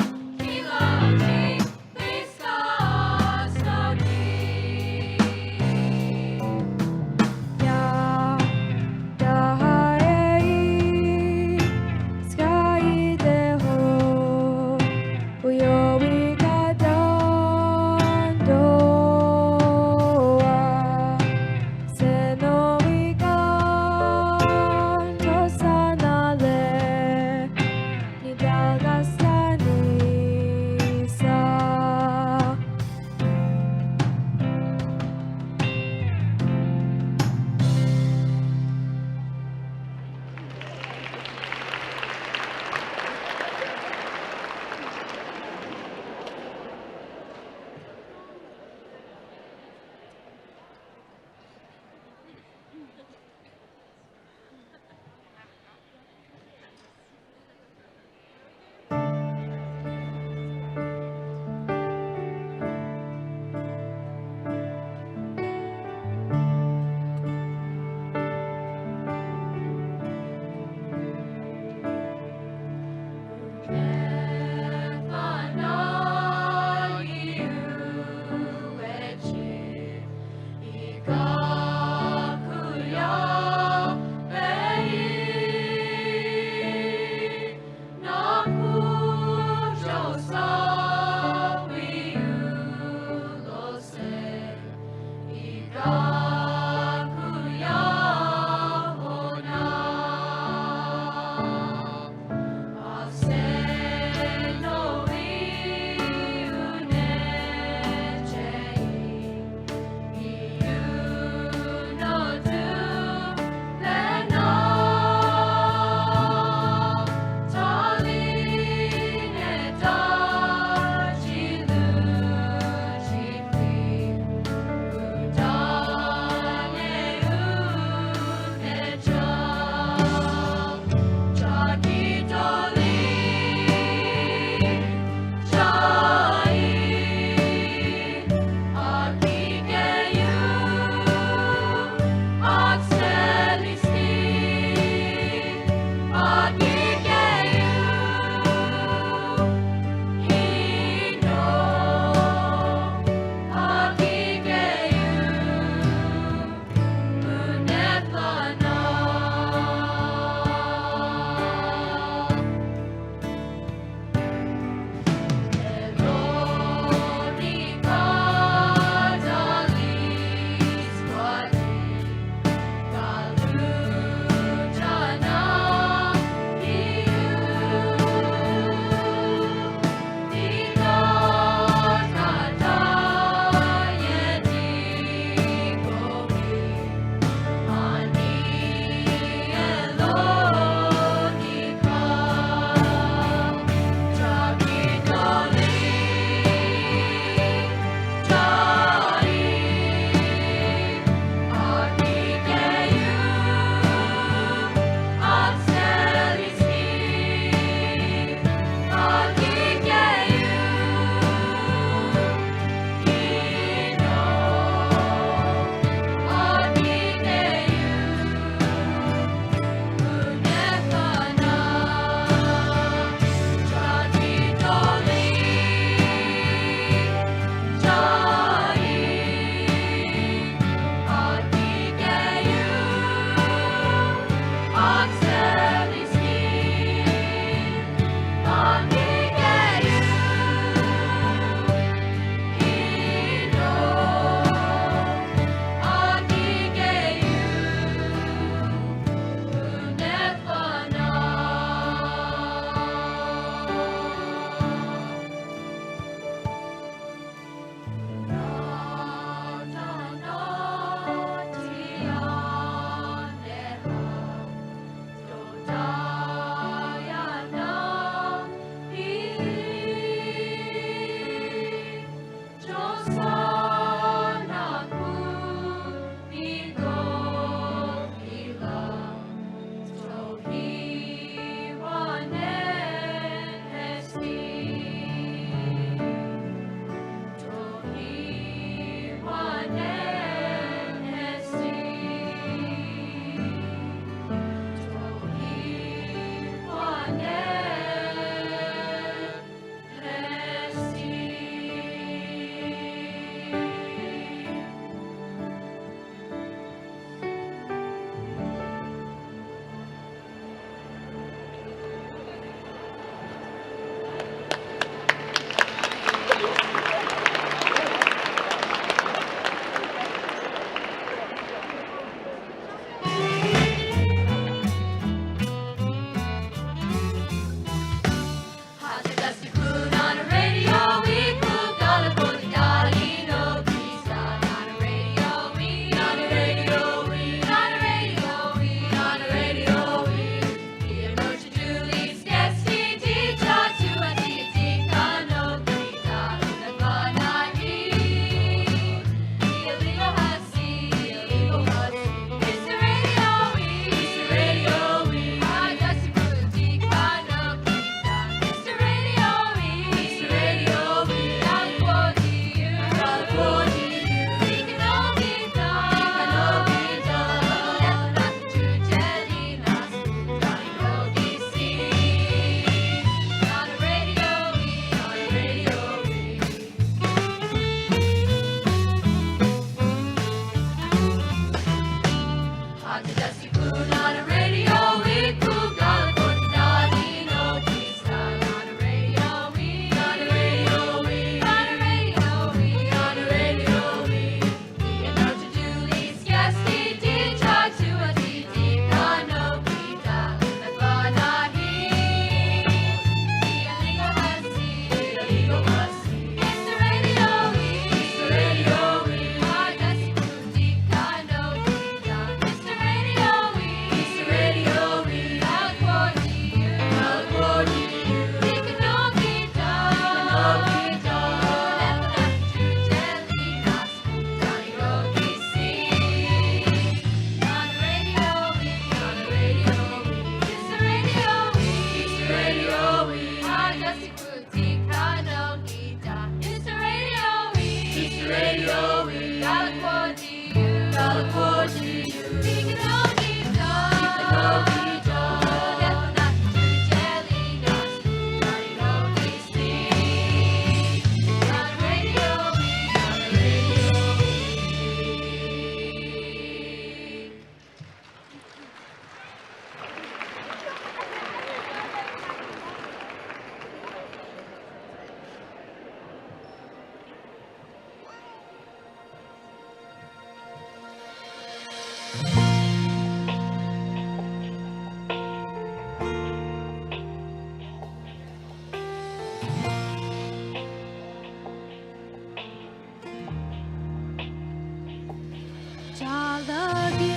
Jalagi,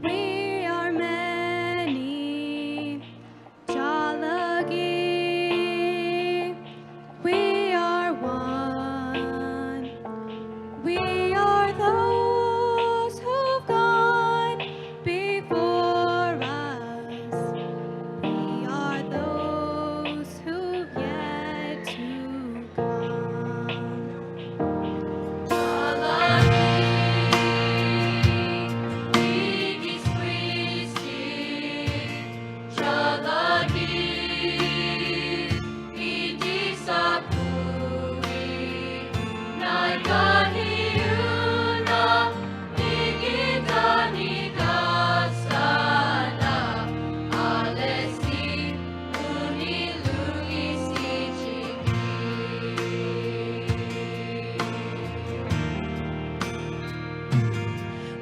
we are many. Jalagi, we are one. We are those who've gone before us. We are those who've yet to come.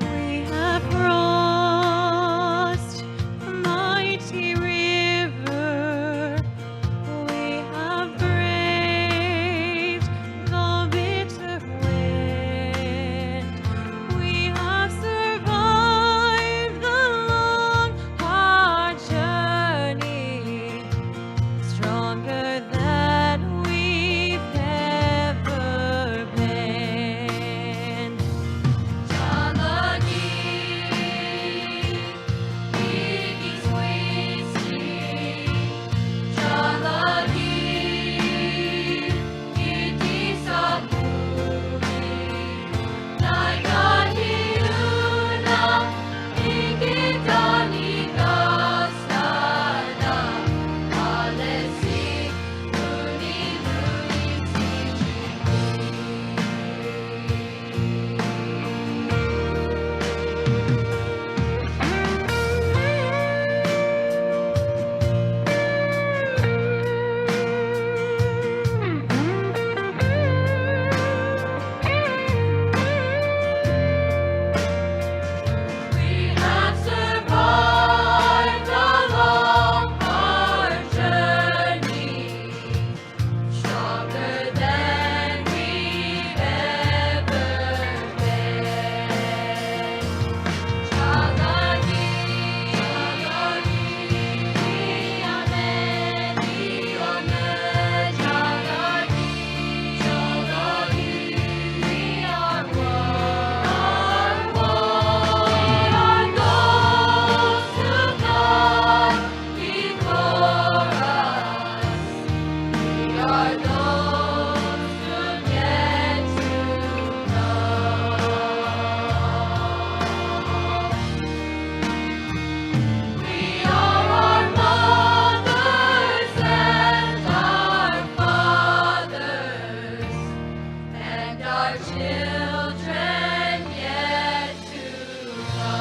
We have crossed a mighty river. We have braved the bitter wind. We have survived the long, hard journey, stronger than we've ever been. We have survived the long, hard journey, stronger than we've ever been. Jalagi, we are many, Jalagi, we are one. We are those who've gone before us. We are those who've yet to come. We are our mothers and our fathers and our children yet to come.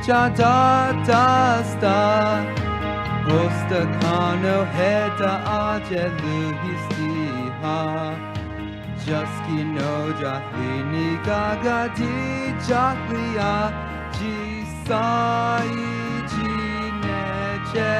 ja da da sta Hosta kano heta ajelu histiha Juski no jahli ni gaga di jahlia ji sai ji neche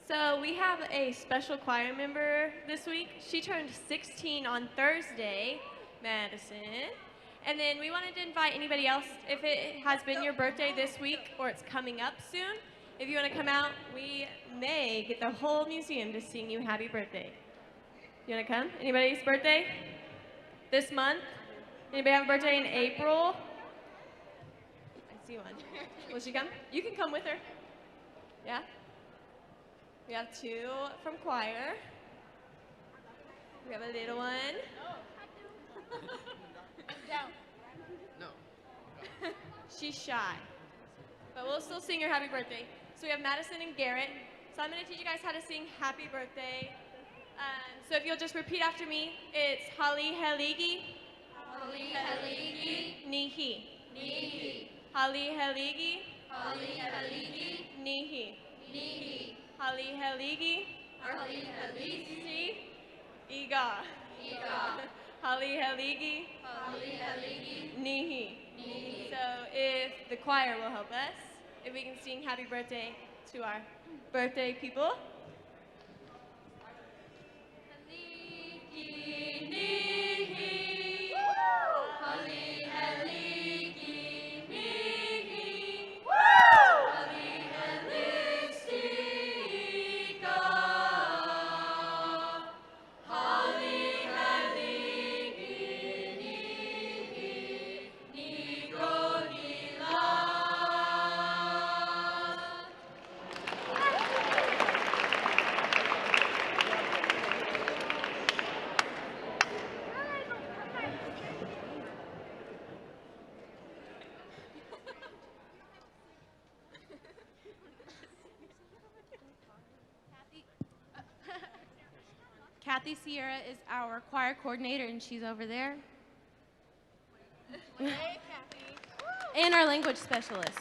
So we have a special choir member this week. She turned 16 on Thursday, Madison. And then we wanted to invite anybody else, if it has been your birthday this week or it's coming up soon, if you want to come out, we may get the whole museum to sing you happy birthday. You want to come? Anybody's birthday this month? Anybody have a birthday in April? I see one. Will she come? You can come with her. Yeah? We have two from choir. We have a little one. Down. No. She's shy. But we'll still sing her happy birthday. So we have Madison and Garrett. So I'm going to teach you guys how to sing happy birthday. So if you'll just repeat after me, it's Holly Heligi. Holly Heligi. Nihi. Nihi. Holly Heligi. Holly Heligi. Nihi. Nihi. Holly Heligi. Holly Heligi. Iga. Iga. Holly Heligi. Holly Heligi. Nihi. Nihi. So if the choir will help us, if we can sing happy birthday to our birthday people. Heligi. Nihi. Holly Heligi. Nihi. Holly Heligi. Iga. Holly Heligi. Nihi. Nigo Nila. Kathy Sierra is our choir coordinator, and she's over there. And our language specialist.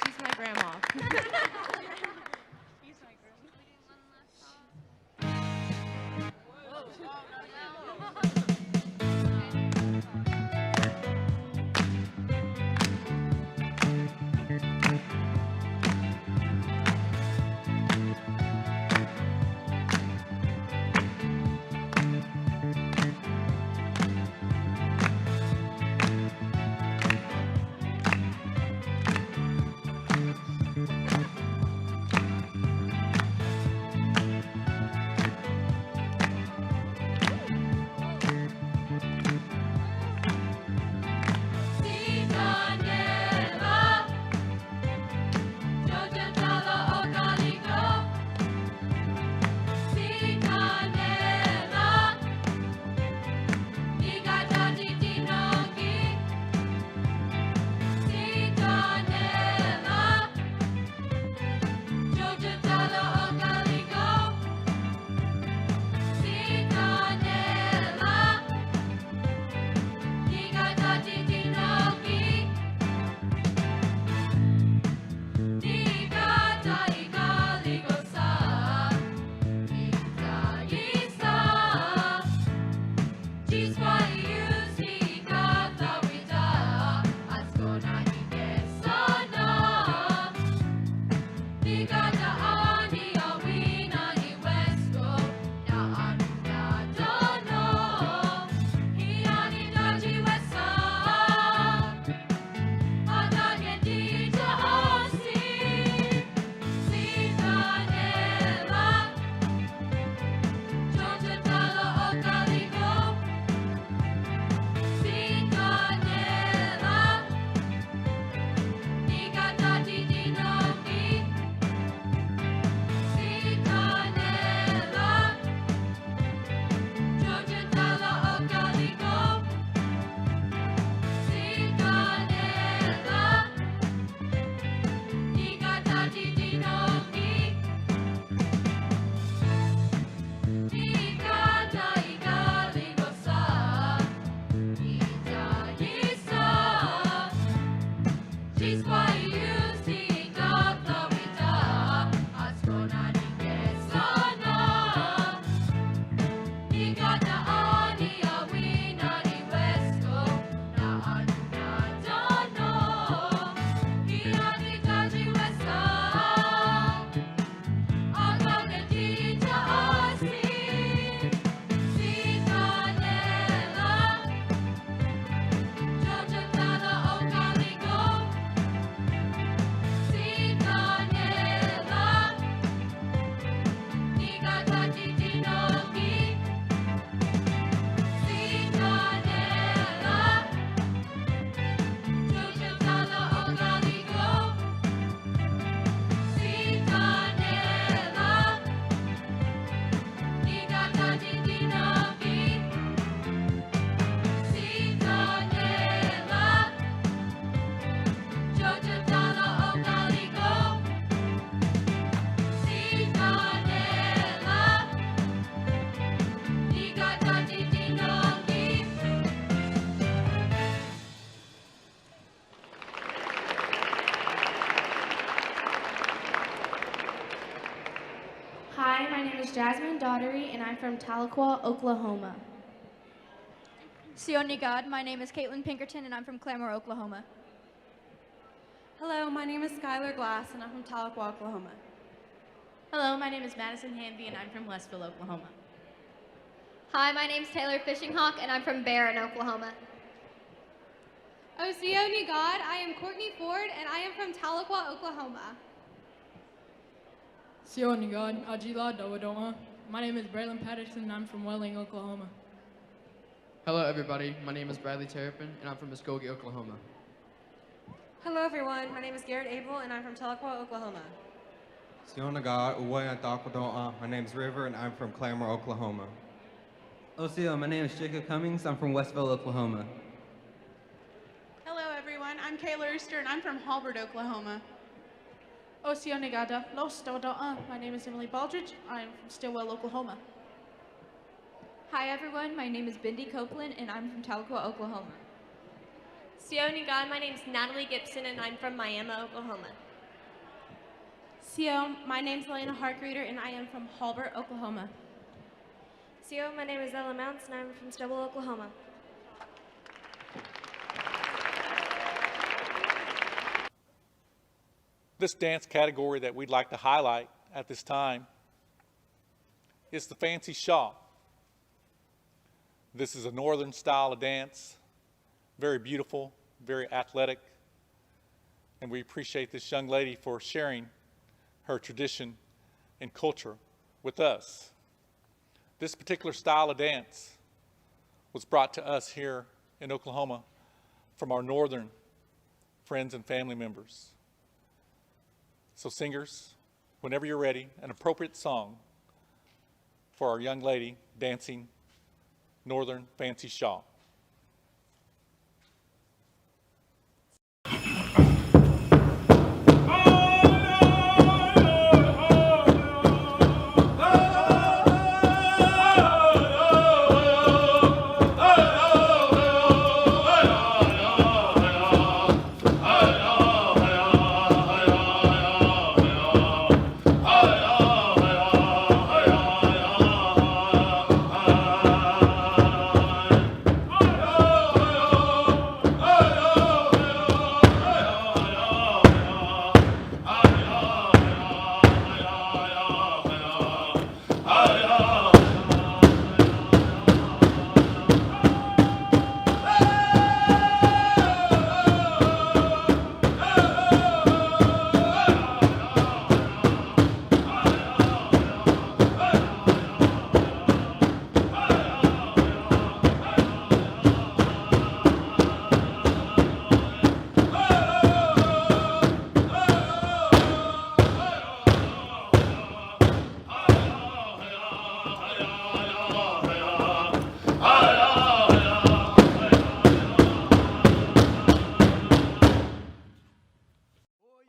She's my grandma. Jasmine Daughtery, and I'm from Tahlequah, Oklahoma. Sione God, my name is Caitlin Pinkerton, and I'm from Claremore, Oklahoma. Hello, my name is Skylar Glass, and I'm from Tahlequah, Oklahoma. Hello, my name is Madison Hanby, and I'm from Westville, Oklahoma. Hi, my name's Taylor Fishinghawk, and I'm from Barron, Oklahoma. Sione God, I am Courtney Ford, and I am from Tahlequah, Oklahoma. Sione God, Ajila Dawadoa. My name is Braylon Patterson, and I'm from Welling, Oklahoma. Hello, everybody. My name is Bradley Terrapin, and I'm from Muskogee, Oklahoma. Hello, everyone. My name is Garrett Abel, and I'm from Tahlequah, Oklahoma. Sionaga Uwaya Takwadoa. My name is River, and I'm from Claremore, Oklahoma. Osio, my name is Jacob Cummings. I'm from Westville, Oklahoma. Hello, everyone. I'm Kayla Rooster, and I'm from Halbert, Oklahoma. Osio Negada, Los Dodoa. My name is Emily Baldridge. I'm from Stillwell, Oklahoma. Hi, everyone. My name is Bindi Copeland, and I'm from Tahlequah, Oklahoma. Sione God, my name's Natalie Gibson, and I'm from Miami, Oklahoma. Sio, my name's Elena Harkreader, and I am from Halbert, Oklahoma. Sio, my name is Ella Mounts, and I'm from Stillwell, Oklahoma. This dance category that we'd like to highlight at this time is the Fancy Shaw. This is a northern style of dance, very beautiful, very athletic, and we appreciate this young lady for sharing her tradition and culture with us. This particular style of dance was brought to us here in Oklahoma from our northern friends and family members. So singers, whenever you're ready, an appropriate song for our young lady dancing Northern Fancy Shaw.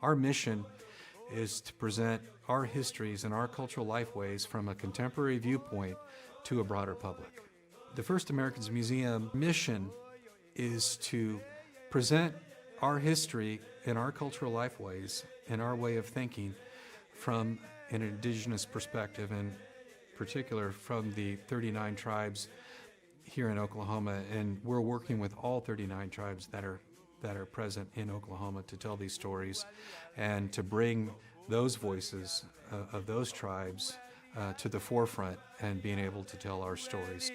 Our mission is to present our histories and our cultural lifeways from a contemporary viewpoint to a broader public. The First Americans Museum mission is to present our history and our cultural lifeways and our way of thinking from an indigenous perspective, in particular from the 39 tribes here in Oklahoma, and we're working with all 39 tribes that are present in Oklahoma to tell these stories and to bring those voices of those tribes to the forefront and being able to tell our stories.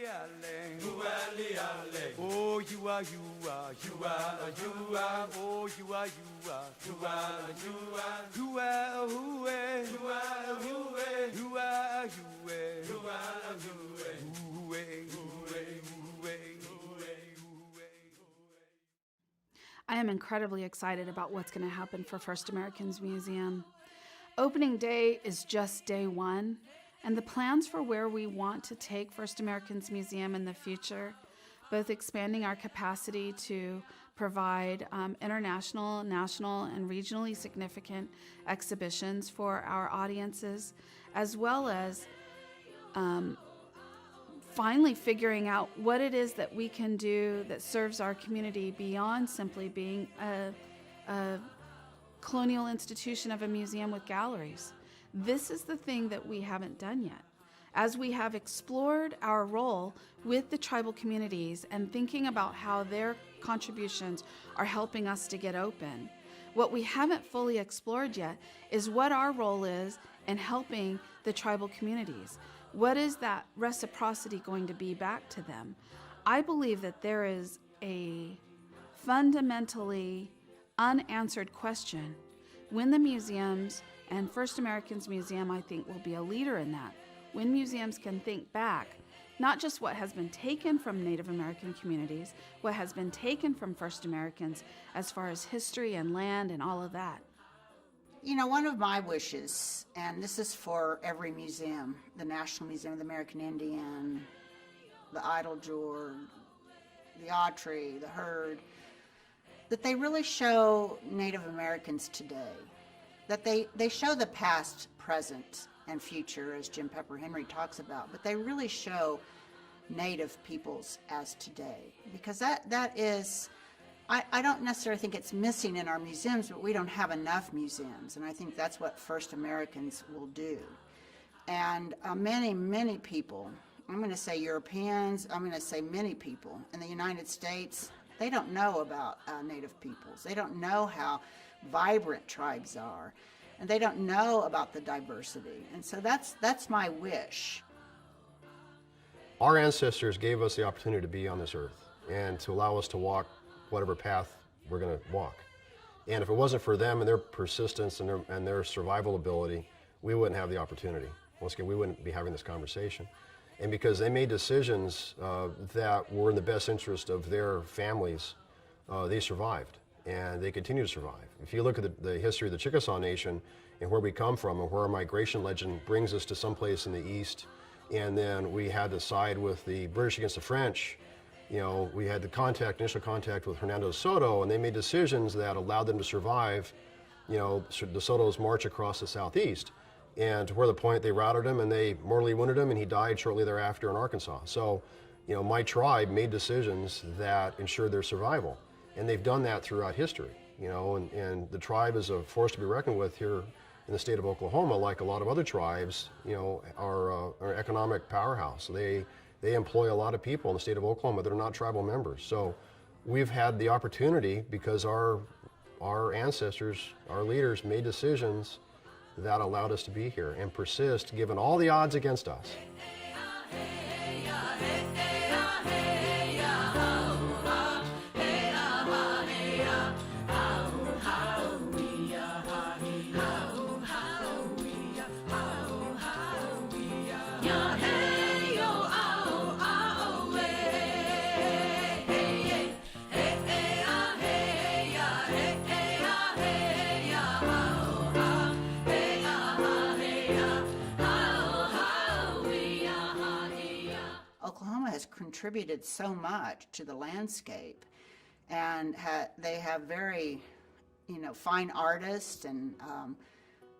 I am incredibly excited about what's going to happen for First Americans Museum. Opening day is just day one, and the plans for where we want to take First Americans Museum in the future, both expanding our capacity to provide international, national, and regionally significant exhibitions for our audiences, as well as finally figuring out what it is that we can do that serves our community beyond simply being a colonial institution of a museum with galleries. This is the thing that we haven't done yet. as we have explored our role with the tribal communities and thinking about how their contributions are helping us to get open. What we haven't fully explored yet is what our role is in helping the tribal communities. What is that reciprocity going to be back to them? I believe that there is a fundamentally unanswered question when the museums, and First Americans Museum, I think, will be a leader in that, when museums can think back, not just what has been taken from Native American communities, what has been taken from First Americans as far as history and land and all of that. You know, one of my wishes, and this is for every museum, the National Museum of the American Indian, the Idle-Jord, the Autry, the Herd, that they really show Native Americans today, that they show the past, present, and future, as Jim Pepper Henry talks about, but they really show Native peoples as today, because that is, I don't necessarily think it's missing in our museums, but we don't have enough museums, and I think that's what First Americans will do. And many people, I'm going to say Europeans, I'm going to say many people in the United States, they don't know about Native peoples. They don't know how vibrant tribes are, and they don't know about the diversity. And so that's my wish. Our ancestors gave us the opportunity to be on this earth and to allow us to walk whatever path we're going to walk. And if it wasn't for them and their persistence and their survival ability, we wouldn't have the opportunity. Once again, we wouldn't be having this conversation. And because they made decisions that were in the best interest of their families, they survived, and they continue to survive. If you look at the history of the Chickasaw Nation and where we come from and where our migration legend brings us to someplace in the east, and then we had to side with the British against the French, you know, we had the initial contact with Hernando de Soto, and they made decisions that allowed them to survive, you know, de Soto's march across the southeast. And to where the point they routed him and they mortally wounded him, and he died shortly thereafter in Arkansas. So, you know, my tribe made decisions that ensured their survival, and they've done that throughout history. You know, and the tribe is a force to be reckoned with here in the state of Oklahoma. Like a lot of other tribes, you know, are an economic powerhouse. They employ a lot of people in the state of Oklahoma that are not tribal members. So, we've had the opportunity because our ancestors, our leaders, made decisions that allowed us to be here and persist given all the odds against us. Contributed so much to the landscape, and they have very, you know, fine artists and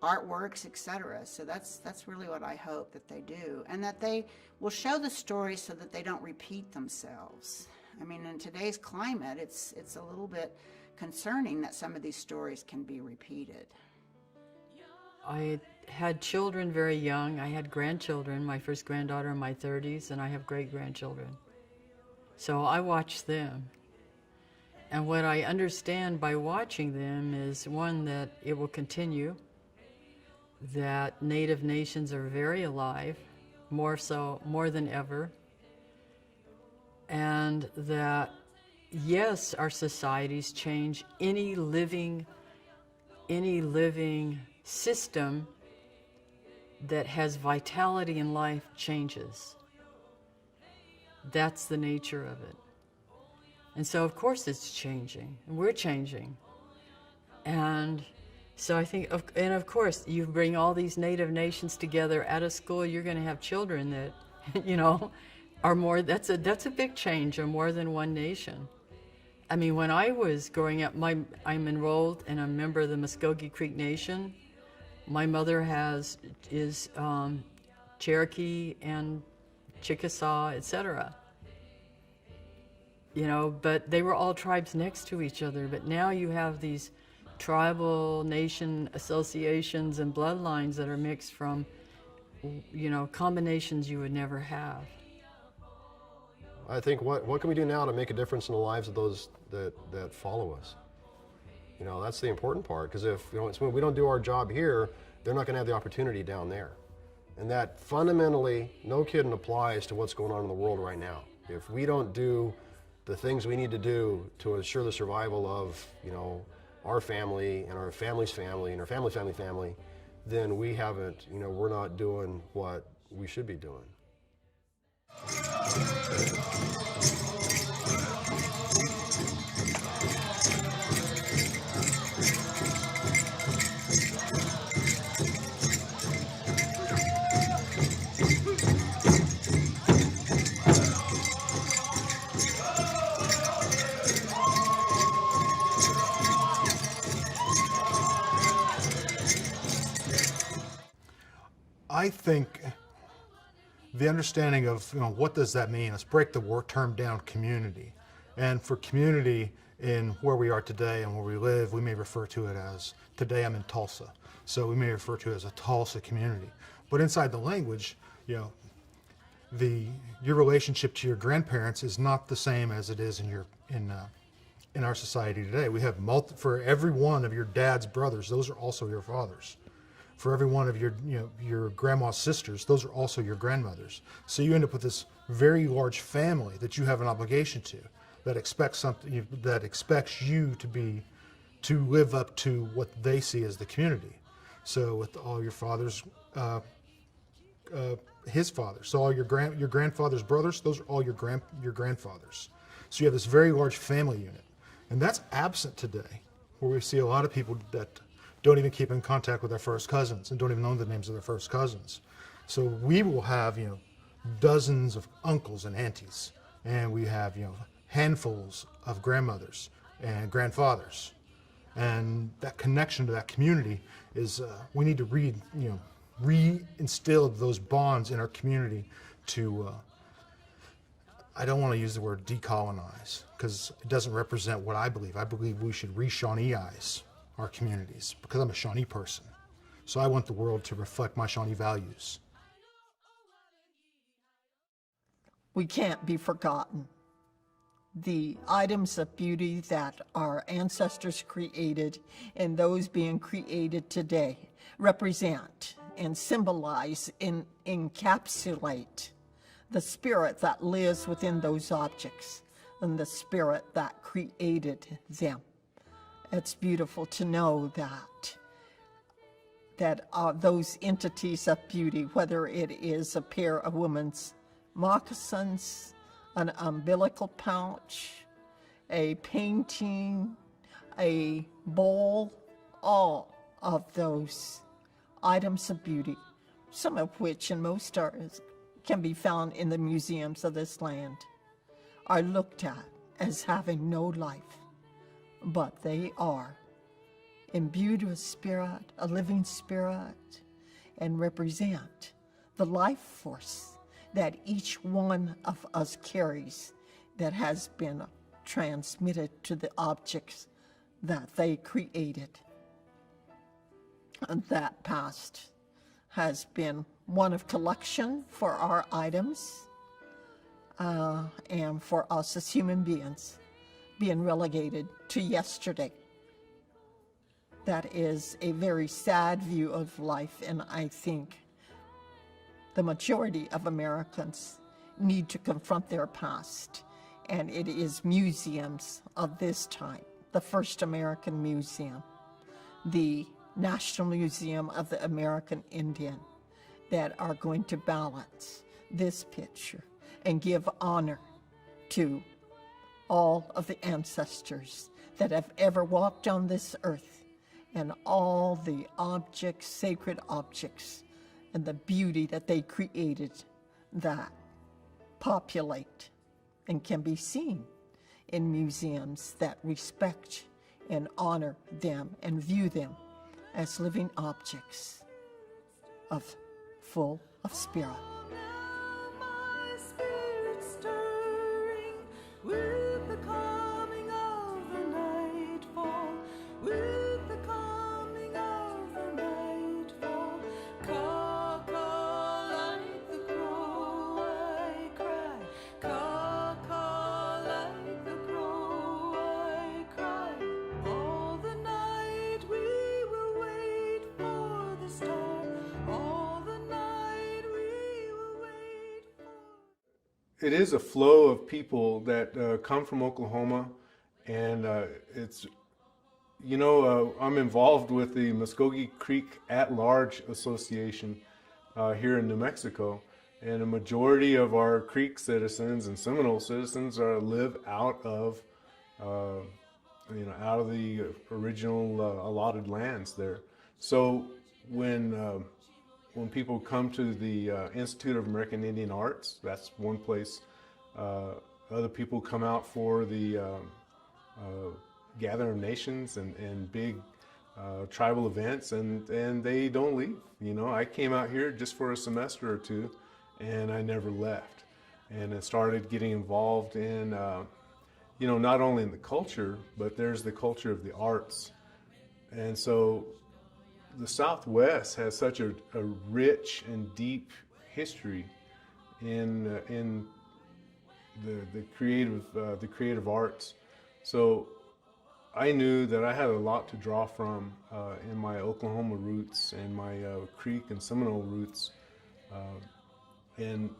artworks, etc. So that's really what I hope that they do, and that they will show the stories so that they don't repeat themselves. I mean, in today's climate, it's a little bit concerning that some of these stories can be repeated. I had children very young. I had grandchildren, my first granddaughter in my 30s, and I have great-grandchildren. So I watch them. And what I understand by watching them is, one, that it will continue, that Native nations are very alive, more than ever, and that, yes, our societies change. Any living system that has vitality in life changes. That's the nature of it. And so, of course, it's changing, and we're changing. And so I think, and of course, you bring all these Native nations together at a school, you're going to have children that, you know, are more, that's a big change, or more than one nation. I mean, when I was growing up, I'm enrolled and I'm a member of the Muskogee Creek Nation. My mother is Cherokee and Chickasaw, etc. You know, but they were all tribes next to each other. But now you have these tribal nation associations and bloodlines that are mixed from you know, combinations you would never have. I think what can we do now to make a difference in the lives of those that follow us? You know, that's the important part, because if when we don't do our job here, they're not going to have the opportunity down there. And that fundamentally, no kidding, applies to what's going on in the world right now. If we don't do the things we need to do to ensure the survival of, you know, our family and our family's family and our family's family, then we haven't, you know, we're not doing what we should be doing. I think the understanding of, you know, what does that mean? Let's break the term down, community. And for community in where we are today and where we live, we may refer to it as, today I'm in Tulsa. So we may refer to it as a Tulsa community. But inside the language, you know, your relationship to your grandparents is not the same as it is in our society today. We have for every one of your dad's brothers, those are also your fathers. For every one of your grandma's sisters, those are also your grandmothers. So you end up with this very large family that you have an obligation to, that expects you to live up to what they see as the community. So with all your father's, his father, so all your grandfather's brothers, those are all your grandfathers. So you have this very large family unit, and that's absent today, where we see a lot of people that don't even keep in contact with their first cousins and don't even know the names of their first cousins. So we will have, you know, dozens of uncles and aunties, and we have, you know, handfuls of grandmothers and grandfathers. And that connection to that community is, we need to reinstill those bonds in our community to, I don't want to use the word decolonize, because it doesn't represent what I believe. I believe we should re-Shawneeize our communities, because I'm a Shawnee person. So I want the world to reflect my Shawnee values. We can't be forgotten. The items of beauty that our ancestors created and those being created today represent and symbolize and encapsulate the spirit that lives within those objects and the spirit that created them. It's beautiful to know that those entities of beauty, whether it is a pair of women's moccasins, an umbilical pouch, a painting, a bowl, all of those items of beauty, some of which and most can be found in the museums of this land, are looked at as having no life. But they are imbued with spirit, a living spirit, and represent the life force that each one of us carries, that has been transmitted to the objects that they created. And that past has been one of collection for our items and for us as human beings, being relegated to yesterday. That is a very sad view of life, and I think the majority of Americans need to confront their past, and it is museums of this time, the First American Museum, the National Museum of the American Indian, that are going to balance this picture and give honor to all of the ancestors that have ever walked on this earth, and all the objects, sacred objects, and the beauty that they created that populate and can be seen in museums that respect and honor them and view them as living objects full of spirit. With the coming of the nightfall, with the coming of the nightfall, cock it is a flow of people that come from Oklahoma, and it's, you know, I'm involved with the Muskogee Creek at-large association here in New Mexico, and a majority of our Creek citizens and Seminole citizens live out of, you know, out of the original allotted lands there. So when people come to the Institute of American Indian Arts, that's one place. Other people come out for the Gathering of Nations and big tribal events, and they don't leave. You know, I came out here just for a semester or two, and I never left. And I started getting involved in, you know, not only in the culture, but there's the culture of the arts. And so the Southwest has such a rich and deep history in the creative arts. So I knew that I had a lot to draw from in my Oklahoma roots and my Creek and Seminole roots, and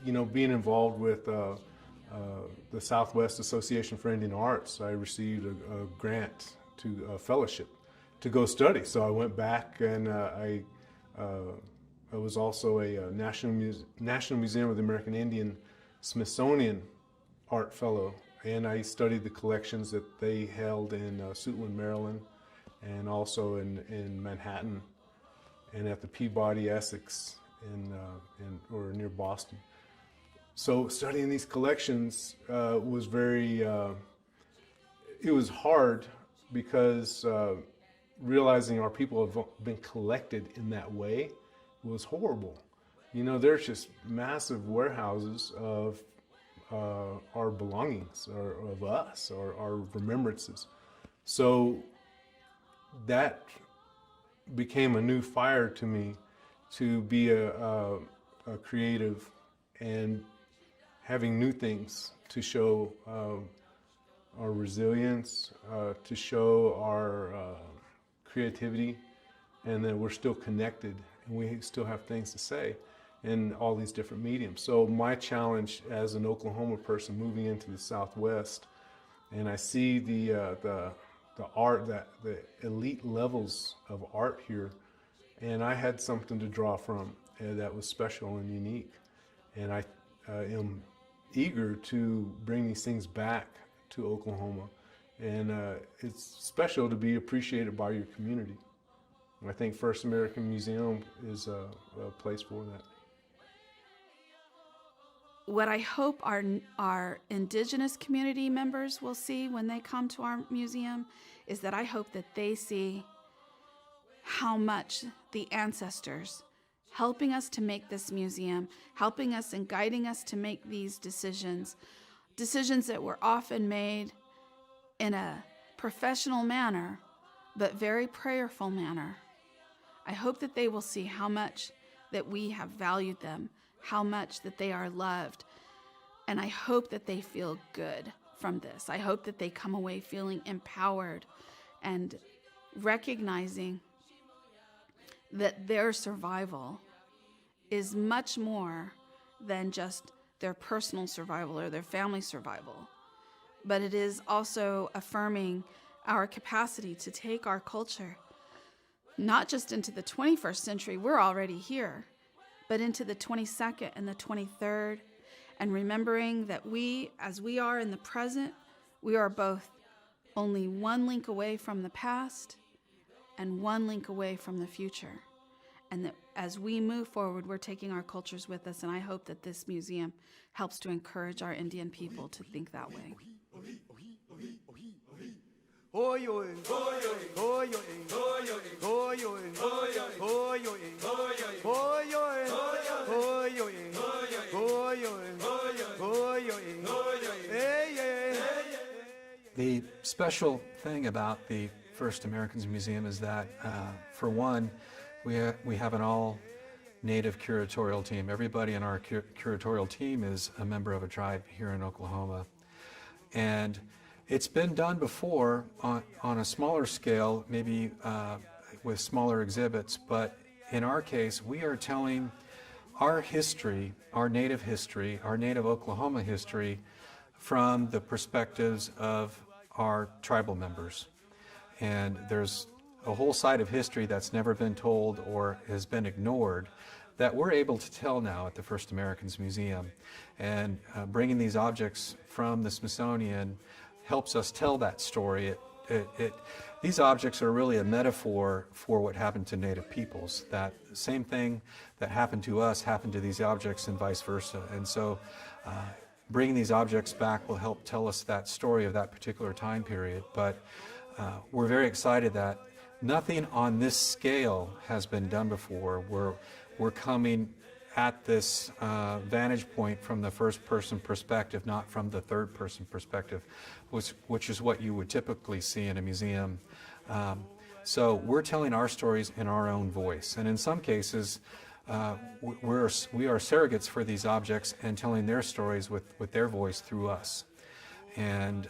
you know, being involved with the Southwest Association for Indian Arts, I received a grant to a fellowship to go study. So I went back, and I was also a National Museum of the American Indian Smithsonian Art Fellow, and I studied the collections that they held in Suitland, Maryland, and also in Manhattan, and at the Peabody Essex or near Boston. So studying these collections was very, it was hard, because realizing our people have been collected in that way was horrible. You know, there's just massive warehouses of our belongings, or of us, or our remembrances. So that became a new fire to me, to be a creative and having new things to show our resilience, to show our creativity, and that we're still connected and we still have things to say in all these different mediums. So my challenge as an Oklahoma person moving into the Southwest, and I see the art, the elite levels of art here, and I had something to draw from that was special and unique, and I am eager to bring these things back to Oklahoma, and it's special to be appreciated by your community. And I think First American Museum is a place for that. What I hope our indigenous community members will see when they come to our museum is that I hope that they see how much the ancestors helping us to make this museum, helping us and guiding us to make these decisions that were often made in a professional manner, but very prayerful manner. I hope that they will see how much that we have valued them, how much that they are loved, and I hope that they feel good from this. I hope that they come away feeling empowered and recognizing that their survival is much more than just their personal survival or their family survival, but it is also affirming our capacity to take our culture not just into the 21st century, we're already here, but into the 22nd and the 23rd, and remembering that we, as we are in the present, we are both only one link away from the past and one link away from the future. And that as we move forward, we're taking our cultures with us, and I hope that this museum helps to encourage our Indian people to think that way. The special thing about the First Americans Museum is that, for one, we have an all-native curatorial team. Everybody in our curatorial team is a member of a tribe here in Oklahoma. And it's been done before on a smaller scale, maybe with smaller exhibits, but in our case, we are telling our history, our native Oklahoma history, from the perspectives of our tribal members. And there's a whole side of history that's never been told or has been ignored that we're able to tell now at the First Americans Museum. And bringing these objects from the Smithsonian helps us tell that story. These objects are really a metaphor for what happened to Native peoples. That same thing that happened to us happened to these objects and vice versa. And so bringing these objects back will help tell us that story of that particular time period. But we're very excited that nothing on this scale has been done before. We're coming at this vantage point from the first person perspective, not from the third person perspective, which is what you would typically see in a museum. So we're telling our stories in our own voice, and in some cases we are surrogates for these objects and telling their stories with their voice through us. And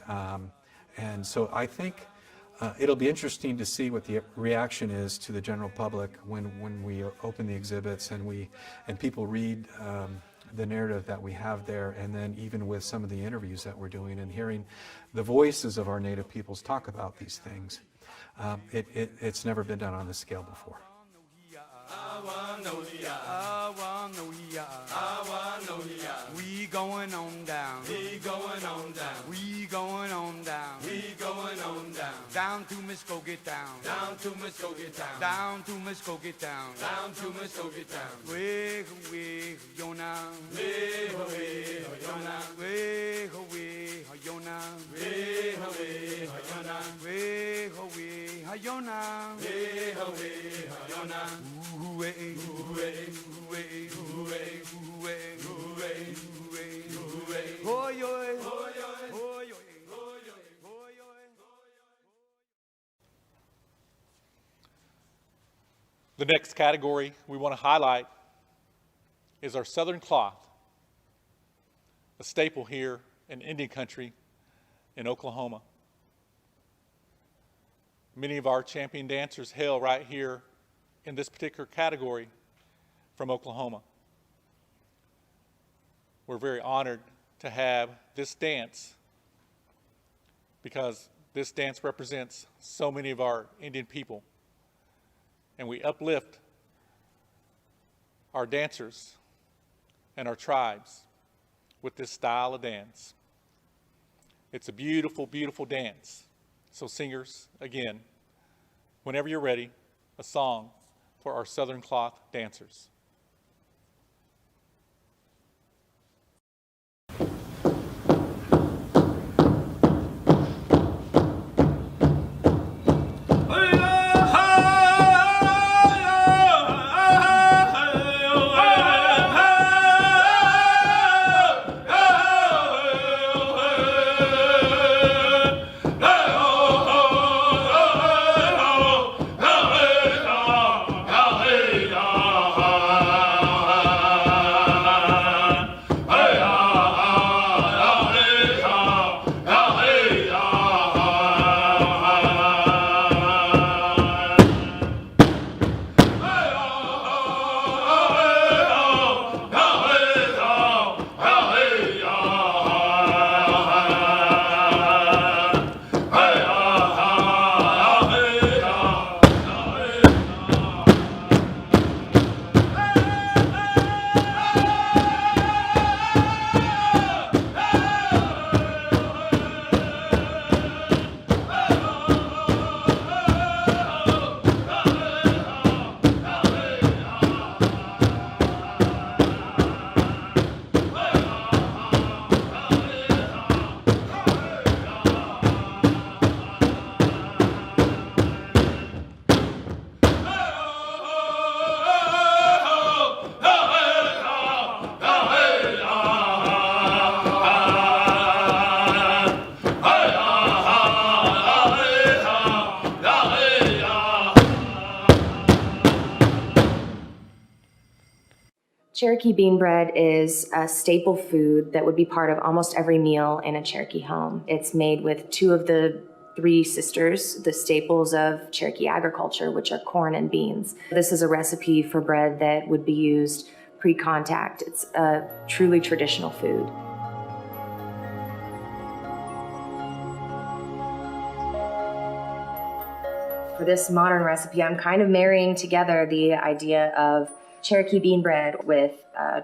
so I think it'll be interesting to see what the reaction is to the general public when we open the exhibits and people read the narrative that we have there, and then even with some of the interviews that we're doing and hearing the voices of our Native peoples talk about these things. It's never been done on this scale before. We going on down. We going on down. We going on down. We going on down. Down to Muskogee Town. Down to Muskogee Town. Down to Muskogee Town. Down to Muskogee Town. We Yona. We Yona. We Yona. We Yona. We Yona. We Yona. The next category we want to highlight is our Southern cloth, a staple here in Indian country in Oklahoma. Many of our champion dancers hail right here in this particular category from Oklahoma. We're very honored to have this dance because this dance represents so many of our Indian people, and we uplift our dancers and our tribes with this style of dance. It's a beautiful, beautiful dance. So singers, again, whenever you're ready, a song for our Southern cloth dancers. Cherokee bean bread is a staple food that would be part of almost every meal in a Cherokee home. It's made with two of the three sisters, the staples of Cherokee agriculture, which are corn and beans. This is a recipe for bread that would be used pre-contact. It's a truly traditional food. For this modern recipe, I'm kind of marrying together the idea of Cherokee bean bread with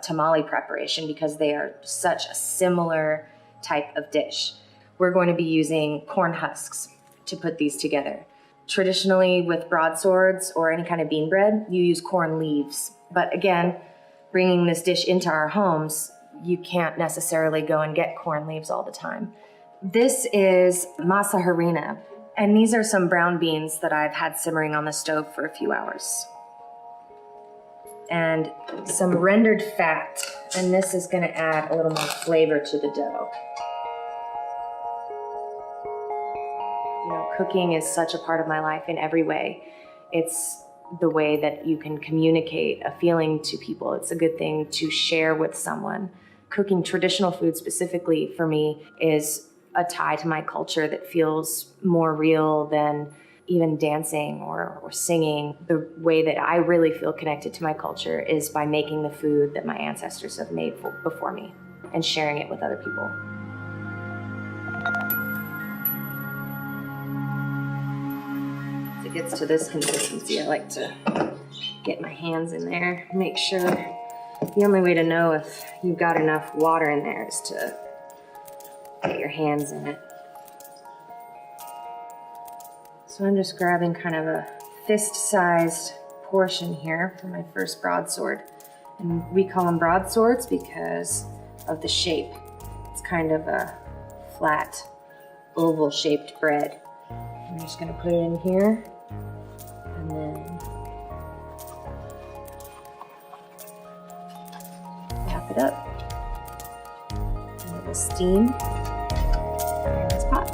tamale preparation because they are such a similar type of dish. We're going to be using corn husks to put these together. Traditionally, with broadswords or any kind of bean bread, you use corn leaves. But again, bringing this dish into our homes, you can't necessarily go and get corn leaves all the time. This is masa harina, and these are some brown beans that I've had simmering on the stove for a few hours. And some rendered fat, and this is going to add a little more flavor to the dough. You know, cooking is such a part of my life in every way. It's the way that you can communicate a feeling to people. It's a good thing to share with someone. Cooking traditional food specifically for me is a tie to my culture that feels more real than even dancing or singing. The way that I really feel connected to my culture is by making the food that my ancestors have made before me and sharing it with other people. As it gets to this consistency, I like to get my hands in there, make sure. The only way to know if you've got enough water in there is to get your hands in it. So I'm just grabbing kind of a fist-sized portion here for my first broadsword. And we call them broadswords because of the shape. It's kind of a flat, oval-shaped bread. I'm just gonna put it in here, and then wrap it up. And it will steam in this pot.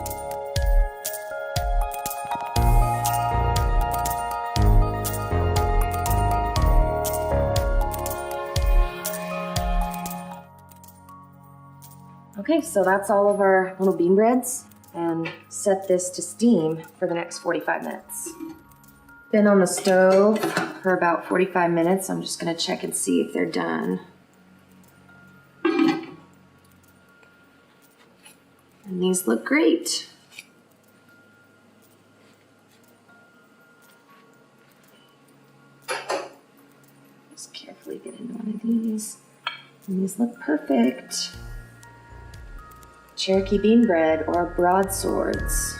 Okay, so that's all of our little bean breads, and set this to steam for the next 45 minutes. Been on the stove for about 45 minutes. I'm just gonna check and see if they're done. And these look great. Just carefully get into one of these. And these look perfect. Cherokee bean bread or broadswords.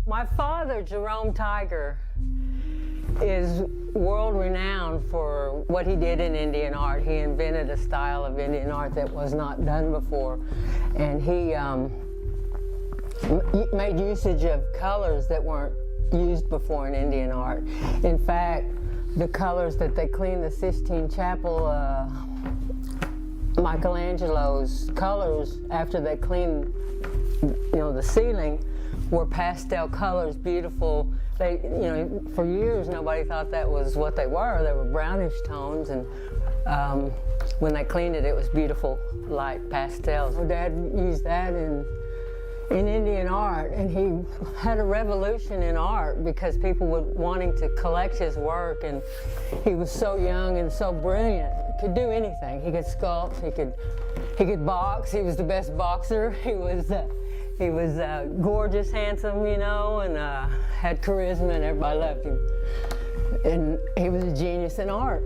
My father, Jerome Tiger, is world-renowned for what he did in Indian art. He invented a style of Indian art that was not done before, and he made usage of colors that weren't used before in Indian art. In fact, the colors that they cleaned the Sistine Chapel Michelangelo's colors, after they cleaned, the ceiling, were pastel colors, beautiful. They, for years nobody thought that was what they were. They were brownish tones, and when they cleaned it, it was beautiful, light pastels. Dad used that in Indian art, and he had a revolution in art because people were wanting to collect his work, and he was so young and so brilliant. Could do anything. He could sculpt, he could box. He was the best boxer. He was gorgeous, handsome, and had charisma, and everybody loved him. And he was a genius in art.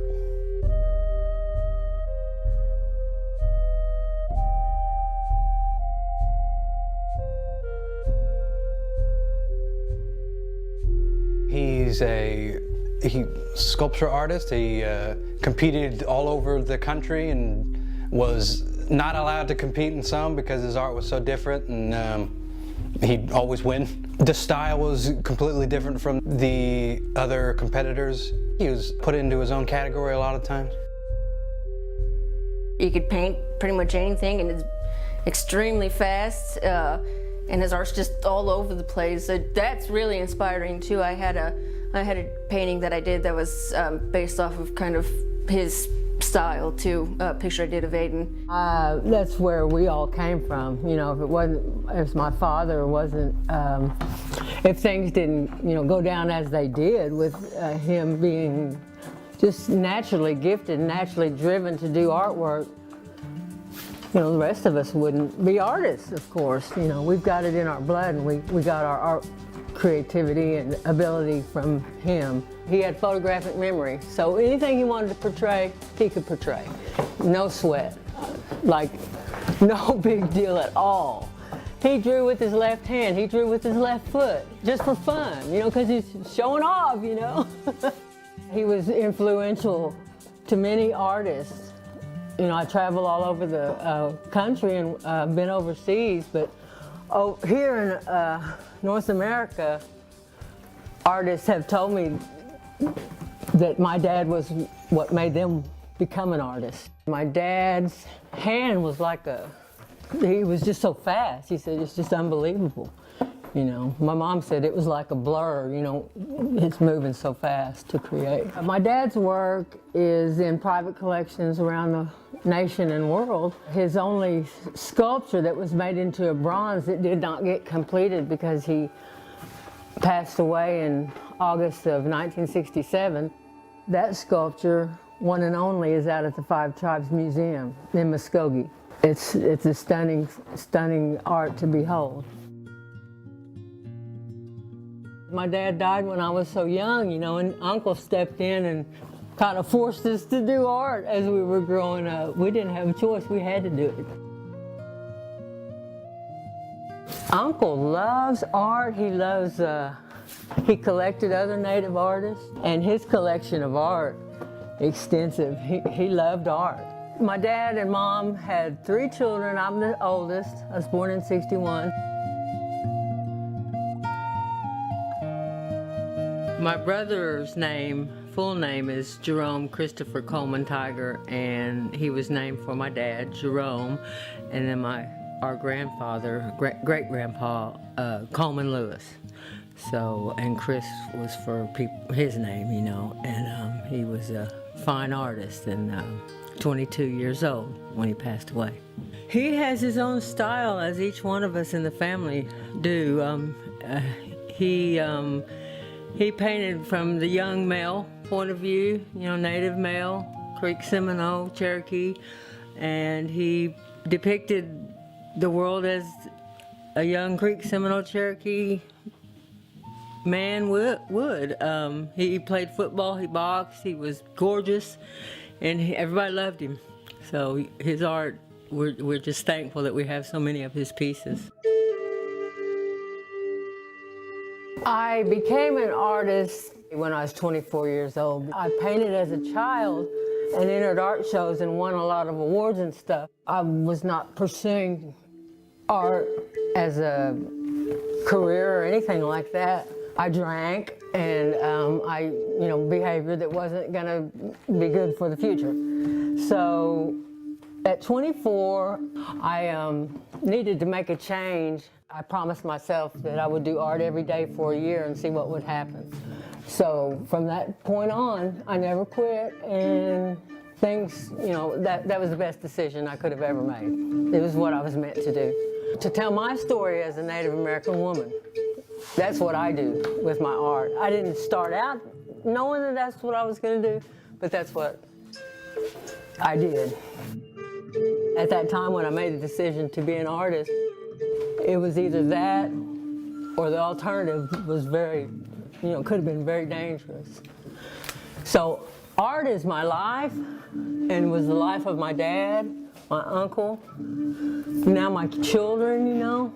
He's a sculpture artist. He competed all over the country and was not allowed to compete in some because his art was so different, and he'd always win. The style was completely different from the other competitors. He was put into his own category a lot of times. He could paint pretty much anything, and it's extremely fast, and his art's just all over the place. So that's really inspiring too. I had a painting that I did that was based off of kind of his style too, a picture I did of Aiden. That's where we all came from. If my father wasn't, if things didn't, go down as they did with him being just naturally gifted, naturally driven to do artwork, the rest of us wouldn't be artists, of course. We've got it in our blood, and we got our art creativity and ability from him. He had photographic memory, so anything he wanted to portray, he could portray. No sweat, like no big deal at all. He drew with his left hand, he drew with his left foot, just for fun, because he's showing off, He was influential to many artists. I travel all over the country and been overseas, but here in North America, artists have told me that my dad was what made them become an artist. My dad's hand was he was just so fast. He said, it's just unbelievable. My mom said it was like a blur, it's moving so fast to create. My dad's work is in private collections around the nation and world. His only sculpture that was made into a bronze that did not get completed because he passed away in August of 1967. That sculpture, one and only, is out at the Five Tribes Museum in Muskogee. It's a stunning art to behold. My dad died when I was so young, and Uncle stepped in and kind of forced us to do art as we were growing up. We didn't have a choice, we had to do it. Uncle loves art. He collected other Native artists, and his collection of art, extensive. He loved art. My dad and mom had 3 children. I'm the oldest. I was born in '61. My brother's full name is Jerome Christopher Coleman Tiger, and he was named for my dad, Jerome, and then our grandfather, great-grandpa, Coleman Lewis. So, and Chris was for his name, and he was a fine artist and 22 years old when he passed away. He has his own style, as each one of us in the family do. He painted from the young male point of view, Native male, Creek Seminole, Cherokee, and he depicted the world as a young Creek Seminole Cherokee man would. He played football, he boxed, he was gorgeous, and everybody loved him. So his art, we're just thankful that we have so many of his pieces. I became an artist when I was 24 years old. I painted as a child and entered art shows and won a lot of awards and stuff. I was not pursuing art as a career or anything like that. I drank and behavior that wasn't gonna be good for the future. So At 24, I needed to make a change. I promised myself that I would do art every day for a year and see what would happen. So from that point on, I never quit, and things, you know, that was the best decision I could have ever made. It was what I was meant to do. To tell my story as a Native American woman, that's what I do with my art. I didn't start out knowing that that's what I was going to do, but that's what I did. At that time when I made the decision to be an artist, it was either that or the alternative was very, you know, could have been very dangerous. So art is my life and was the life of my dad, my uncle, now my children, you know.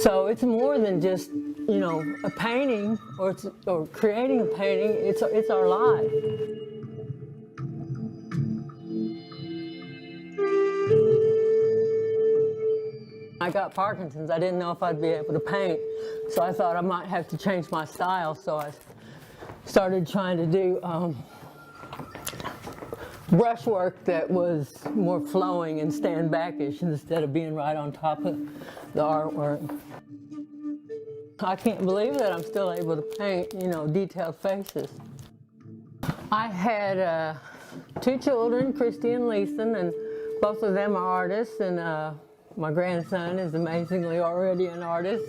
So it's more than just, you know, a painting or creating a painting, it's our life. I got Parkinson's. I didn't know if I'd be able to paint, so I thought I might have to change my style, so I started trying to do brushwork that was more flowing and stand backish instead of being right on top of the artwork. I can't believe that I'm still able to paint, you know, detailed faces. I had 2 children, Christy and Leeson, and both of them are artists, and my grandson is amazingly already an artist.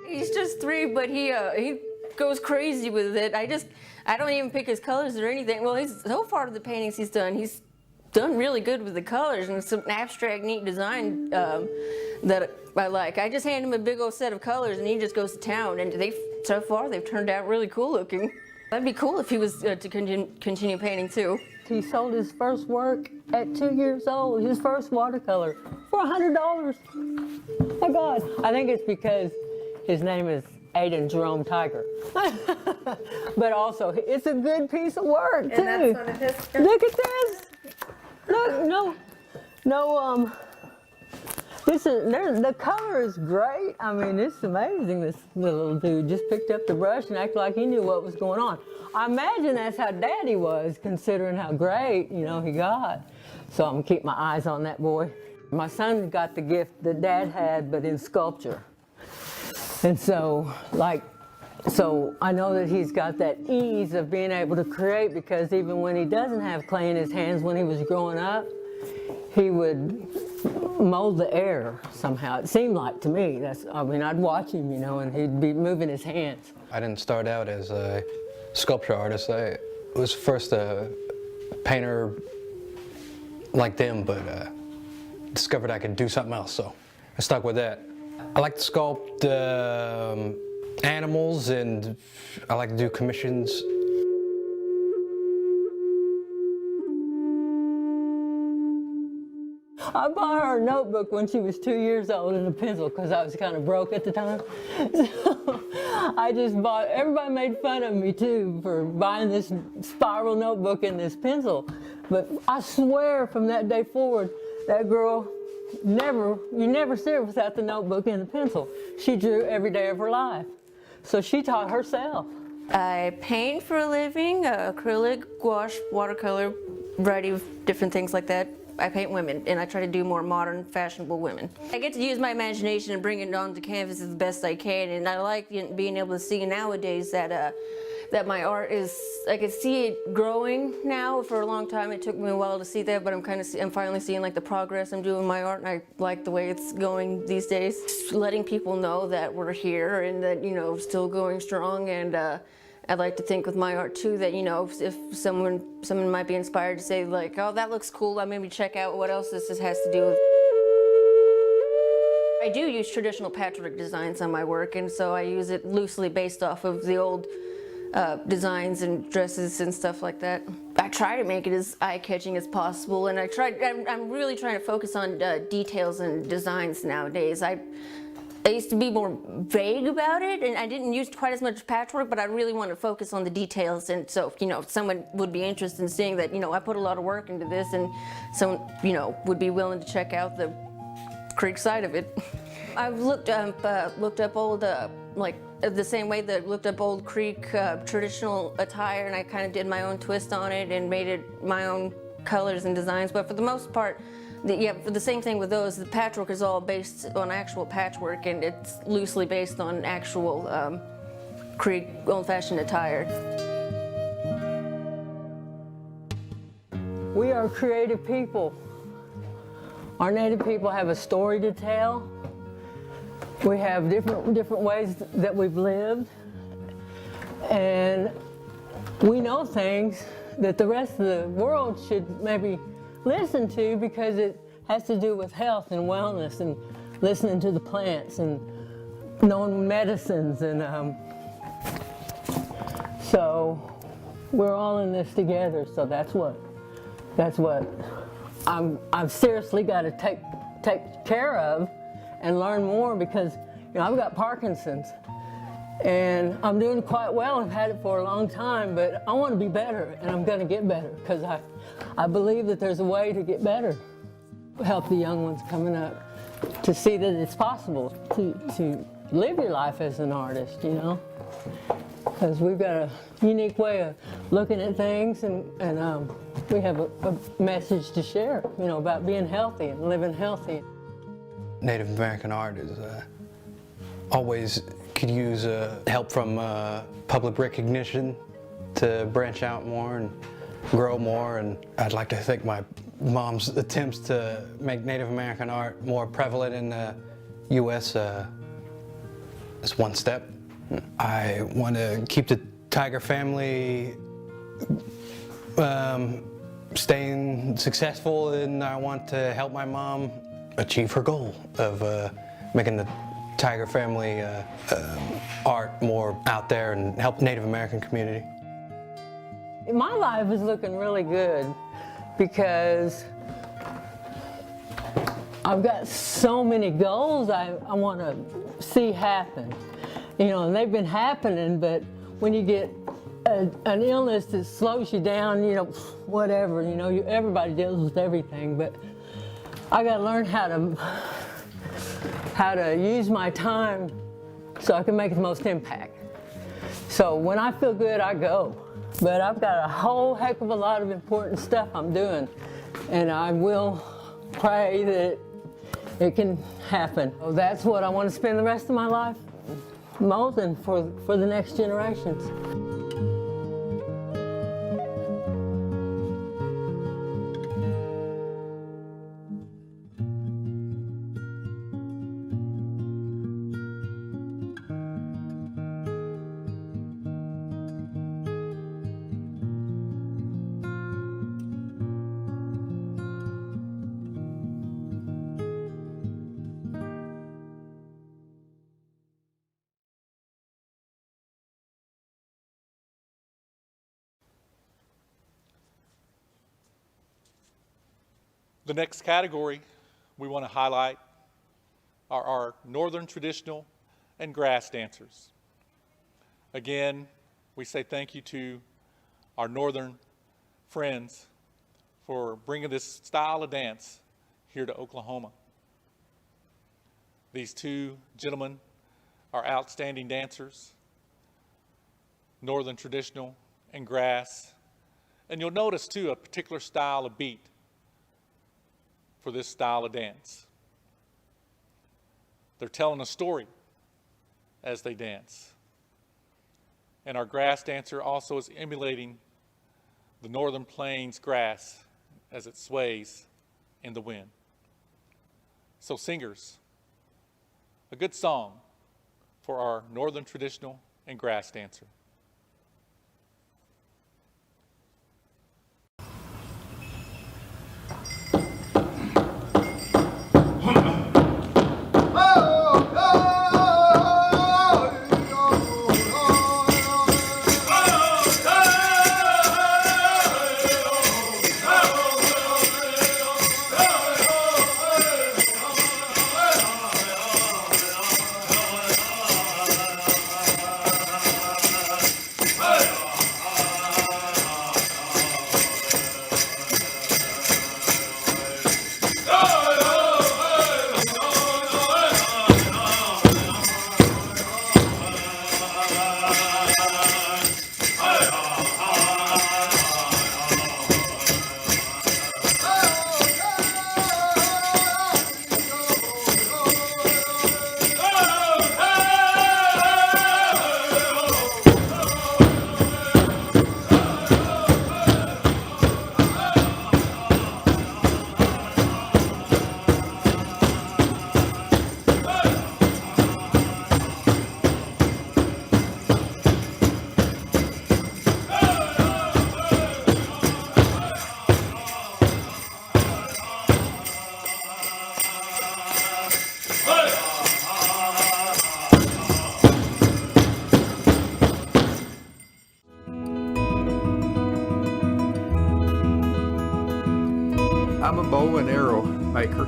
He's just 3, but he goes crazy with it. I don't even pick his colors or anything. Well, so far of the paintings he's done really good with the colors and some abstract, neat design that I like. I just hand him a big old set of colors and he just goes to town. And so far they've turned out really cool looking. That'd be cool if he was to continue painting too. He sold his first work at 2 years old, his first watercolor, for $100. My God. I think it's because his name is Aiden Jerome Tiger. But also, it's a good piece of work, too. And that's one of his. Look at this. The color is great. I mean, it's amazing. This little dude just picked up the brush and acted like he knew what was going on. I imagine that's how Daddy was, considering how great, you know, he got. So I'm gonna keep my eyes on that boy. My son got the gift that Dad had, but in sculpture. And so I know that he's got that ease of being able to create, because even when he doesn't have clay in his hands, when he was growing up, he would mold the air somehow. It seemed like to me. I'd watch him, you know, and he'd be moving his hands. I didn't start out as a sculpture artist. I was first a painter like them, but discovered I could do something else, so I stuck with that. I like to sculpt animals, and I like to do commissions. I bought her a notebook when she was 2 years old and a pencil, because I was kind of broke at the time. So I just bought, everybody made fun of me too for buying this spiral notebook and this pencil. But I swear from that day forward, that girl you never see her without the notebook and the pencil. She drew every day of her life. So she taught herself. I paint for a living, acrylic, gouache, watercolor, variety of different things like that. I paint women, and I try to do more modern, fashionable women. I get to use my imagination and bring it onto canvas as best I can, and I like being able to see nowadays that that my art is, I can see it growing now. For a long time it took me a while to see that, but I'm finally seeing like the progress I'm doing in my art, and I like the way it's going these days. Just letting people know that we're here and that, you know, still going strong, and I'd like to think with my art too that, you know, if someone might be inspired to say like, oh, that looks cool, I maybe check out what else this has to do with. I do use traditional patchwork designs on my work, and so I use it loosely based off of the old designs and dresses and stuff like that. I try to make it as eye-catching as possible, and I'm really trying to focus on details and designs nowadays. I used to be more vague about it, and I didn't use quite as much patchwork, but I really want to focus on the details. And so, you know, if someone would be interested in seeing that, you know, I put a lot of work into this, and someone, you know, would be willing to check out the Creek side of it. I've looked up old like the same way that I looked up Old Creek traditional attire, and I kind of did my own twist on it and made it my own colors and designs. But for the most part, for the same thing with those, the patchwork is all based on actual patchwork, and it's loosely based on actual Creek old-fashioned attire. We are creative people. Our Native people have a story to tell. We have different ways that we've lived, and we know things that the rest of the world should maybe listen to, because it has to do with health and wellness and listening to the plants and knowing medicines, and so we're all in this together. So that's what I've seriously got to take care of and learn more, because I've got Parkinson's and I'm doing quite well. I've had it for a long time, but I want to be better, and I'm going to get better, because I believe that there's a way to get better. Help the young ones coming up to see that it's possible to live your life as an artist, because we've got a unique way of looking at things, and we have a message to share, about being healthy and living healthy. Native American art is always could use help from public recognition to branch out more and grow more. And I'd like to thank my mom's attempts to make Native American art more prevalent in the U.S. As one step. I want to keep the Tiger family staying successful, and I want to help my mom achieve her goal of making the Tiger family art more out there and help the Native American community. My life is looking really good, because I've got so many goals I want to see happen. And they've been happening, but when you get an illness that slows you down, whatever, everybody deals with everything, but I got to learn how to use my time so I can make the most impact. So when I feel good, I go. But I've got a whole heck of a lot of important stuff I'm doing, and I will pray that it can happen. So that's what I want to spend the rest of my life molding for the next generations. The next category we want to highlight are our Northern traditional and grass dancers. Again, we say thank you to our Northern friends for bringing this style of dance here to Oklahoma. These two gentlemen are outstanding dancers, Northern traditional and grass. And you'll notice too a particular style of beat for this style of dance. They're telling a story as they dance. And our grass dancer also is emulating the Northern Plains grass as it sways in the wind. So singers, a good song for our Northern traditional and grass dancer. I'm a bow and arrow maker,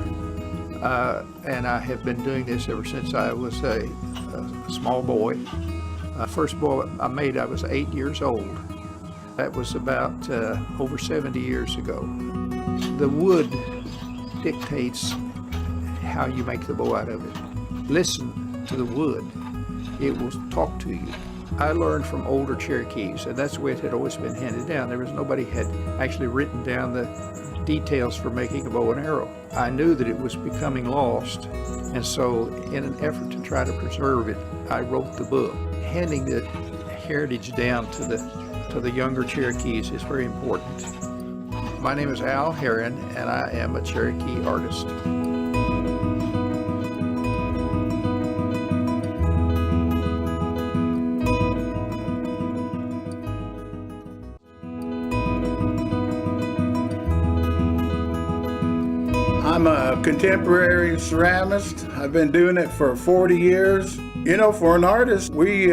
and I have been doing this ever since I was a small boy. First bow I made, I was 8 years old. That was about over 70 years ago. The wood dictates how you make the bow out of it. Listen to the wood. It will talk to you. I learned from older Cherokees, and that's the way it had always been handed down. There was nobody had actually written down the details for making a bow and arrow. I knew that it was becoming lost, and so in an effort to try to preserve it, I wrote the book. Handing the heritage down to the younger Cherokees is very important. My name is Al Herron, and I am a Cherokee artist. I'm a contemporary ceramist. I've been doing it for 40 years. You know, for an artist, we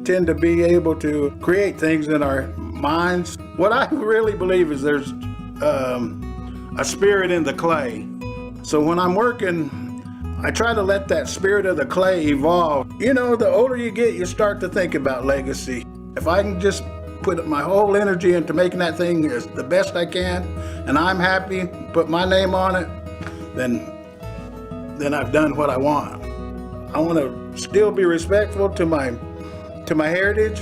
tend to be able to create things in our minds. What I really believe is there's a spirit in the clay. So when I'm working, I try to let that spirit of the clay evolve. You know, the older you get, you start to think about legacy. If I can just put my whole energy into making that thing as the best I can, and I'm happy, put my name on it, then I've done what I want. I want to still be respectful to my heritage,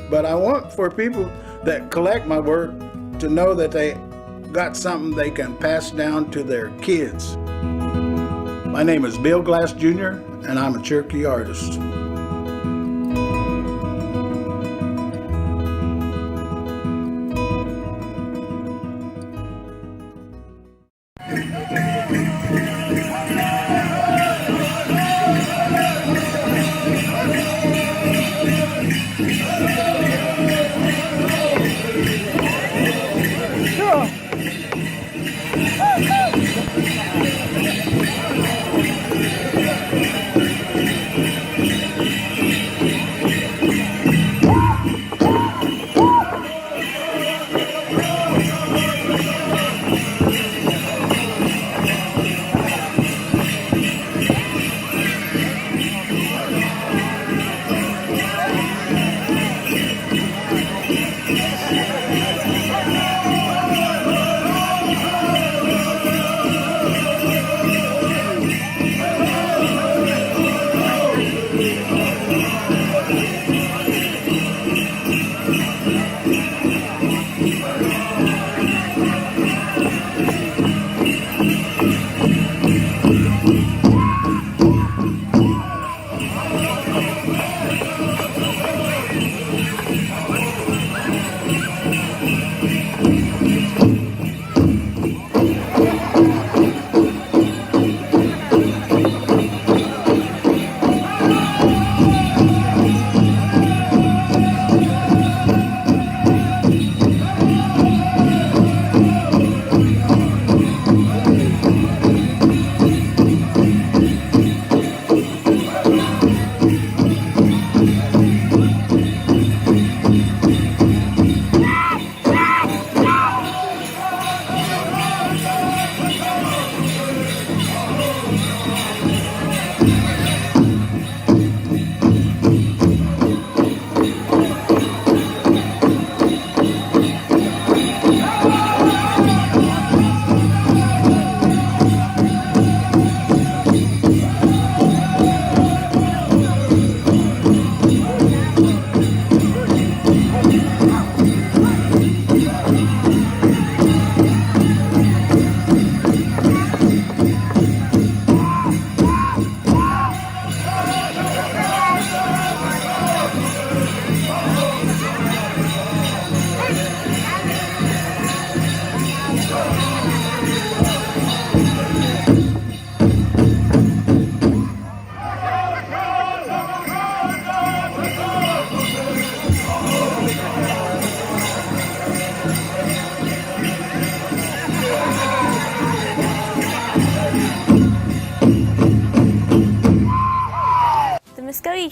but I want for people that collect my work to know that they got something they can pass down to their kids. My name is Bill Glass Jr., and I'm a Cherokee artist.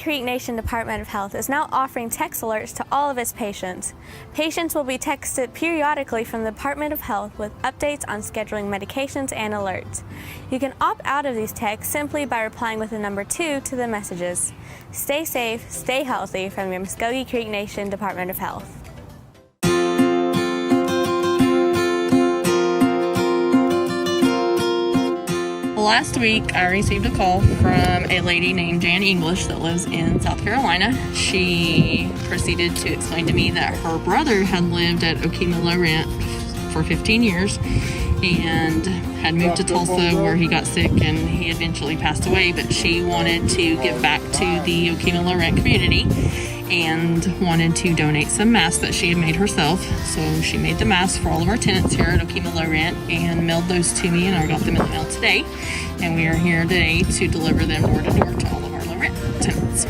Creek Nation Department of Health is now offering text alerts to all of its patients. Patients will be texted periodically from the Department of Health with updates on scheduling medications and alerts. You can opt out of these texts simply by replying with the number 2 to the messages. Stay safe, stay healthy from your Muskogee Creek Nation Department of Health. Last week, I received a call from a lady named Jan English that lives in South Carolina. She proceeded to explain to me that her brother had lived at Okemah Low Rent for 15 years and had moved to Tulsa where he got sick and he eventually passed away, but she wanted to give back to the Okemah Low Rent community and wanted to donate some masks that she had made herself. So she made the masks for all of our tenants here at Okemah Low Rent and mailed those to me, and I got them in the mail today. And we are here today to deliver them door to door to all of our low rent tenants.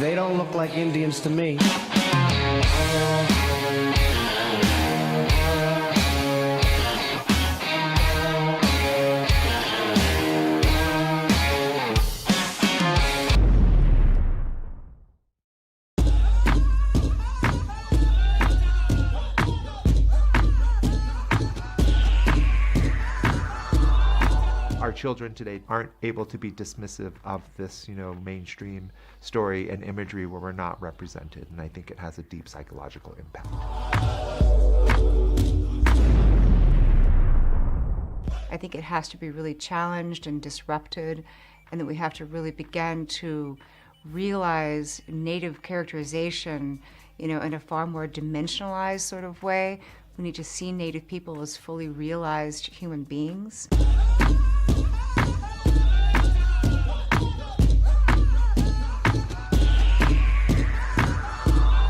They don't look like Indians to me. Our children today aren't able to be dismissive of this, mainstream story and imagery where we're not represented, and I think it has a deep psychological impact. I think it has to be really challenged and disrupted, and that we have to really begin to realize Native characterization, in a far more dimensionalized sort of way. We need to see Native people as fully realized human beings.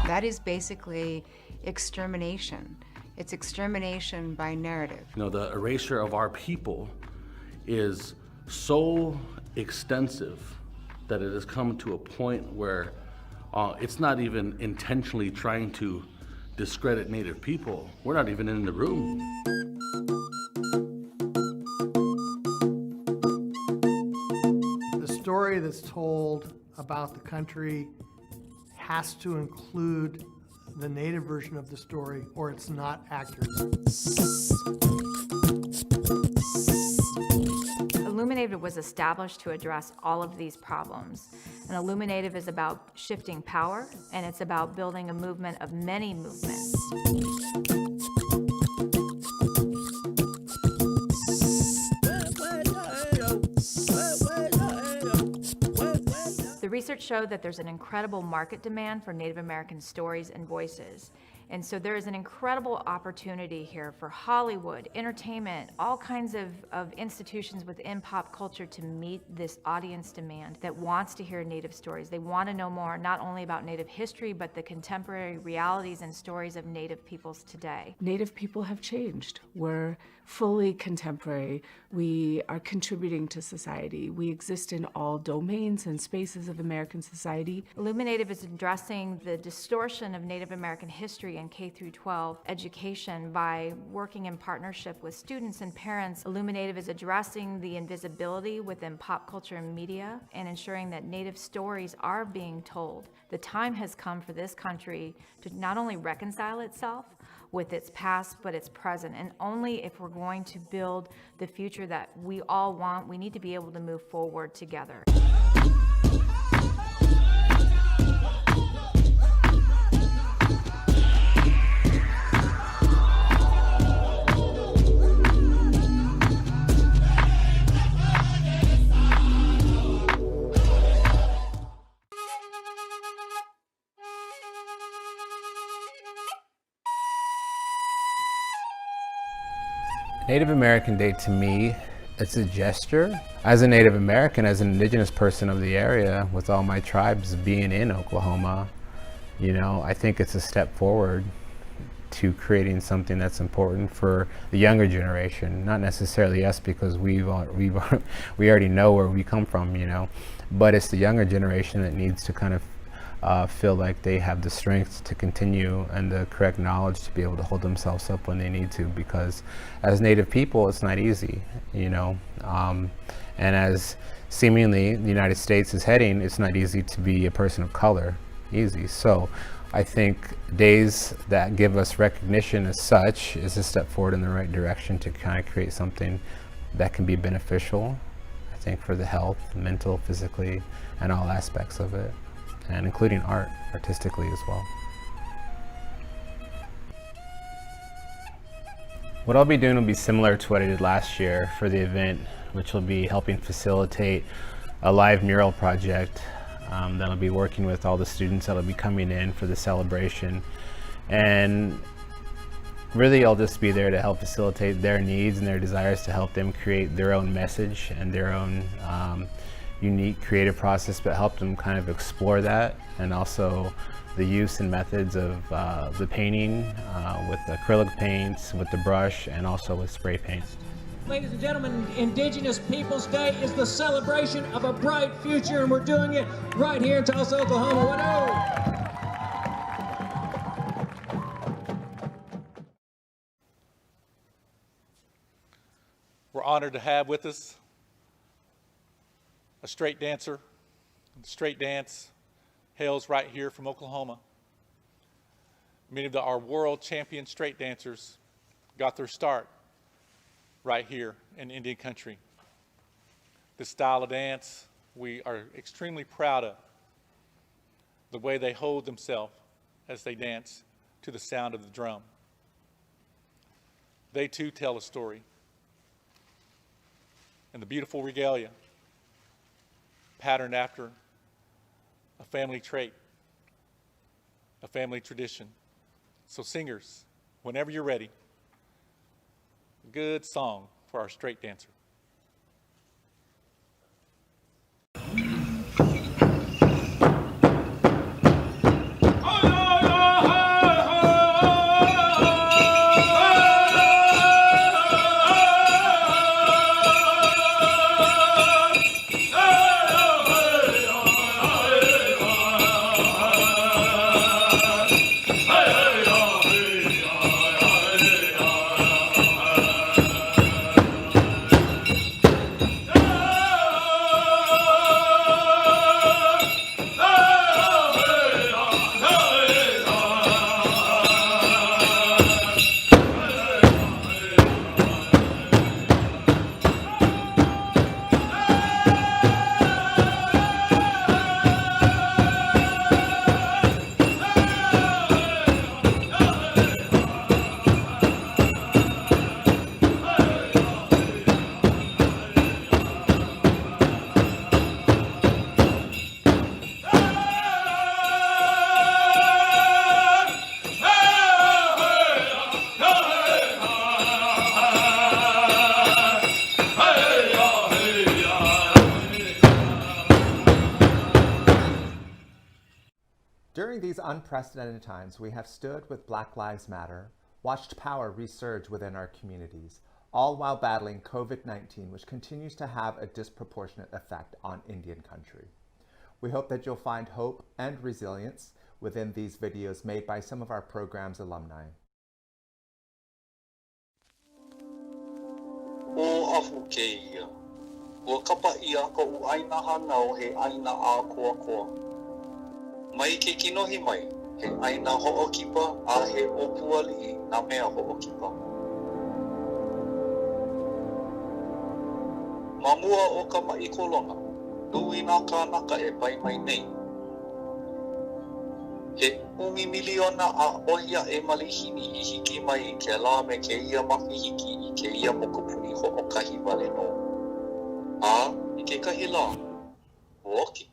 That is basically extermination. It's extermination by narrative. The erasure of our people is so extensive that it has come to a point where it's not even intentionally trying to discredit Native people. We're not even in the room. The story that's told about the country has to include the Native version of the story, or it's not accurate. Illuminative was established to address all of these problems. And Illuminative is about shifting power, and it's about building a movement of many movements. The research showed that there's an incredible market demand for Native American stories and voices. And so there is an incredible opportunity here for Hollywood, entertainment, all kinds of institutions within pop culture to meet this audience demand that wants to hear Native stories. They want to know more, not only about Native history, but the contemporary realities and stories of Native peoples today. Native people have changed. We're fully contemporary. We are contributing to society. We exist in all domains and spaces of American society. Illuminative is addressing the distortion of Native American history in K-12 education by working in partnership with students and parents. Illuminative is addressing the invisibility within pop culture and media and ensuring that Native stories are being told. The time has come for this country to not only reconcile itself with its past, but its present. And only if we're going to build the future that we all want, we need to be able to move forward together. Native American Day to me, it's a gesture. As a Native American, as an indigenous person of the area, with all my tribes being in Oklahoma, you know, I think it's a step forward to creating something that's important for the younger generation, not necessarily us because we already know where we come from, you know, but it's the younger generation that needs to kind of feel like they have the strength to continue and the correct knowledge to be able to hold themselves up when they need to, because as Native people, it's not easy, you know, and as seemingly the United States is heading, it's not easy to be a person of color, easy. So I think days that give us recognition as such is a step forward in the right direction to kind of create something that can be beneficial, I think, for the health, mental, physically, and all aspects of it, and including art, artistically as well. What I'll be doing will be similar to what I did last year for the event, which will be helping facilitate a live mural project that'll be working with all the students that'll be coming in for the celebration. And really I'll just be there to help facilitate their needs and their desires, to help them create their own message and their own unique creative process, but help them kind of explore that, and also the use and methods of the painting with acrylic paints, with the brush, and also with spray paint. Ladies and gentlemen, Indigenous Peoples Day is the celebration of a bright future, and we're doing it right here in Tulsa, Oklahoma. We're honored to have with us a straight dancer. The straight dance hails right here from Oklahoma. Many of our world champion straight dancers got their start right here in Indian country. This style of dance we are extremely proud of. The way they hold themselves as they dance to the sound of the drum. They too tell a story. And the beautiful regalia, patterned after a family trait, a family tradition. So singers, whenever you're ready, a good song for our straight dancer. During these unprecedented times, we have stood with Black Lives Matter, watched power resurge within our communities, all while battling COVID-19, which continues to have a disproportionate effect on Indian country. We hope that you'll find hope and resilience within these videos made by some of our program's alumni. O afu keia, o kapa ia ko u aina hanau he aina a koa koa. Mai ke kinohi mai, he aina ho'okipa a he opuali na mea ho'okipa. Mamua o ka mai kolona, nui nā kānaka e pai mai nei. He umi miliona a ohia e malihini I hiki mai I ke la me ke ia mawhihiki I ke ia mokupuni ho'okahi wale no. A, I ke kahi la, oki.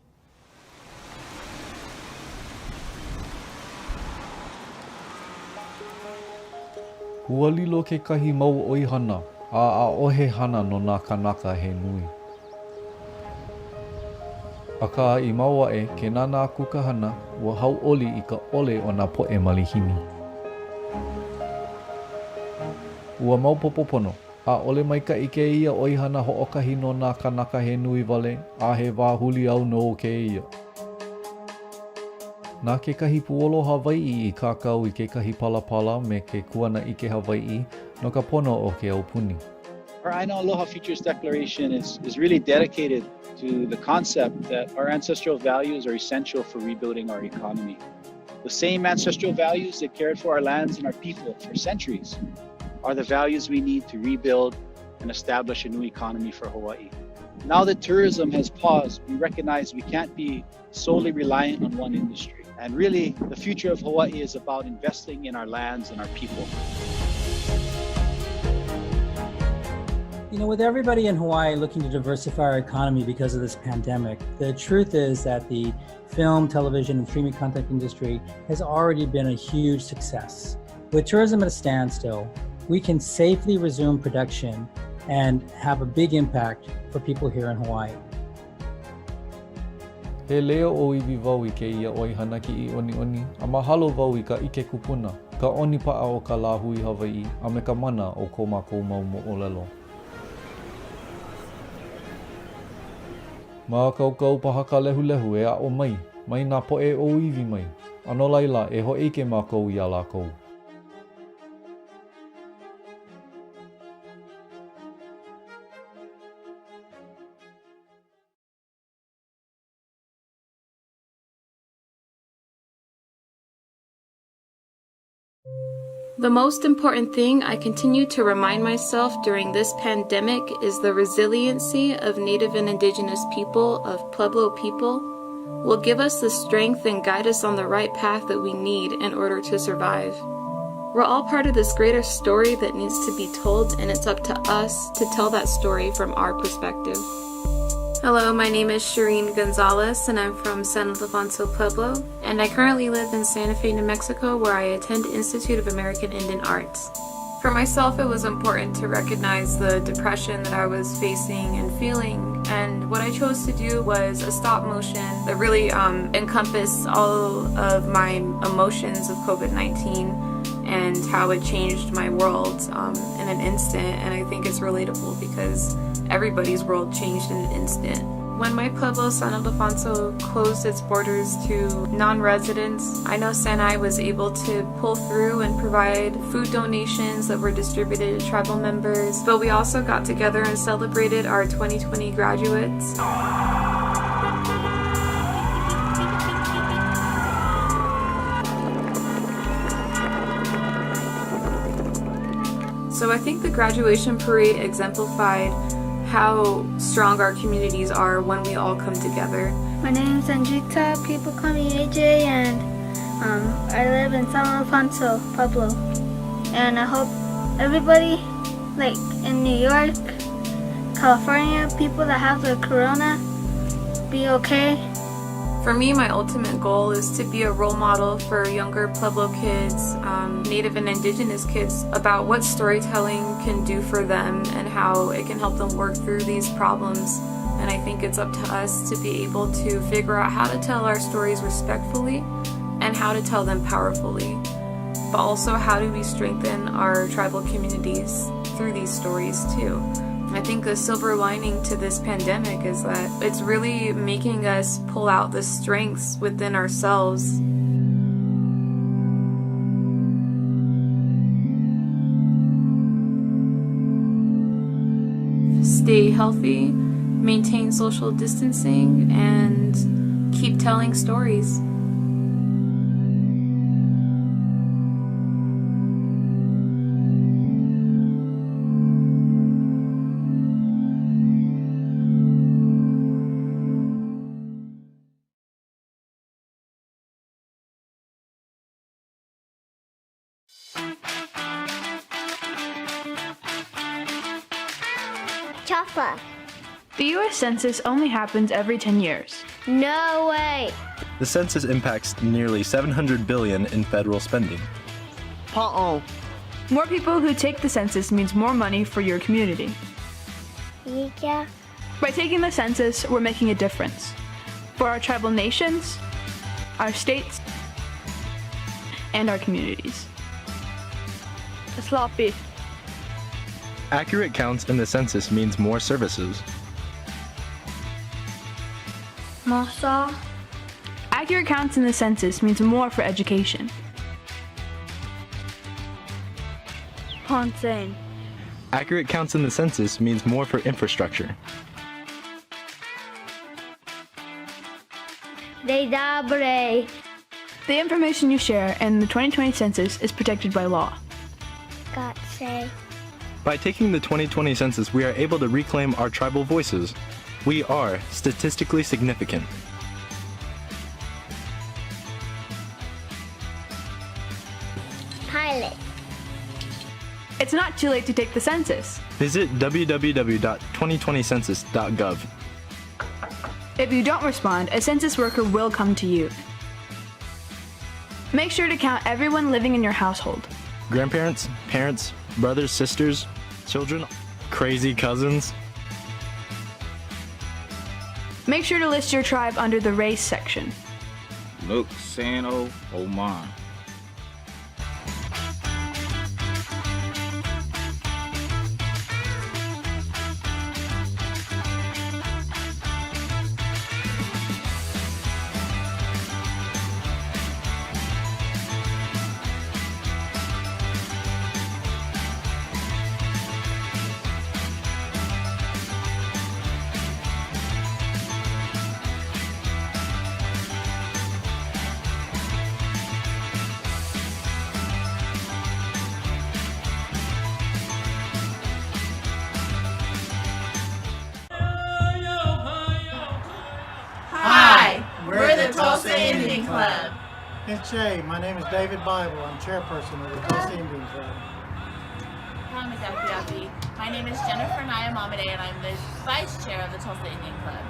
Ua lilo ke kahi mau oihana a'ohe hana no nā kanaka he nui. Aka I maua e ke nana aku ka hana ua hauoli I ka ole o nā po'e malihini. Ua maupopo pono, a ole maika'i ke ia oihana ho'okahi no nā kanaka he nui wale a he wāhuli au no ke ia. Nā kekahi puolo Hawai'i I kākau I kekahi palapala me ke kuana I ke Hawai'i no ka pono o ke aupuni. Our Aina Aloha Futures Declaration is really dedicated to the concept that our ancestral values are essential for rebuilding our economy. The same ancestral values that cared for our lands and our people for centuries are the values we need to rebuild and establish a new economy for Hawaii. Now that tourism has paused, we recognize we can't be solely reliant on one industry. And really, the future of Hawaii is about investing in our lands and our people. You know, with everybody in Hawaii looking to diversify our economy because of this pandemic, the truth is that the film, television, and streaming content industry has already been a huge success. With tourism at a standstill, we can safely resume production and have a big impact for people here in Hawaii. He leo o iwi wau I ke ia oihana ki I oni, a mahalo wau I ka ike kupuna, ka oni pa'a o ka lāhui Hawai'i, a me ka mana o ko mākou mau mo'olelo. Ma kaukau paha ka lehulehu e a o mai nā po'e o iwi mai, ano laila e ho'ike mākou I a lākou. The most important thing I continue to remind myself during this pandemic is the resiliency of Native and Indigenous people, of Pueblo people, will give us the strength and guide us on the right path that we need in order to survive. We're all part of this greater story that needs to be told, and it's up to us to tell that story from our perspective. Hello, my name is Shireen Gonzalez, and I'm from San Ildefonso Pueblo, and I currently live in Santa Fe, New Mexico, where I attend Institute of American Indian Arts. For myself, it was important to recognize the depression that I was facing and feeling, and what I chose to do was a stop motion that really encompassed all of my emotions of COVID-19 and how it changed my world in an instant. And I think it's relatable because everybody's world changed in an instant. When my Pueblo, San Ildefonso, closed its borders to non-residents, I know Sanai was able to pull through and provide food donations that were distributed to tribal members, but we also got together and celebrated our 2020 graduates. So I think the graduation parade exemplified how strong our communities are when we all come together. My name is Andrita, people call me AJ, and I live in San Alfonso, Pueblo. And I hope everybody, like in New York, California, people that have the corona, be okay. For me, my ultimate goal is to be a role model for younger Pueblo kids, Native and Indigenous kids, about what storytelling can do for them and how it can help them work through these problems. And I think it's up to us to be able to figure out how to tell our stories respectfully and how to tell them powerfully, but also how do we strengthen our tribal communities through these stories too. I think the silver lining to this pandemic is that it's really making us pull out the strengths within ourselves. Stay healthy, maintain social distancing, and keep telling stories. Choppa. The U.S. Census only happens every 10 years. No way. The census impacts nearly $700 billion in federal spending. Pa'o. More people who take the census means more money for your community. Yeah. By taking the census, we're making a difference. For our tribal nations, our states, and our communities. Sloppy. Accurate counts in the census means more services. Mosa. Accurate counts in the census means more for education. Ponsen. Accurate counts in the census means more for infrastructure. Dedabre. The information you share in the 2020 census is protected by law. Gotcha. By taking the 2020 census, we are able to reclaim our tribal voices. We are statistically significant. Pilot. It's not too late to take the census. Visit www.2020census.gov. If you don't respond, a census worker will come to you. Make sure to count everyone living in your household. Grandparents, parents, brothers, sisters, children, crazy cousins. Make sure to list your tribe under the race section. Nook Sano Oman. We're the Tulsa Indian Club. It's Jay. My name is David Bible. I'm chairperson of the Tulsa Indian Club. Hi, Ms. Api. My name is Jennifer Nayamamade, and I'm the vice chair of the Tulsa Indian Club.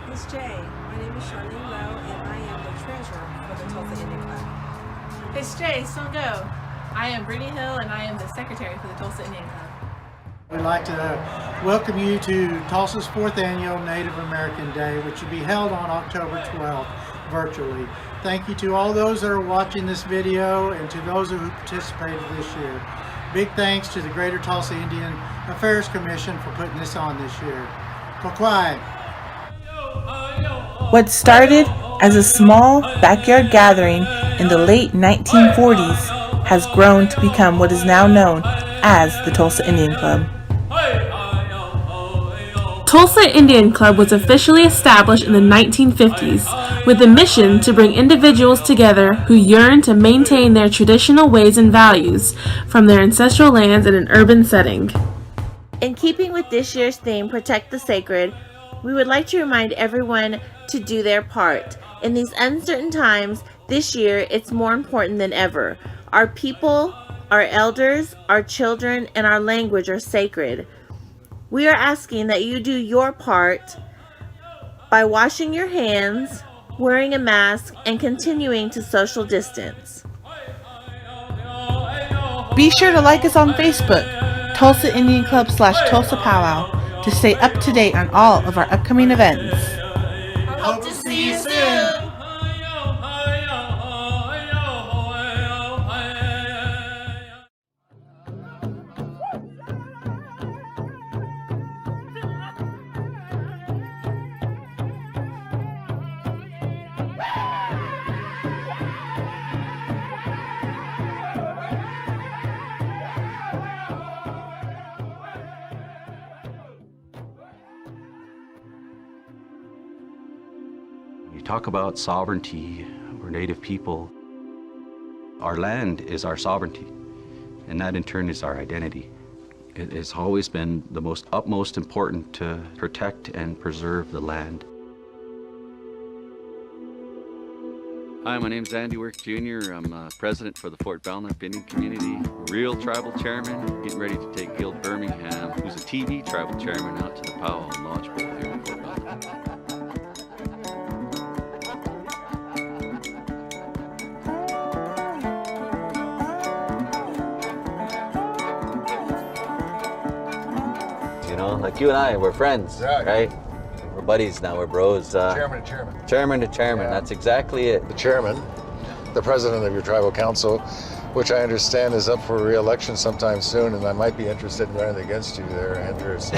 Ms. Jay. My name is Charlene Lowe, and I am the treasurer for the Tulsa Indian Club. It's Jay Songo. I am Brittany Hill, and I am the secretary for the Tulsa Indian Club. We'd like to welcome you to Tulsa's 4th Annual Native American Day, which will be held on October 12th virtually. Thank you to all those that are watching this video and to those who participated this year. Big thanks to the Greater Tulsa Indian Affairs Commission for putting this on this year. Kokwai. What started as a small backyard gathering in the late 1940s has grown to become what is now known as the Tulsa Indian Club. Tulsa Indian Club was officially established in the 1950s with a mission to bring individuals together who yearn to maintain their traditional ways and values from their ancestral lands in an urban setting. In keeping with this year's theme, Protect the Sacred, we would like to remind everyone to do their part. In these uncertain times, this year it's more important than ever. Our people, our elders, our children, and our language are sacred. We are asking that you do your part by washing your hands, wearing a mask, and continuing to social distance. Be sure to like us on Facebook, Tulsa Indian Club /Tulsa Powwow, to stay up to date on all of our upcoming events. Hope to see you soon. You talk about sovereignty or Native people. Our land is our sovereignty, and that in turn is our identity. It has always been the utmost important to protect and preserve the land. Hi, my name's Andy Work Jr. I'm president for the Fort Belknap Indian Community, real tribal chairman, getting ready to take Guild Birmingham, who's a TV tribal chairman, out to the Powwow and Lodge Bowl here in Fort Belknap. like you and I, we're friends, right? We're buddies now, we're bros. Chairman to chairman. Chairman to chairman, that's exactly it. The chairman, the president of your tribal council, which I understand is up for re-election sometime soon, and I might be interested in running against you there, Andrew. So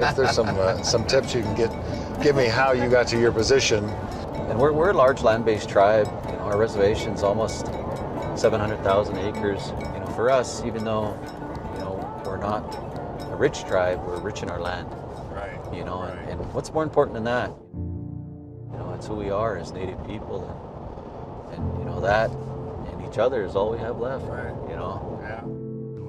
if there's some tips you can give me how you got to your position. And we're a large land-based tribe. You know, our reservation's almost 700,000 acres. You know, for us, even though, you know, we're not a rich tribe, we're rich in our land. Right. You know, and what's more important than that? You know, it's who we are as Native people, and you know that. Each other is all we have left, you know.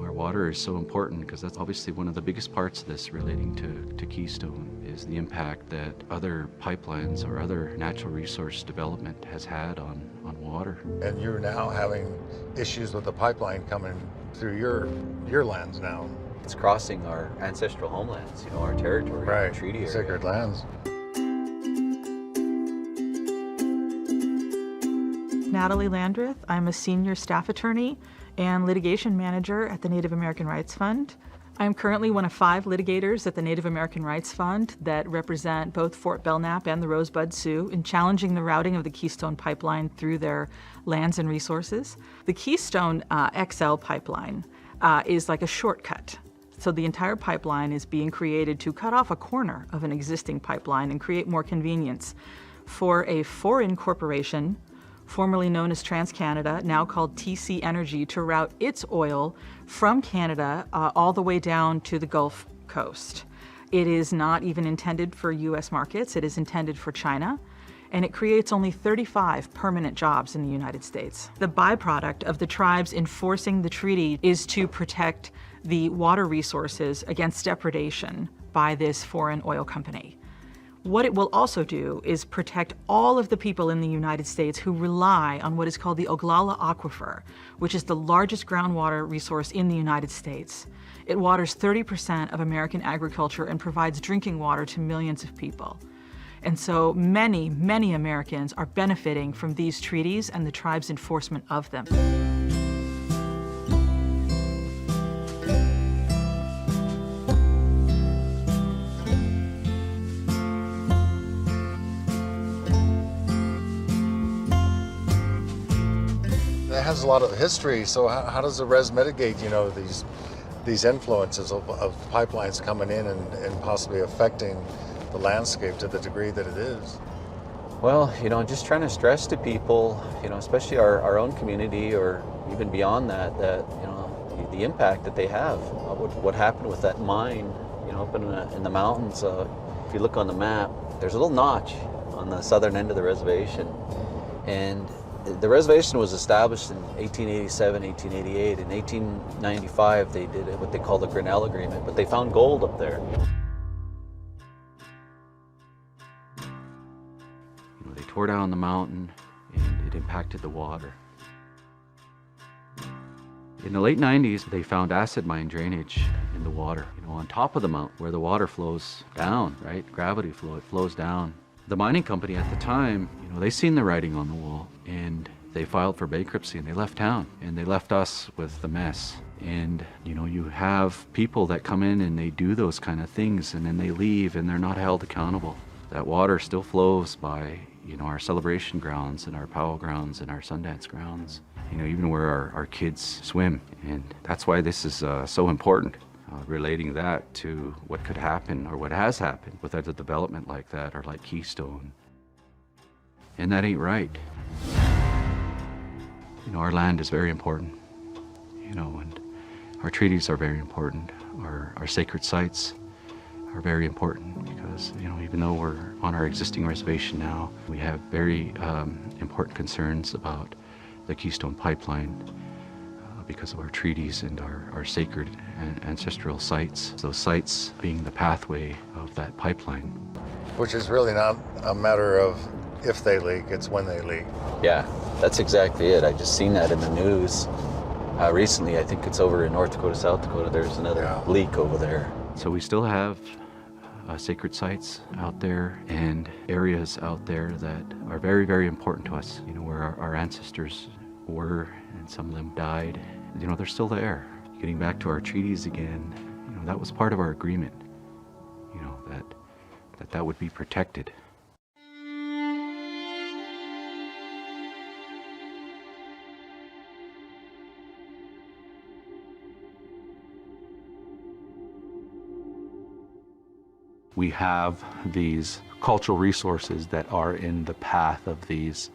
Our water is so important because that's obviously one of the biggest parts of this relating to Keystone is the impact that other pipelines or other natural resource development has had on water. And you're now having issues with the pipeline coming through your lands now. It's crossing our ancestral homelands, you know, our territory, our treaty area. Sacred lands. Natalie Landreth. I'm a senior staff attorney and litigation manager at the Native American Rights Fund. I'm currently one of 5 litigators at the Native American Rights Fund that represent both Fort Belknap and the Rosebud Sioux in challenging the routing of the Keystone Pipeline through their lands and resources. The Keystone XL pipeline is like a shortcut. So the entire pipeline is being created to cut off a corner of an existing pipeline and create more convenience for a foreign corporation, formerly known as TransCanada, now called TC Energy, to route its oil from Canada all the way down to the Gulf Coast. It is not even intended for US markets, it is intended for China, and it creates only 35 permanent jobs in the United States. The byproduct of the tribes enforcing the treaty is to protect the water resources against depredation by this foreign oil company. What it will also do is protect all of the people in the United States who rely on what is called the Oglala Aquifer, which is the largest groundwater resource in the United States. It waters 30% of American agriculture and provides drinking water to millions of people. And so many, many Americans are benefiting from these treaties and the tribe's enforcement of them. It has a lot of history, so how does the res mitigate, you know, these influences of pipelines coming in and possibly affecting the landscape to the degree that it is? Well, you know, just trying to stress to people, you know, especially our own community or even beyond that, you know, the impact that they have. What happened with that mine, you know, up in the mountains. If you look on the map, there's a little notch on the southern end of the reservation. And the reservation was established in 1887, 1888. In 1895, they did what they call the Grinnell Agreement, but they found gold up there. You know, they tore down the mountain and it impacted the water. In the late 90s, they found acid mine drainage in the water, you know, on top of the mountain where the water flows down, right? Gravity flow, it flows down. The mining company at the time, you know, they seen the writing on the wall and they filed for bankruptcy and they left town and they left us with the mess. And, you know, you have people that come in and they do those kind of things and then they leave and they're not held accountable. That water still flows by, you know, our celebration grounds and our powwow grounds and our Sundance grounds, you know, even where our kids swim. And that's why this is so important. Relating that to what could happen or what has happened with other development like that or like Keystone. And that ain't right. You know, our land is very important, you know, and our treaties are very important. Our sacred sites are very important because, you know, even though we're on our existing reservation now, we have very important concerns about the Keystone Pipeline because of our treaties and our sacred and ancestral sites. Those sites being the pathway of that pipeline. Which is really not a matter of if they leak, it's when they leak. Yeah, that's exactly it. I just seen that in the news recently. I think it's over in North Dakota, South Dakota. There's another leak over there. So we still have sacred sites out there and areas out there that are very, very important to us. You know, where our ancestors were and some of them died. You know, they're still there. Getting back to our treaties again, you know, that was part of our agreement. that would be protected. We have these cultural resources that are in the path of these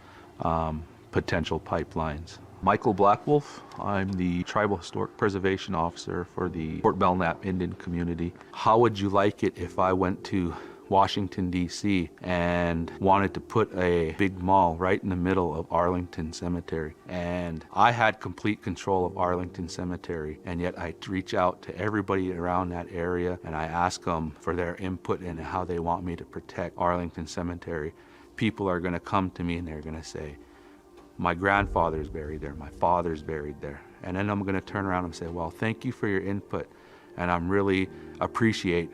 potential pipelines. Michael Blackwolf, I'm the Tribal Historic Preservation Officer for the Fort Belknap Indian community. How would you like it if I went to Washington, D.C. and wanted to put a big mall right in the middle of Arlington Cemetery? And I had complete control of Arlington Cemetery, and yet I'd reach out to everybody around that area and I ask them for their input in how they want me to protect Arlington Cemetery. People are going to come to me and they're going to say, my grandfather's buried there, my father's buried there. And then I'm going to turn around and say, well, thank you for your input, and I'm really appreciate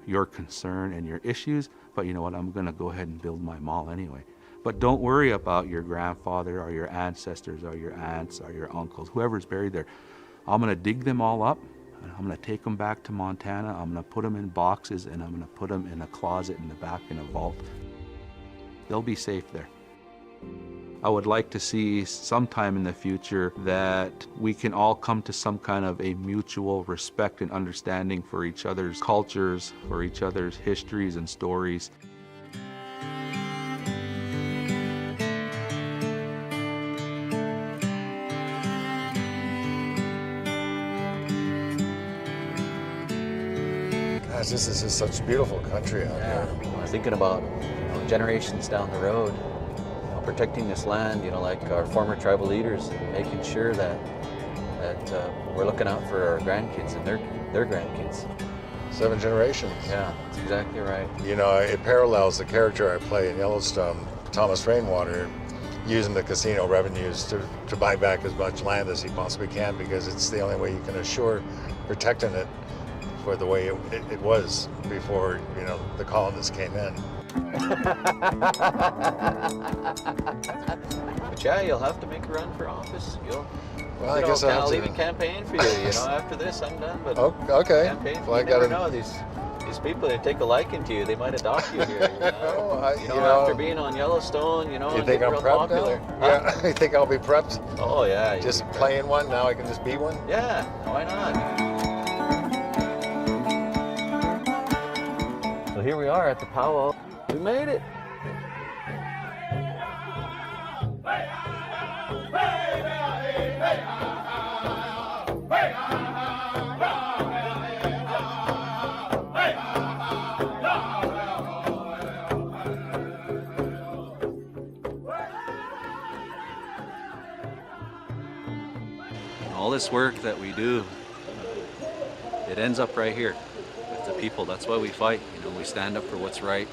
your concern and your issues, but you know what, I'm going to go ahead and build my mall anyway. But don't worry about your grandfather or your ancestors or your aunts or your uncles, whoever's buried there. I'm going to dig them all up, and I'm going to take them back to Montana. I'm going to put them in boxes, and I'm going to put them in a closet in the back in a vault. They'll be safe there. I would like to see sometime in the future that we can all come to some kind of a mutual respect and understanding for each other's cultures, for each other's histories and stories. Gosh, this is just such a beautiful country out here. Thinking about generations down the road, protecting this land, like our former tribal leaders, and making sure that we're looking out for our grandkids and their grandkids. 7 generations. Yeah, that's exactly right. It parallels the character I play in Yellowstone, Thomas Rainwater, using the casino revenues to buy back as much land as he possibly can, because it's the only way you can assure protecting it for the way it was before, the colonists came in. But yeah, you'll have to make a run for office. Well, I guess I'll even campaign for you. After this, I'm done. But okay. Campaign. Well, You never know. These people, they take a liking to you. They might adopt you here. After being on Yellowstone, You think I'm real prepped popular. now? Yeah. You think I'll be prepped? Oh yeah. Just playing one. Now I can just be one. Yeah. Why not? So here we are at the powwow. We made it. All this work that we do, it ends up right here with the people. That's why we fight. We stand up for what's right,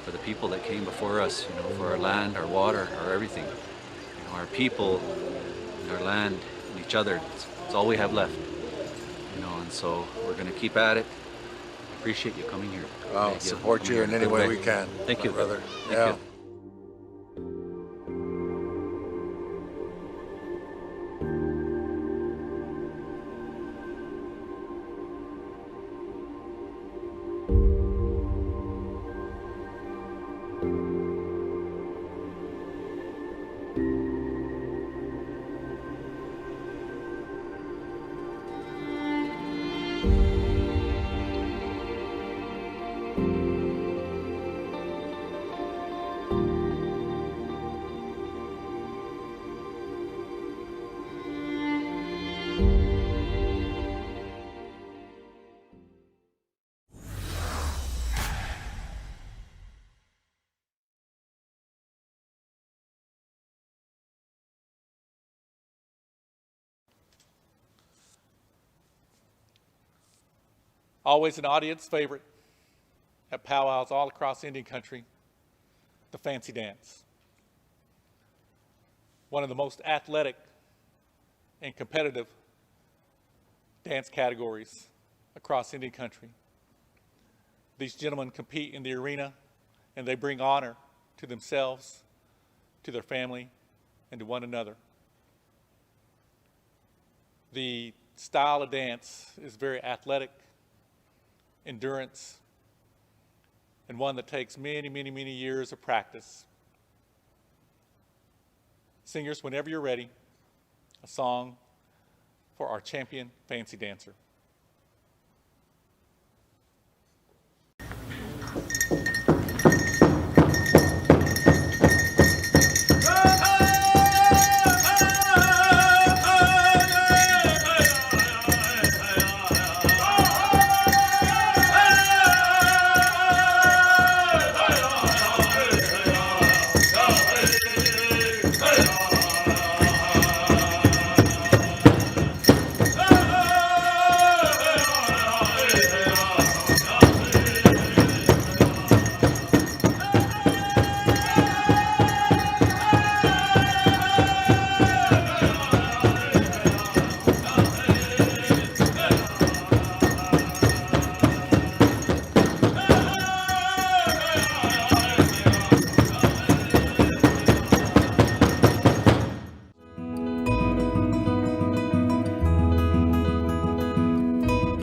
for the people that came before us, for our land, our water, our everything. Our people, and our land, and each other. It's all we have left. And so we're going to keep at it. I appreciate you coming here. I'll support you in any way we can. Thank you, brother. Thank you. Always an audience favorite at powwows all across Indian country, the fancy dance. One of the most athletic and competitive dance categories across Indian country. These gentlemen compete in the arena, and they bring honor to themselves, to their family, and to one another. The style of dance is very athletic, endurance, and one that takes many, many, many years of practice. Singers, whenever you're ready, a song for our champion fancy dancer.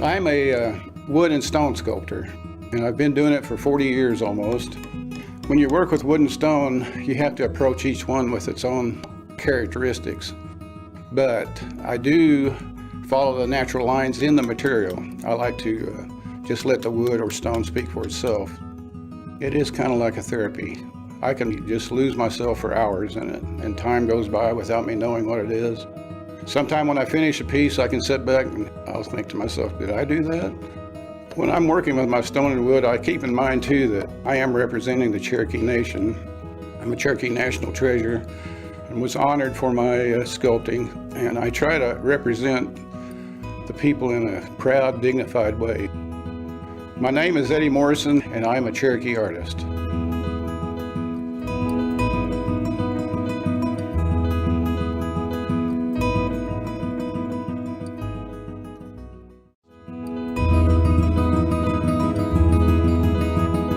I'm a wood and stone sculptor, and I've been doing it for 40 years almost. When you work with wood and stone, you have to approach each one with its own characteristics. But I do follow the natural lines in the material. I like to just let the wood or stone speak for itself. It is kind of like a therapy. I can just lose myself for hours in it, and time goes by without me knowing what it is. Sometime when I finish a piece, I can sit back and I'll think to myself, did I do that? When I'm working with my stone and wood, I keep in mind too that I am representing the Cherokee Nation. I'm a Cherokee National Treasure and was honored for my sculpting, and I try to represent the people in a proud, dignified way. My name is Eddie Morrison, and I'm a Cherokee artist.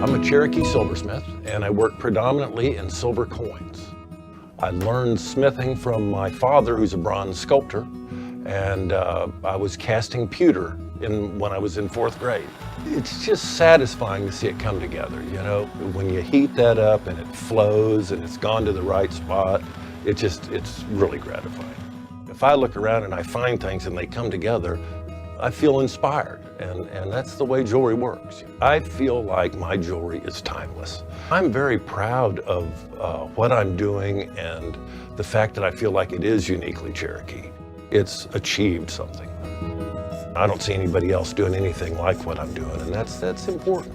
I'm a Cherokee silversmith, and I work predominantly in silver coins. I learned smithing from my father, who's a bronze sculptor, and I was casting pewter when I was in 4th grade. It's just satisfying to see it come together, you know? When you heat that up and it flows and it's gone to the right spot, it's really gratifying. If I look around and I find things and they come together, I feel inspired, and that's the way jewelry works. I feel like my jewelry is timeless. I'm very proud of what I'm doing and the fact that I feel like it is uniquely Cherokee. It's achieved something. I don't see anybody else doing anything like what I'm doing, and that's important.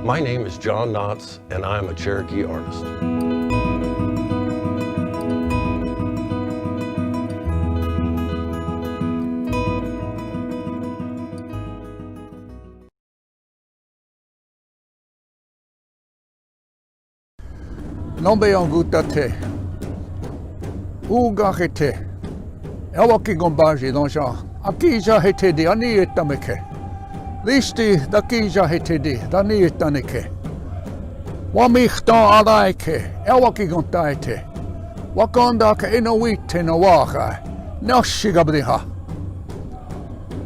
My name is John Knotts, and I'm a Cherokee artist. Nombe anguta te, uga hete, ewaki gombaji donja, akija hete di ani etameke, listi dakija hete di dani etaneke, wamichta alaike, ewaki gontaite, wakonda ka inowite nawaha, nashigabriha.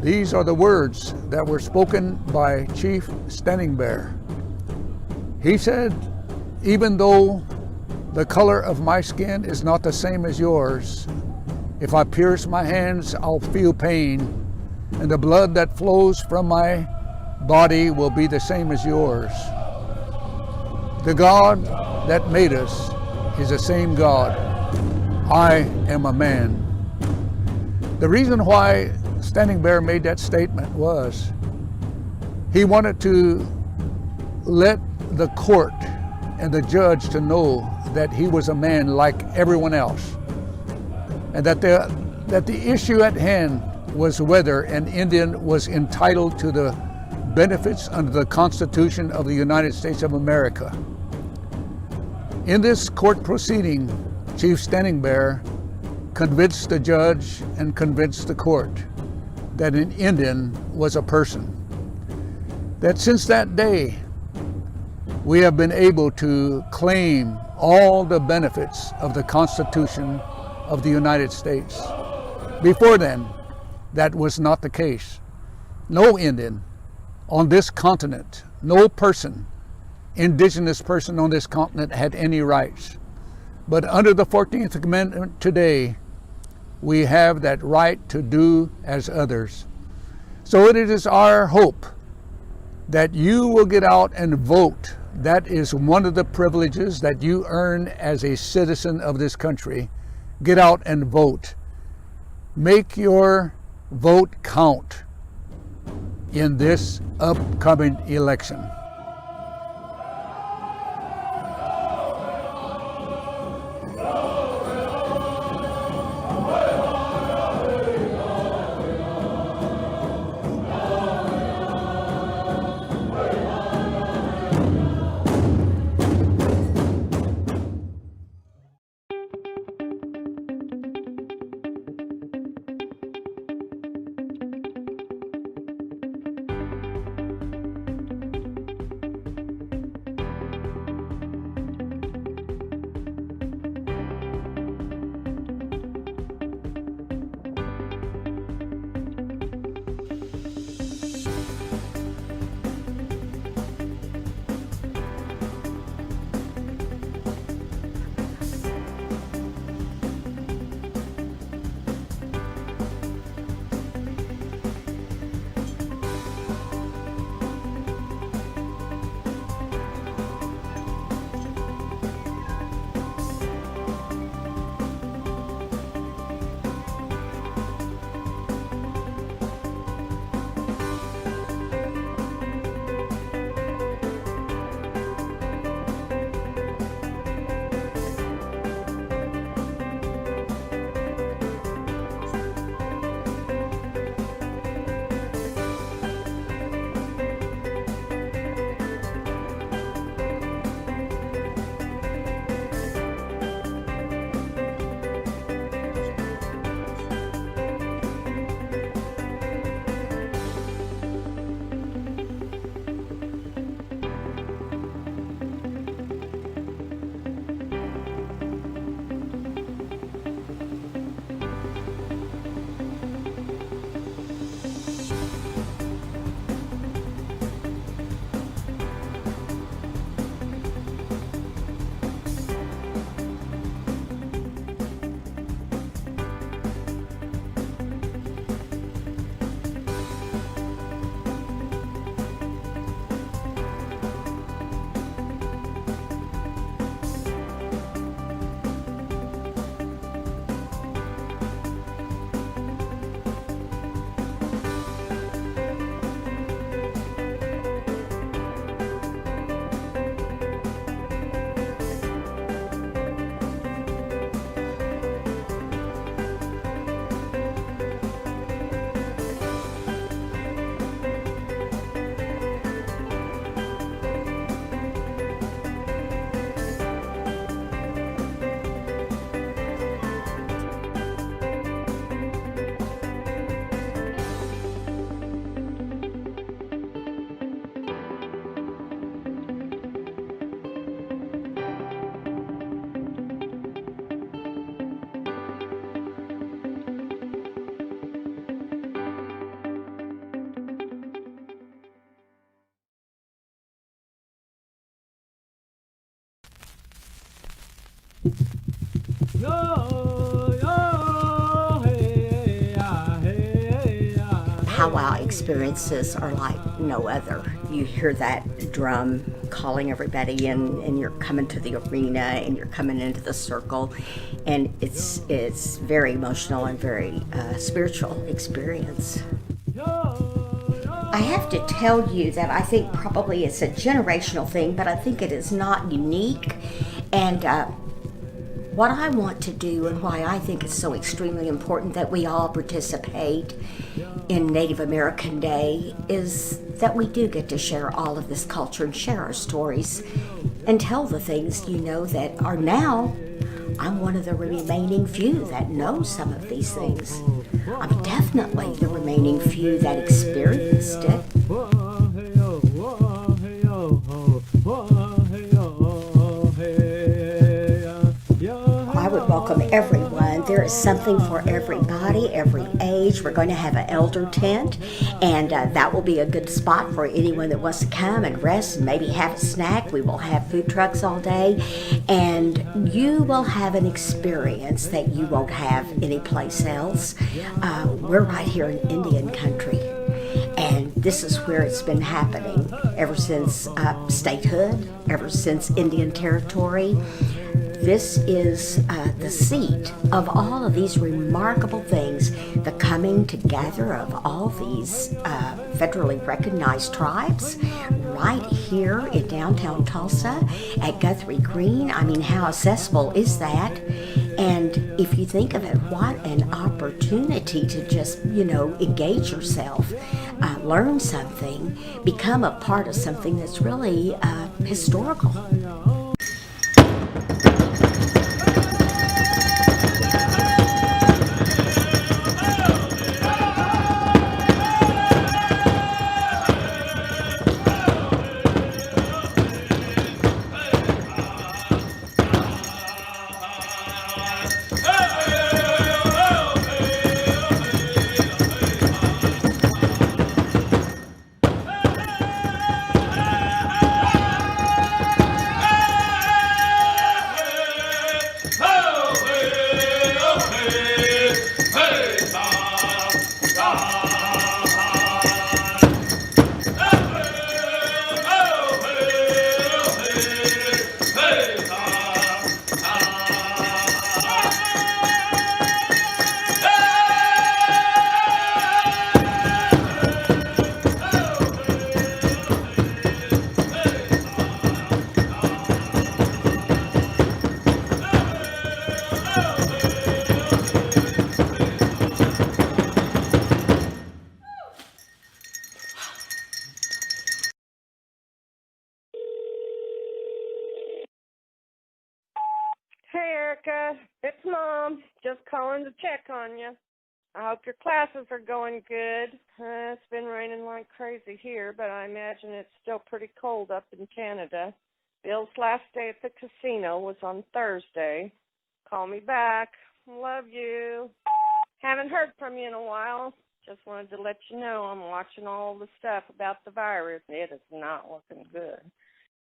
These are the words that were spoken by Chief Standing Bear. He said, even though the color of my skin is not the same as yours, if I pierce my hands, I'll feel pain, and the blood that flows from my body will be the same as yours. The God that made us is the same God. I am a man. The reason why Standing Bear made that statement was he wanted to let the court and the judge to know that he was a man like everyone else, and that the issue at hand was whether an Indian was entitled to the benefits under the Constitution of the United States of America. In this court proceeding, Chief Standing Bear convinced the judge and convinced the court that an Indian was a person. That since that day, we have been able to claim all the benefits of the Constitution of the United States. Before then, that was not the case. No Indian on this continent, no person indigenous person on this continent had any rights. But under the 14th Amendment today, we have that right to do as others. So it is our hope that you will get out and vote. That is one of the privileges that you earn as a citizen of this country. Get out and vote. Make your vote count in this upcoming election. Powwow experiences are like no other. You hear that drum calling everybody in, and you're coming to the arena and you're coming into the circle, and it's very emotional and very spiritual experience. I have to tell you that I think probably it's a generational thing, but I think it is not unique. And what I want to do, and why I think it's so extremely important that we all participate in Native American Day, is that we do get to share all of this culture and share our stories and tell the things, you know, that are now. I'm one of the remaining few that know some of these things. I'm definitely the remaining few that experienced it. I would welcome everyone. There is something for everybody, every age. We're going to have an elder tent, and that will be a good spot for anyone that wants to come and rest and maybe have a snack. We will have food trucks all day, and you will have an experience that you won't have anyplace else. We're right here in Indian country, and this is where it's been happening ever since statehood, ever since Indian Territory. This is the seat of all of these remarkable things, the coming together of all these federally recognized tribes right here in downtown Tulsa at Guthrie Green. I mean, how accessible is that? And if you think of it, what an opportunity to just, engage yourself, learn something, become a part of something that's really historical. Hey, Erica. It's Mom. Just calling to check on you. I hope your classes are going good. It's been raining like crazy here, but I imagine it's still pretty cold up in Canada. Bill's last day at the casino was on Thursday. Call me back. Love you. Haven't heard from you in a while. Just wanted to let you know I'm watching all the stuff about the virus. It is not looking good.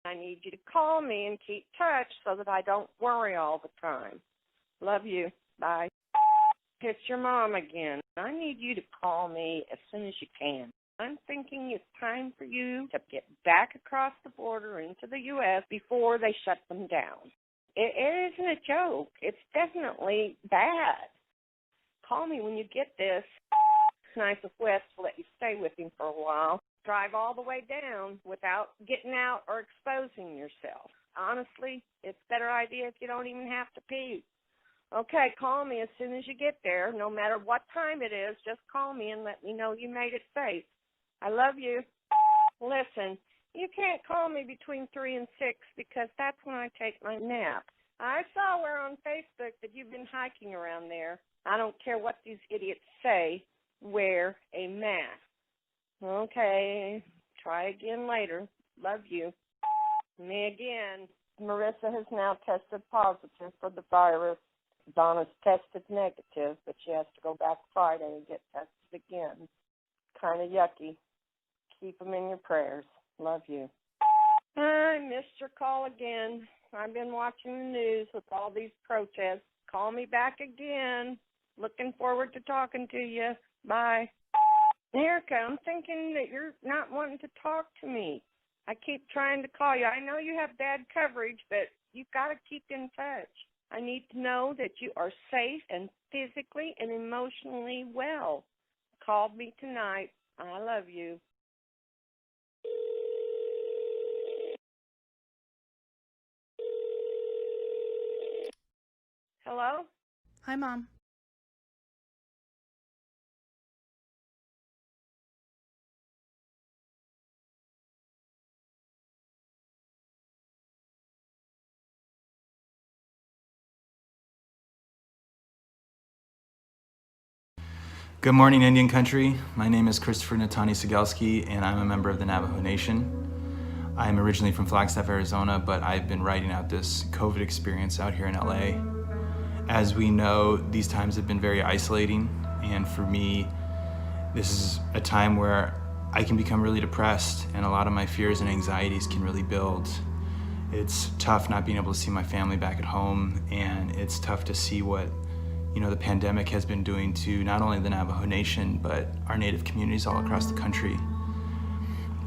I need you to call me and keep touch so that I don't worry all the time. Love you. Bye. It's your mom again. I need you to call me as soon as you can. I'm thinking it's time for you to get back across the border into the U.S. before they shut them down. It isn't a joke. It's definitely bad. Call me when you get this. It's nice of Wes to let you stay with him for a while. Drive all the way down without getting out or exposing yourself. Honestly, it's a better idea if you don't even have to pee. Okay, call me as soon as you get there. No matter what time it is, just call me and let me know you made it safe. I love you. Listen, you can't call me between 3 and 6 because that's when I take my nap. I saw where on Facebook that you've been hiking around there. I don't care what these idiots say. Wear a mask. Okay, try again later. Love you. Me again. Marissa has now tested positive for the virus. Donna's tested negative, but she has to go back Friday and get tested again. Kind of yucky. Keep them in your prayers. Love you. I missed your call again. I've been watching the news with all these protests. Call me back again. Looking forward to talking to you. Bye. Erica, I'm thinking that you're not wanting to talk to me. I keep trying to call you. I know you have bad coverage, but you've got to keep in touch. I need to know that you are safe and physically and emotionally well. Call me tonight. I love you. Hello? Hi, Mom. Good morning, Indian Country. My name is Christopher Natani Sigelski, and I'm a member of the Navajo Nation. I'm originally from Flagstaff, Arizona, but I've been writing out this COVID experience out here in LA. As we know, these times have been very isolating, and for me, this is a time where I can become really depressed, and a lot of my fears and anxieties can really build. It's tough not being able to see my family back at home, and it's tough to see what the pandemic has been doing to not only the Navajo Nation, but our Native communities all across the country.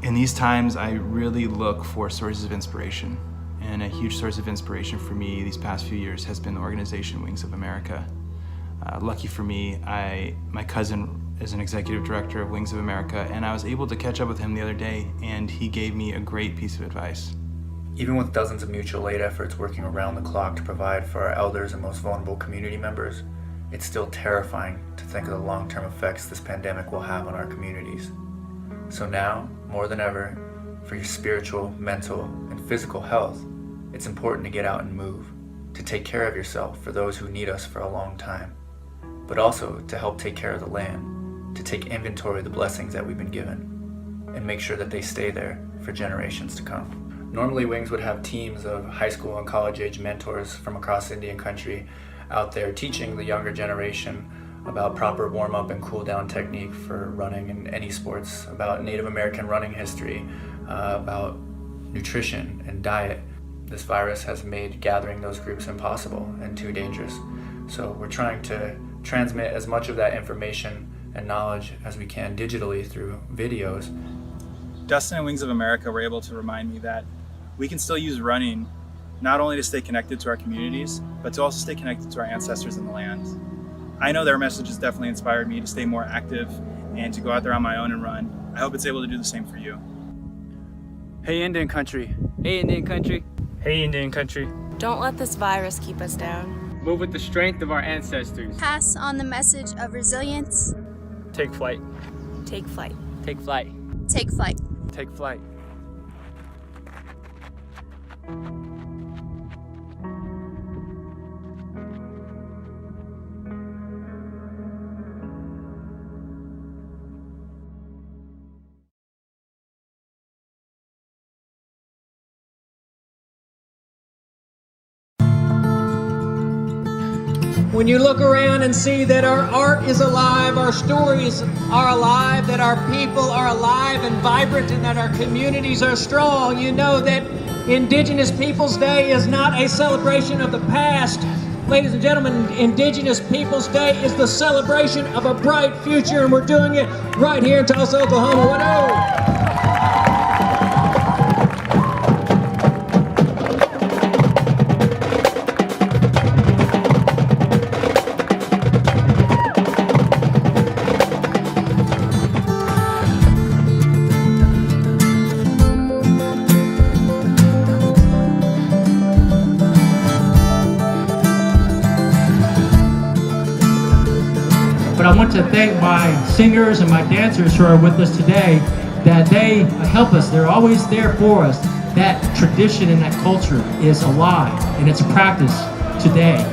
In these times, I really look for sources of inspiration, and a huge source of inspiration for me these past few years has been the organization Wings of America. Lucky for me, my cousin is an executive director of Wings of America, and I was able to catch up with him the other day, and he gave me a great piece of advice. Even with dozens of mutual aid efforts working around the clock to provide for our elders and most vulnerable community members, it's still terrifying to think of the long-term effects this pandemic will have on our communities. So now, more than ever, for your spiritual, mental, and physical health, it's important to get out and move, to take care of yourself for those who need us for a long time, but also to help take care of the land, to take inventory of the blessings that we've been given, and make sure that they stay there for generations to come. Normally, Wings would have teams of high school and college-age mentors from across Indian country out there teaching the younger generation about proper warm-up and cool-down technique for running in any sports, about Native American running history, about nutrition and diet. This virus has made gathering those groups impossible and too dangerous. So we're trying to transmit as much of that information and knowledge as we can digitally through videos. Dustin and Wings of America were able to remind me that we can still use running not only to stay connected to our communities, but to also stay connected to our ancestors in the land. I know their message has definitely inspired me to stay more active and to go out there on my own and run. I hope it's able to do the same for you. Hey Indian country. Hey Indian country. Hey Indian country. Don't let this virus keep us down. Move with the strength of our ancestors. Pass on the message of resilience. Take flight. Take flight. Take flight. Take flight. Take flight. When you look around and see that our art is alive, our stories are alive, that our people are alive and vibrant, and that our communities are strong, you know that Indigenous Peoples Day is not a celebration of the past. Ladies and gentlemen, Indigenous Peoples Day is the celebration of a bright future, and we're doing it right here in Tulsa, Oklahoma. What-o! But I want to thank my singers and my dancers who are with us today, that they help us. They're always there for us. That tradition and that culture is alive, and it's practiced today.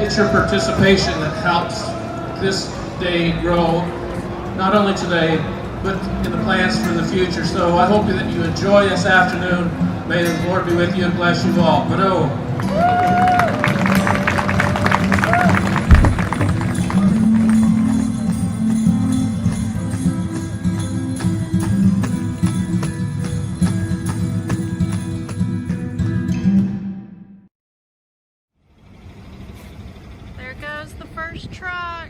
It's your participation that helps this day grow, not only today, but in the plans for the future. So I hope that you enjoy this afternoon. May the Lord be with you and bless you all. There goes the first truck.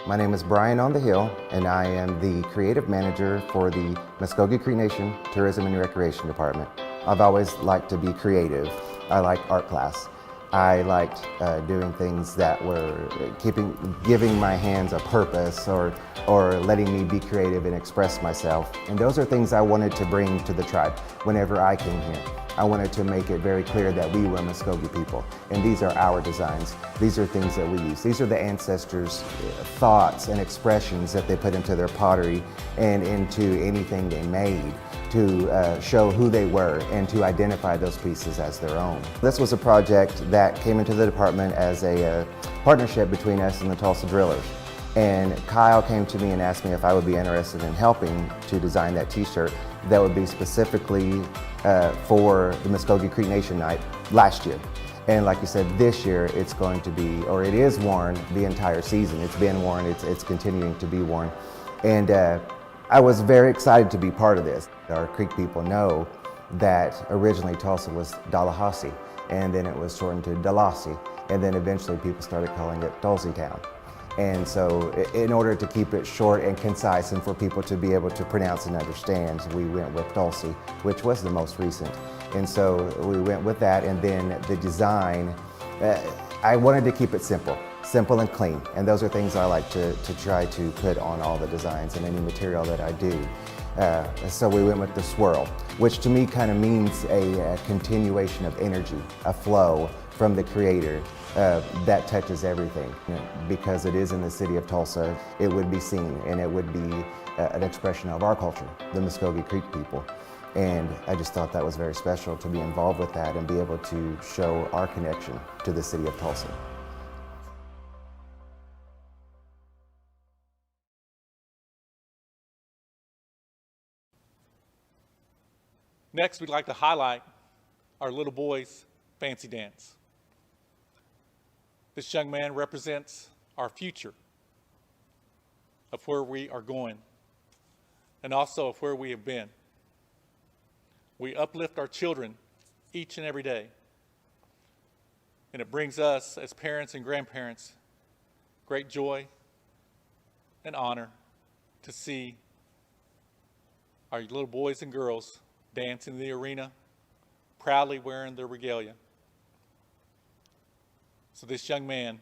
My name is Brian on the Hill, and I am the creative manager for the Muskogee Creek Nation Tourism and Recreation Department. I've always liked to be creative. I liked art class. I liked doing things that were giving my hands a purpose or letting me be creative and express myself. And those are things I wanted to bring to the tribe whenever I came here. I wanted to make it very clear that we were Muskogee people, and these are our designs. These are things that we use. These are the ancestors' thoughts and expressions that they put into their pottery and into anything they made to show who they were and to identify those pieces as their own. This was a project that came into the department as a partnership between us and the Tulsa Drillers. And Kyle came to me and asked me if I would be interested in helping to design that t-shirt that would be specifically for the Muskogee Creek Nation night last year. And like you said, this year it's going to be, or it is worn the entire season. It's been worn, it's continuing to be worn. And I was very excited to be part of this. Our Creek people know that originally Tulsa was Tallahassee, and then it was shortened to Dalhousie, and then eventually people started calling it Tulsa Town. And so in order to keep it short and concise and for people to be able to pronounce and understand, we went with Tulsa, which was the most recent. And so we went with that, and then the design, I wanted to keep it simple and clean. And those are things I like to try to put on all the designs and any material that I do. So we went with the swirl, which to me kind of means a continuation of energy, a flow from the creator that touches everything. You know, because it is in the city of Tulsa, it would be seen, and it would be an expression of our culture, the Muskogee Creek people. And I just thought that was very special to be involved with that and be able to show our connection to the city of Tulsa. Next, we'd like to highlight our little boy's fancy dance. This young man represents our future of where we are going and also of where we have been. We uplift our children each and every day, and it brings us as parents and grandparents great joy and honor to see our little boys and girls dance in the arena, proudly wearing their regalia. So this young man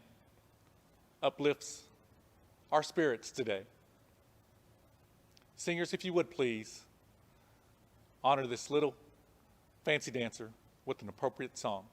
uplifts our spirits today. Singers, if you would please, honor this little fancy dancer with an appropriate song.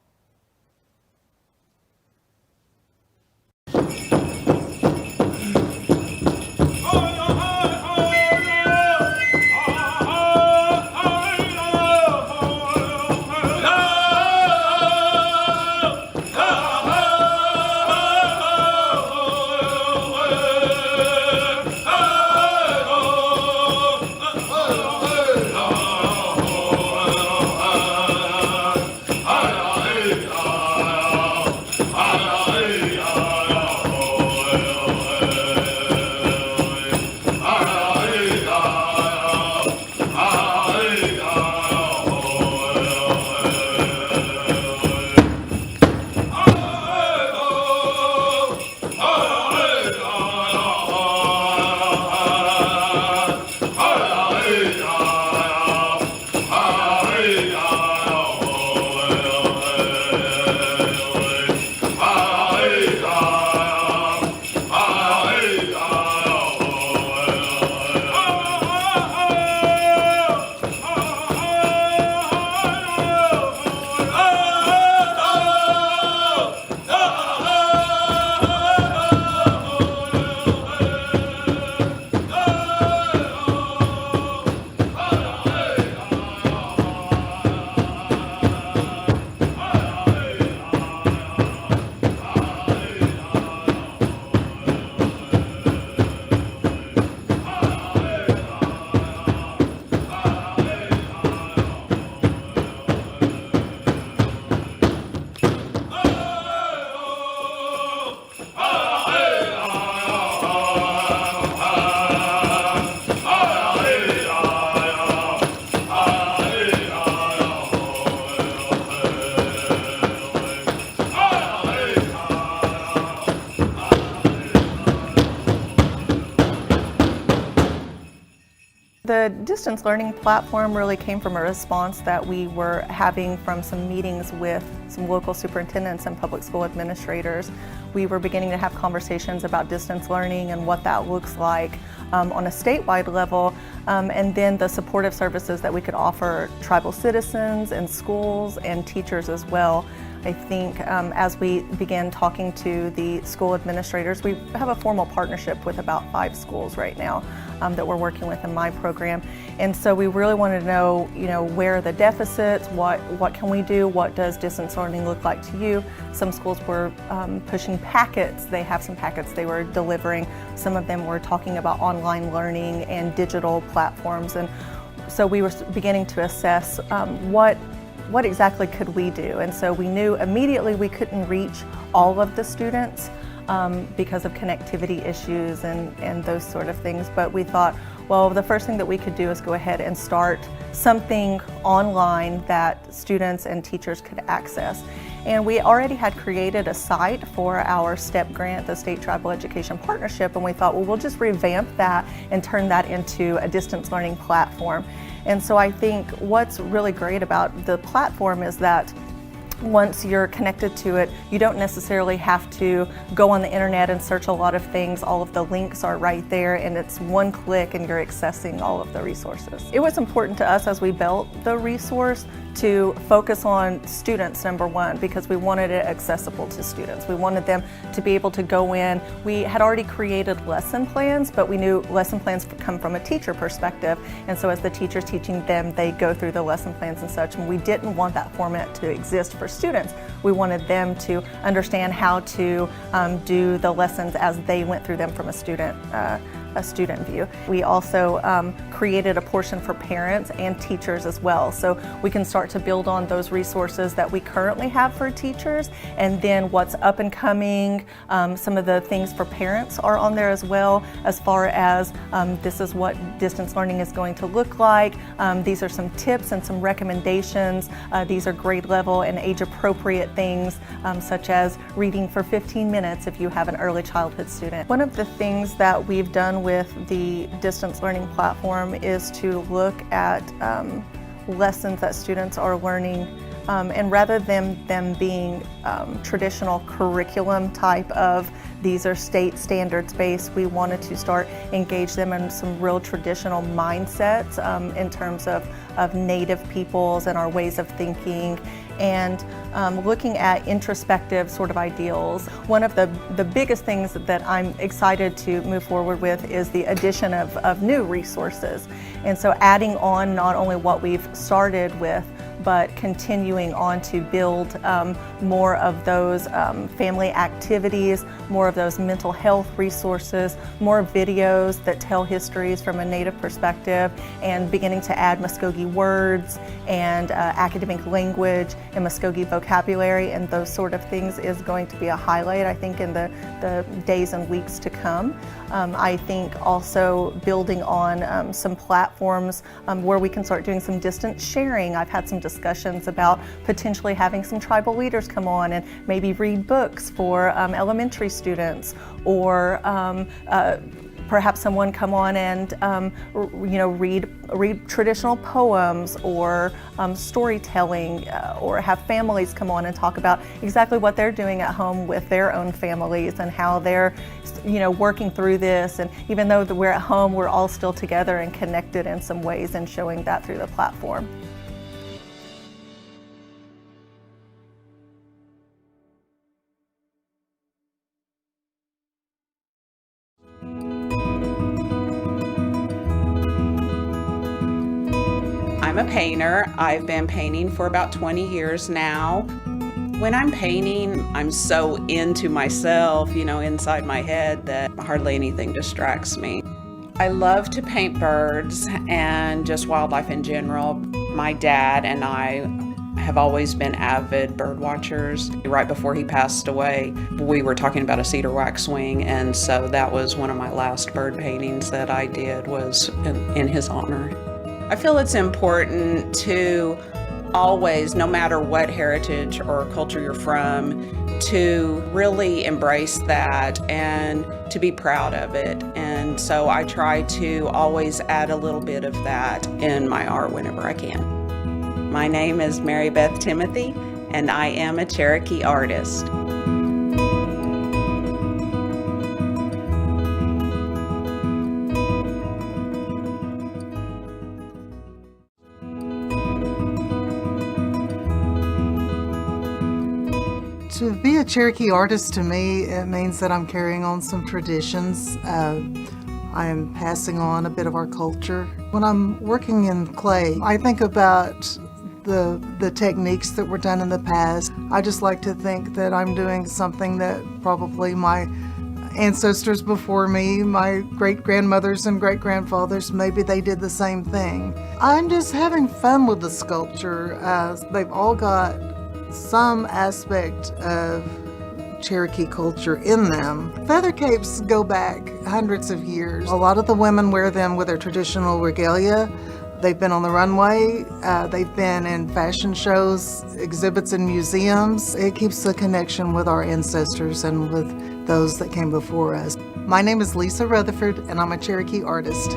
Hey! The distance learning platform really came from a response that we were having from some meetings with some local superintendents and public school administrators. We were beginning to have conversations about distance learning and what that looks like on a statewide level, and then the supportive services that we could offer tribal citizens and schools and teachers as well. I think as we began talking to the school administrators, we have a formal partnership with about 5 schools right now that we're working with in my program. And so we really wanted to know, where are the deficits, what can we do, what does distance learning look like to you? Some schools were pushing packets. They have some packets they were delivering. Some of them were talking about online learning and digital platforms. And so we were beginning to assess what exactly could we do? And so we knew immediately we couldn't reach all of the students because of connectivity issues and those sort of things. But we thought, well, the first thing that we could do is go ahead and start something online that students and teachers could access. And we already had created a site for our STEP grant, the State Tribal Education Partnership, and we thought, well, we'll just revamp that and turn that into a distance learning platform. And so I think what's really great about the platform is that once you're connected to it, you don't necessarily have to go on the internet and search a lot of things. All of the links are right there, and it's one click and you're accessing all of the resources. It was important to us as we built the resource to focus on students, number one, because we wanted it accessible to students. We wanted them to be able to go in. We had already created lesson plans, but we knew lesson plans come from a teacher perspective. And so as the teacher's teaching them, they go through the lesson plans and such. And we didn't want that format to exist for students. We wanted them to understand how to do the lessons as they went through them from a student view. We also created a portion for parents and teachers as well. So we can start to build on those resources that we currently have for teachers, and then what's up and coming. Some of the things for parents are on there as well, as far as this is what distance learning is going to look like. These are some tips and some recommendations. These are grade level and age appropriate things, such as reading for 15 minutes if you have an early childhood student. One of the things that we've done with the distance learning platform is to look at lessons that students are learning, and rather than them being traditional curriculum type of these are state standards based, we wanted to start engage them in some real traditional mindsets in terms of Native peoples and our ways of thinking, and looking at introspective sort of ideals. One of the biggest things that I'm excited to move forward with is the addition of new resources. And so adding on not only what we've started with, but continuing on to build more of those family activities, more of those mental health resources, more videos that tell histories from a Native perspective, and beginning to add Muskogee words and academic language and Muskogee vocabulary and those sort of things is going to be a highlight, I think, in the days and weeks to come. I think also building on some platforms where we can start doing some distance sharing. I've had some discussions about potentially having some tribal leaders come on and maybe read books for elementary students, or perhaps someone come on and read traditional poems or storytelling, or have families come on and talk about exactly what they're doing at home with their own families and how they're working through this. And even though we're at home, we're all still together and connected in some ways, and showing that through the platform. I'm a painter. I've been painting for about 20 years now. When I'm painting, I'm so into myself, inside my head, that hardly anything distracts me. I love to paint birds and just wildlife in general. My dad and I have always been avid bird watchers. Right before he passed away, we were talking about a cedar waxwing, and so that was one of my last bird paintings that I did, was in his honor. I feel it's important to always, no matter what heritage or culture you're from, to really embrace that and to be proud of it. And so I try to always add a little bit of that in my art whenever I can. My name is Mary Beth Timothy, and I am a Cherokee artist. To be a Cherokee artist, to me, it means that I'm carrying on some traditions. I am passing on a bit of our culture. When I'm working in clay, I think about the techniques that were done in the past. I just like to think that I'm doing something that probably my ancestors before me, my great-grandmothers and great-grandfathers, maybe they did the same thing. I'm just having fun with the sculpture. They've all got some aspect of Cherokee culture in them. Feather capes go back hundreds of years. A lot of the women wear them with their traditional regalia. They've been on the runway, they've been in fashion shows, exhibits in museums. It keeps the connection with our ancestors and with those that came before us. My name is Lisa Rutherford, and I'm a Cherokee artist.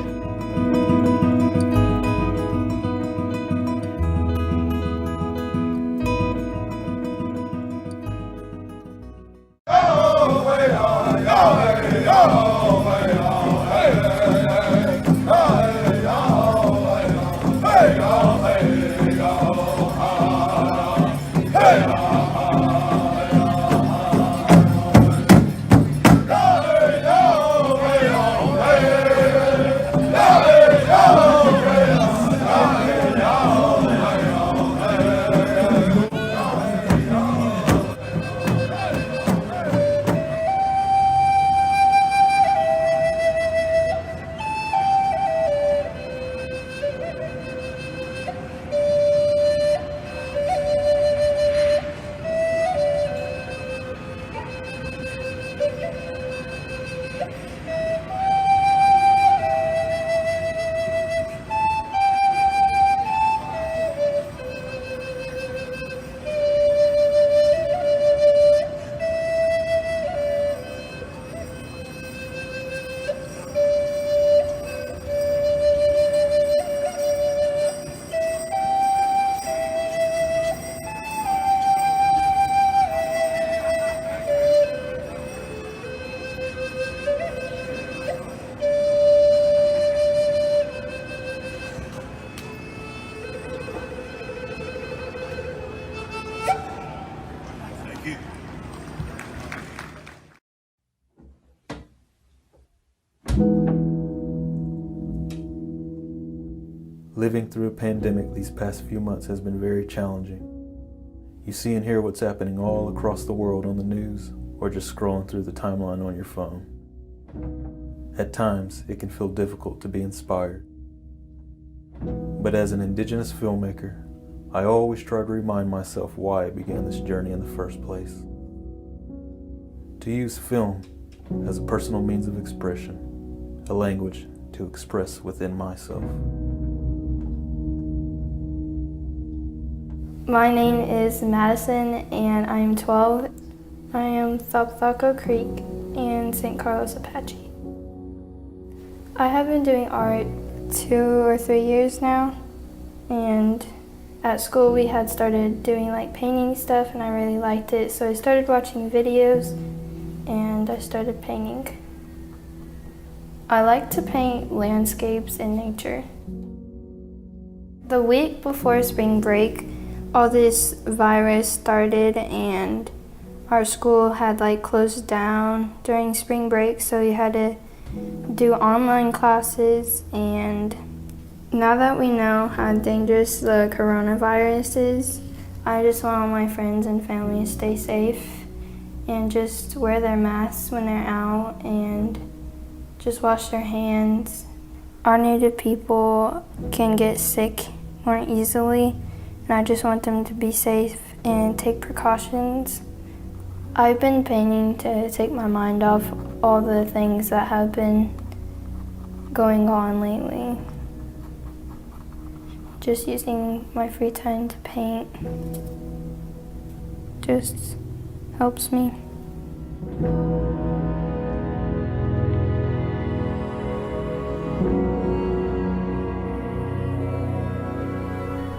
Living through a pandemic these past few months has been very challenging. You see and hear what's happening all across the world on the news or just scrolling through the timeline on your phone. At times, it can feel difficult to be inspired. But as an Indigenous filmmaker, I always try to remind myself why I began this journey in the first place. To use film as a personal means of expression, a language to express within myself. My name is Madison and I am 12. I am Thapthako Creek and St. Carlos Apache. I have been doing art 2 or 3 years now, and at school we had started doing like painting stuff and I really liked it, so I started watching videos and I started painting. I like to paint landscapes and nature. The week before spring break, all this virus started and our school had like closed down during spring break, so we had to do online classes. And now that we know how dangerous the coronavirus is, I just want all my friends and family to stay safe and just wear their masks when they're out and just wash their hands. Our Native people can get sick more easily, and I just want them to be safe and take precautions. I've been painting to take my mind off all the things that have been going on lately. Just using my free time to paint just helps me.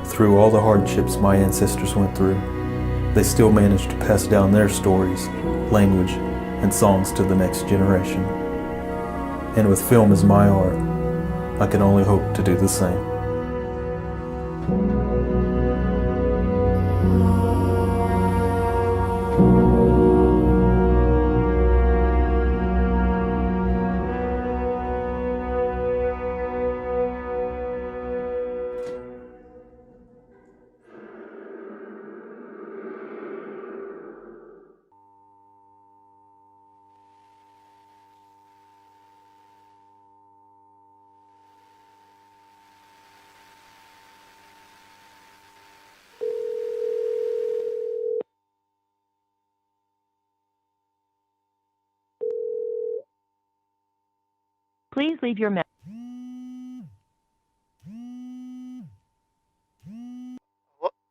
Through all the hardships my ancestors went through, they still managed to pass down their stories, language, and songs to the next generation. And with film as my art, I can only hope to do the same. Please leave your message.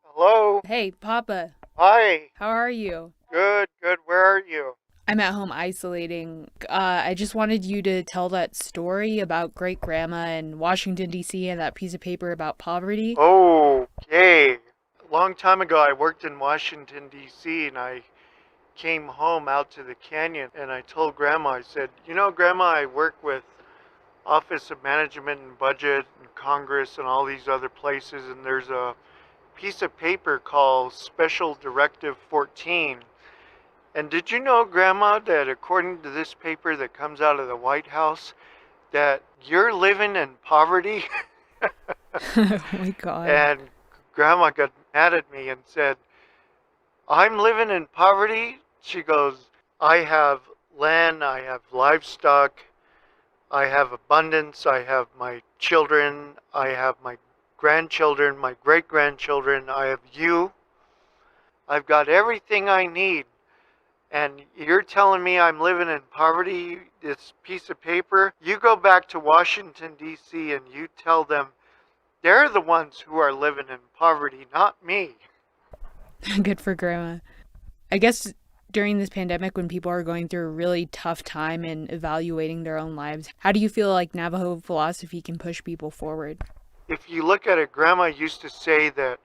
Hello? Hey, Papa. Hi. How are you? Good, good. Where are you? I'm at home isolating. I just wanted you to tell that story about great grandma in Washington, D.C. and that piece of paper about poverty. Okay. A long time ago, I worked in Washington, D.C., and I came home out to the canyon, and I told Grandma, I said, you know, Grandma, I work with Office of Management and Budget and Congress and all these other places, and there's a piece of paper called Special Directive 14. And did you know, Grandma, that according to this paper that comes out of the White House, that you're living in poverty? Oh my God. And Grandma got mad at me and said, I'm living in poverty? She goes, I have land, I have livestock, I have abundance, I have my children, I have my grandchildren, my great-grandchildren, I have you. I've got everything I need. And you're telling me I'm living in poverty, this piece of paper? You go back to Washington, D.C., and you tell them they're the ones who are living in poverty, not me. Good for Grandma. I guess during this pandemic, when people are going through a really tough time and evaluating their own lives, how do you feel like Navajo philosophy can push people forward? If you look at it, Grandma used to say that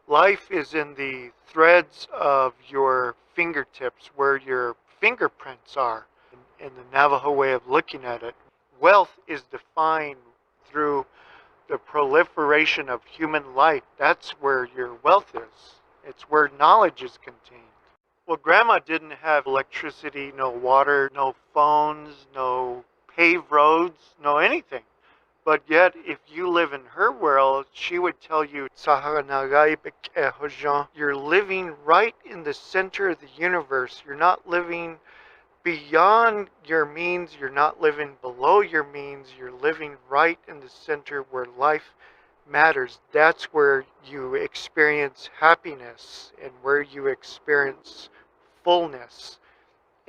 life is in the threads of your fingertips, where your fingerprints are. In the Navajo way of looking at it, wealth is defined through the proliferation of human life. That's where your wealth is. It's where knowledge is contained. Well, Grandma didn't have electricity, no water, no phones, no paved roads, no anything. But yet, if you live in her world, she would tell you, you're living right in the center of the universe. You're not living beyond your means. You're not living below your means. You're living right in the center where life matters. That's where you experience happiness and where you experience fullness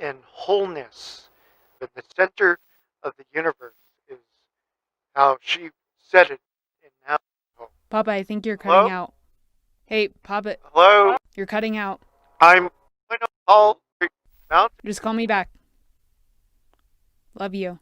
and wholeness. But the center of the universe is how she said it in Navajo. Papa, I think you're Hello? cutting out. Hey, Papa. Hello? You're cutting out. I'm going to call Mountain. Just call me back. Love you.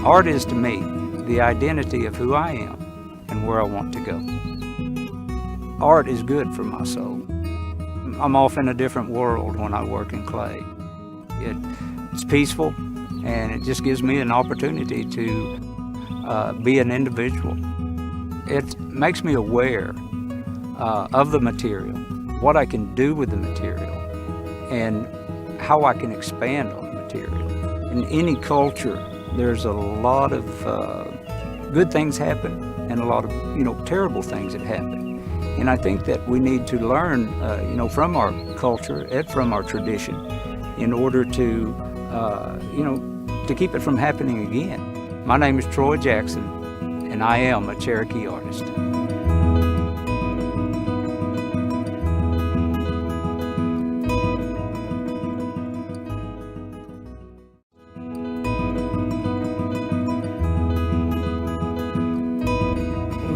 Art is to me the identity of who I am and where I want to go. Art is good for my soul. I'm off in a different world when I work in clay. It's peaceful, and it just gives me an opportunity to be an individual. It makes me aware of the material, what I can do with the material, and how I can expand on the material. In any culture, there's a lot of good things happen and a lot of terrible things that happen. And I think that we need to learn from our culture and from our tradition in order to to keep it from happening again. My name is Troy Jackson, and I am a Cherokee artist.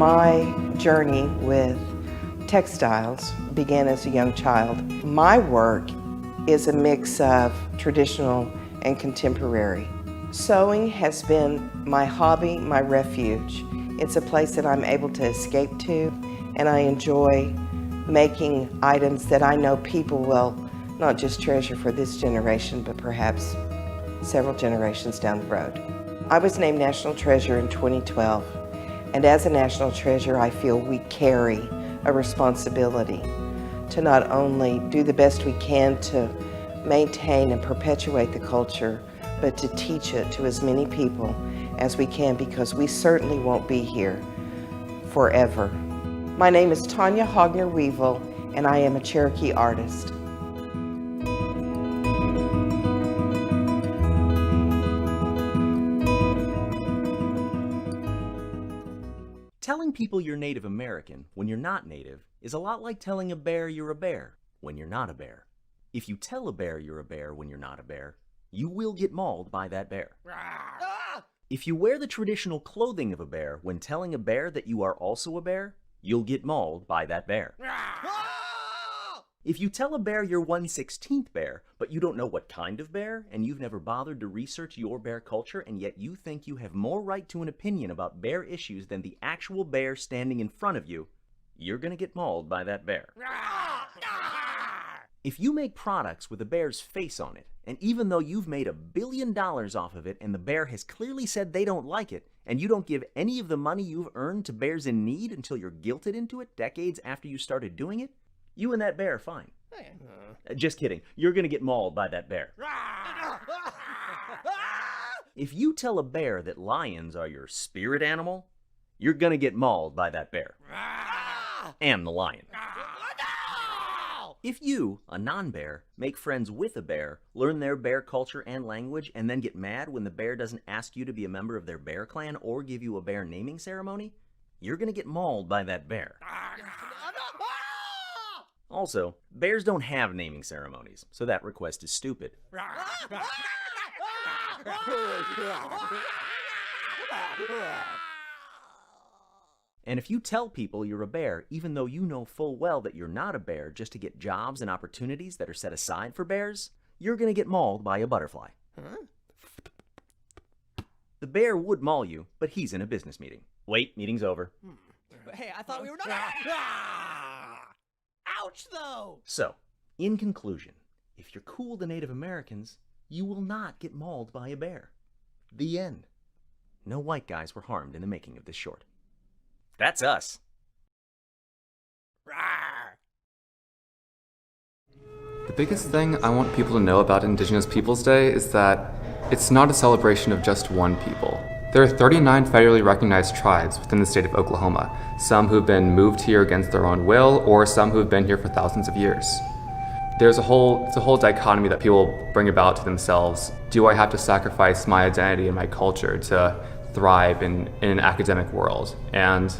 My journey with textiles began as a young child. My work is a mix of traditional and contemporary. Sewing has been my hobby, my refuge. It's a place that I'm able to escape to, and I enjoy making items that I know people will not just treasure for this generation, but perhaps several generations down the road. I was named National Treasure in 2012, and as a National Treasure, I feel we carry a responsibility to not only do the best we can to maintain and perpetuate the culture, but to teach it to as many people as we can, because we certainly won't be here forever. My name is Tanya Hogner-Weevil, and I am a Cherokee artist. Telling people you're Native American when you're not Native is a lot like telling a bear you're a bear when you're not a bear. If you tell a bear you're a bear when you're not a bear, you will get mauled by that bear. If you wear the traditional clothing of a bear when telling a bear that you are also a bear, you'll get mauled by that bear. If you tell a bear you're 1/16th bear, but you don't know what kind of bear, and you've never bothered to research your bear culture, and yet you think you have more right to an opinion about bear issues than the actual bear standing in front of you, you're gonna get mauled by that bear. If you make products with a bear's face on it, and even though you've made $1 billion off of it and the bear has clearly said they don't like it, and you don't give any of the money you've earned to bears in need until you're guilted into it decades after you started doing it, you and that bear are fine. Just kidding. You're gonna get mauled by that bear. If you tell a bear that lions are your spirit animal, you're gonna get mauled by that bear. And the lion. If you, a non-bear, make friends with a bear, learn their bear culture and language, and then get mad when the bear doesn't ask you to be a member of their bear clan or give you a bear naming ceremony, you're gonna get mauled by that bear. Also, bears don't have naming ceremonies, so that request is stupid. And if you tell people you're a bear, even though you know full well that you're not a bear just to get jobs and opportunities that are set aside for bears, you're gonna get mauled by a butterfly. The bear would maul you, but he's in a business meeting. Wait, meeting's over. Hey, I thought we were not. Ouch, though! So, in conclusion, if you're cool to Native Americans, you will not get mauled by a bear. The end. No white guys were harmed in the making of this short. That's us. The biggest thing I want people to know about Indigenous Peoples Day is that it's not a celebration of just one people. There are 39 federally recognized tribes within the state of Oklahoma, some who've been moved here against their own will, or some who've been here for thousands of years. It's a whole dichotomy that people bring about to themselves. Do I have to sacrifice my identity and my culture to thrive in an academic world? And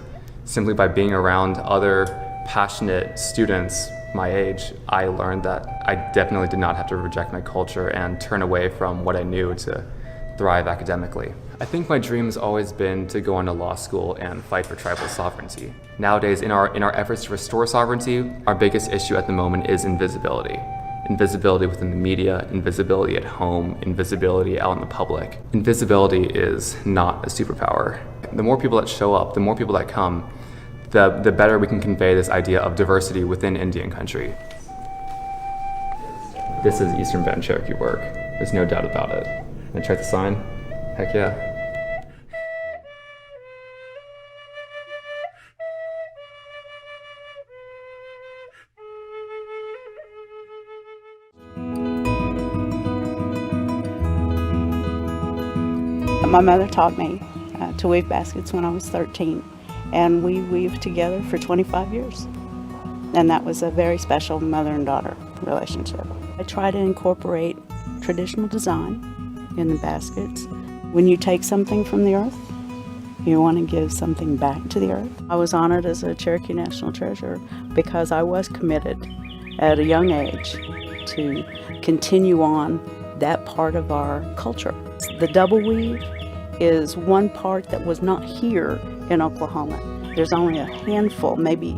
simply by being around other passionate students my age, I learned that I definitely did not have to reject my culture and turn away from what I knew to thrive academically. I think my dream has always been to go on to law school and fight for tribal sovereignty. Nowadays, in our efforts to restore sovereignty, our biggest issue at the moment is invisibility. Invisibility within the media, invisibility at home, invisibility out in the public. Invisibility is not a superpower. The more people that show up, the more people that come, the better we can convey this idea of diversity within Indian country. This is Eastern Band Cherokee work. There's no doubt about it. And check the sign? Heck yeah. My mother taught me to weave baskets when I was 13, and we weaved together for 25 years. And that was a very special mother and daughter relationship. I try to incorporate traditional design in the baskets. When you take something from the earth, you want to give something back to the earth. I was honored as a Cherokee National Treasure because I was committed at a young age to continue on that part of our culture. The double weave is one part that was not here in Oklahoma. There's only a handful, maybe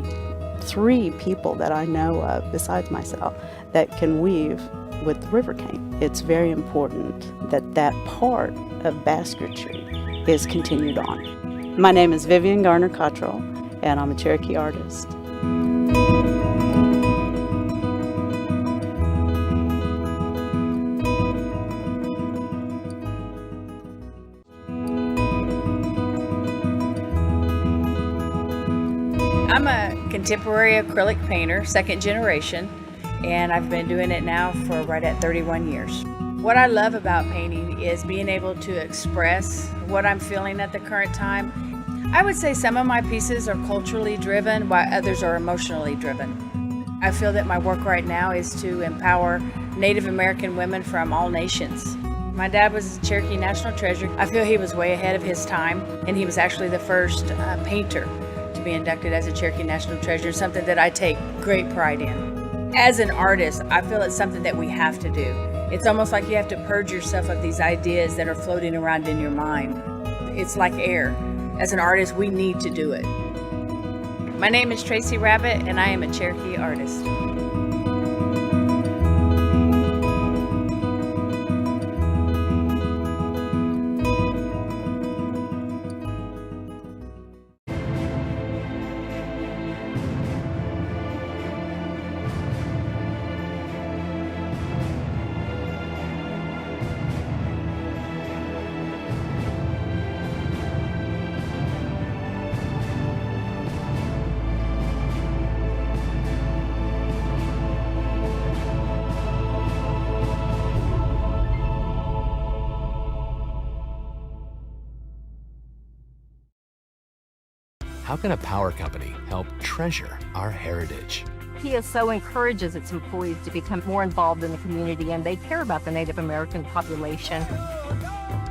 3 people that I know of besides myself that can weave with the river cane. It's very important that that part of basketry is continued on. My name is Vivian Garner Cottrell, and I'm a Cherokee artist. I'm a contemporary acrylic painter, second generation, and I've been doing it now for right at 31 years. What I love about painting is being able to express what I'm feeling at the current time. I would say some of my pieces are culturally driven, while others are emotionally driven. I feel that my work right now is to empower Native American women from all nations. My dad was a Cherokee National Treasure. I feel he was way ahead of his time, and he was actually the first painter to be inducted as a Cherokee National Treasure, something that I take great pride in. As an artist, I feel it's something that we have to do. It's almost like you have to purge yourself of these ideas that are floating around in your mind. It's like air. As an artist, we need to do it. My name is Tracy Rabbit, and I am a Cherokee artist. How can a power company help treasure our heritage? PSO encourages its employees to become more involved in the community, and they care about the Native American population.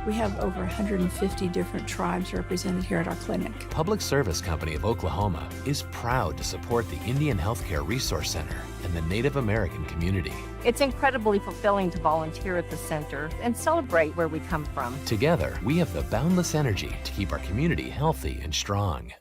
We have over 150 different tribes represented here at our clinic. Public Service Company of Oklahoma is proud to support the Indian Healthcare Resource Center and the Native American community. It's incredibly fulfilling to volunteer at the center and celebrate where we come from. Together, we have the boundless energy to keep our community healthy and strong.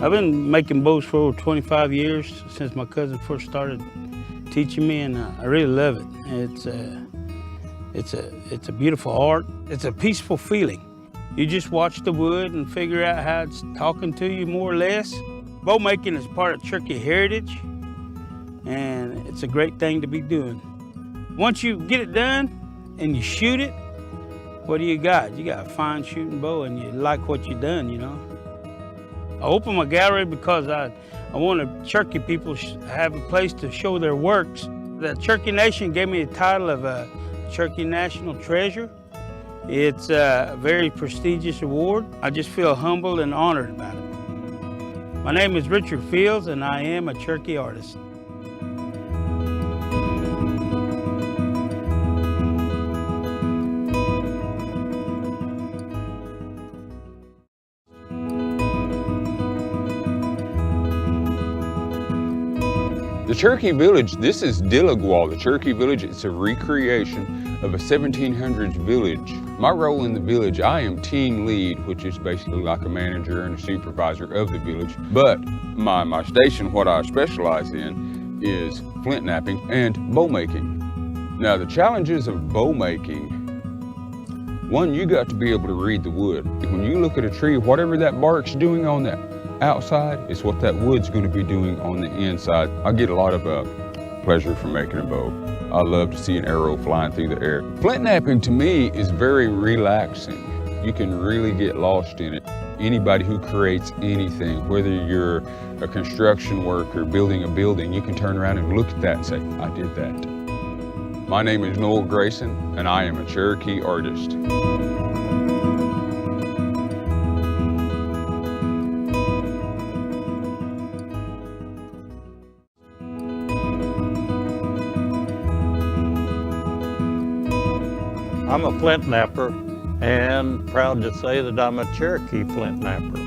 I've been making bows for over 25 years since my cousin first started teaching me, and I really love it. It's a beautiful art. It's a peaceful feeling. You just watch the wood and figure out how it's talking to you more or less. Bow making is part of Cherokee heritage, and it's a great thing to be doing. Once you get it done and you shoot it, what do you got? You got a fine shooting bow and you like what you done, you know. I opened my gallery because I wanted Cherokee people to have a place to show their works. The Cherokee Nation gave me the title of Cherokee National Treasure. It's a very prestigious award. I just feel humbled and honored about it. My name is Richard Fields, and I am a Cherokee artist. The Cherokee Village, this is Dilligwa. The Cherokee Village, it's a recreation of a 1700s village. My role in the village, I am team lead, which is basically like a manager and a supervisor of the village. But my station, what I specialize in, is flint knapping and bow making. Now the challenges of bow making, one, you got to be able to read the wood. When you look at a tree, whatever that bark's doing on that outside is what that wood's going to be doing on the inside. I get a lot of pleasure from making a bow. I love to see an arrow flying through the air. Flint knapping to me is very relaxing. You can really get lost in it. Anybody who creates anything, whether you're a construction worker building a building, you can turn around and look at that and say, I did that. My name is Noel Grayson, and I am a Cherokee artist. I'm a flint napper, and proud to say that I'm a Cherokee flint napper.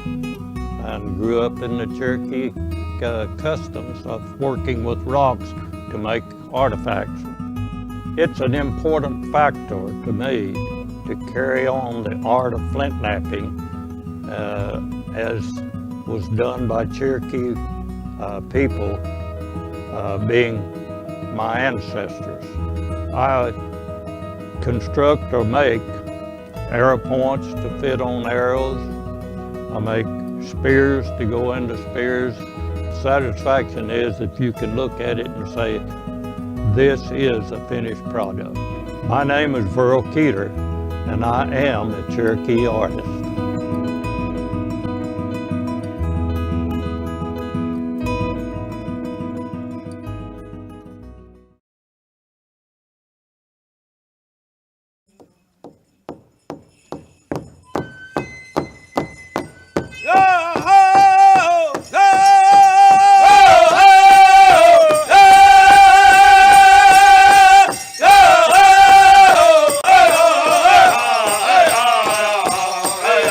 I grew up in the Cherokee customs of working with rocks to make artifacts. It's an important factor to me to carry on the art of flint napping as was done by Cherokee people being my ancestors. I construct or make arrow points to fit on arrows. I make spears to go into spears. Satisfaction is if you can look at it and say, this is a finished product. My name is Verl Keeter, and I am a Cherokee artist. Hey,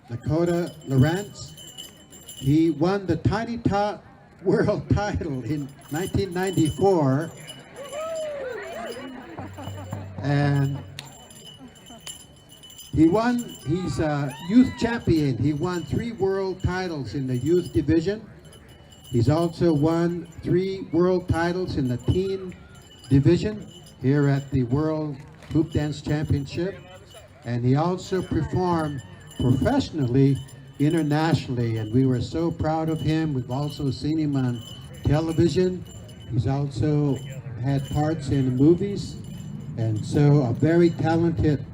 Dakota Lawrence. He won the Tiny Tot World title in 1994. And he's a youth champion. He won 3 world titles in the youth division. He's also won 3 world titles in the teen division here at the World Hoop Dance Championship. And he also performed professionally, internationally, and we were so proud of him. We've also seen him on television. He's also had parts in movies, and so a very talented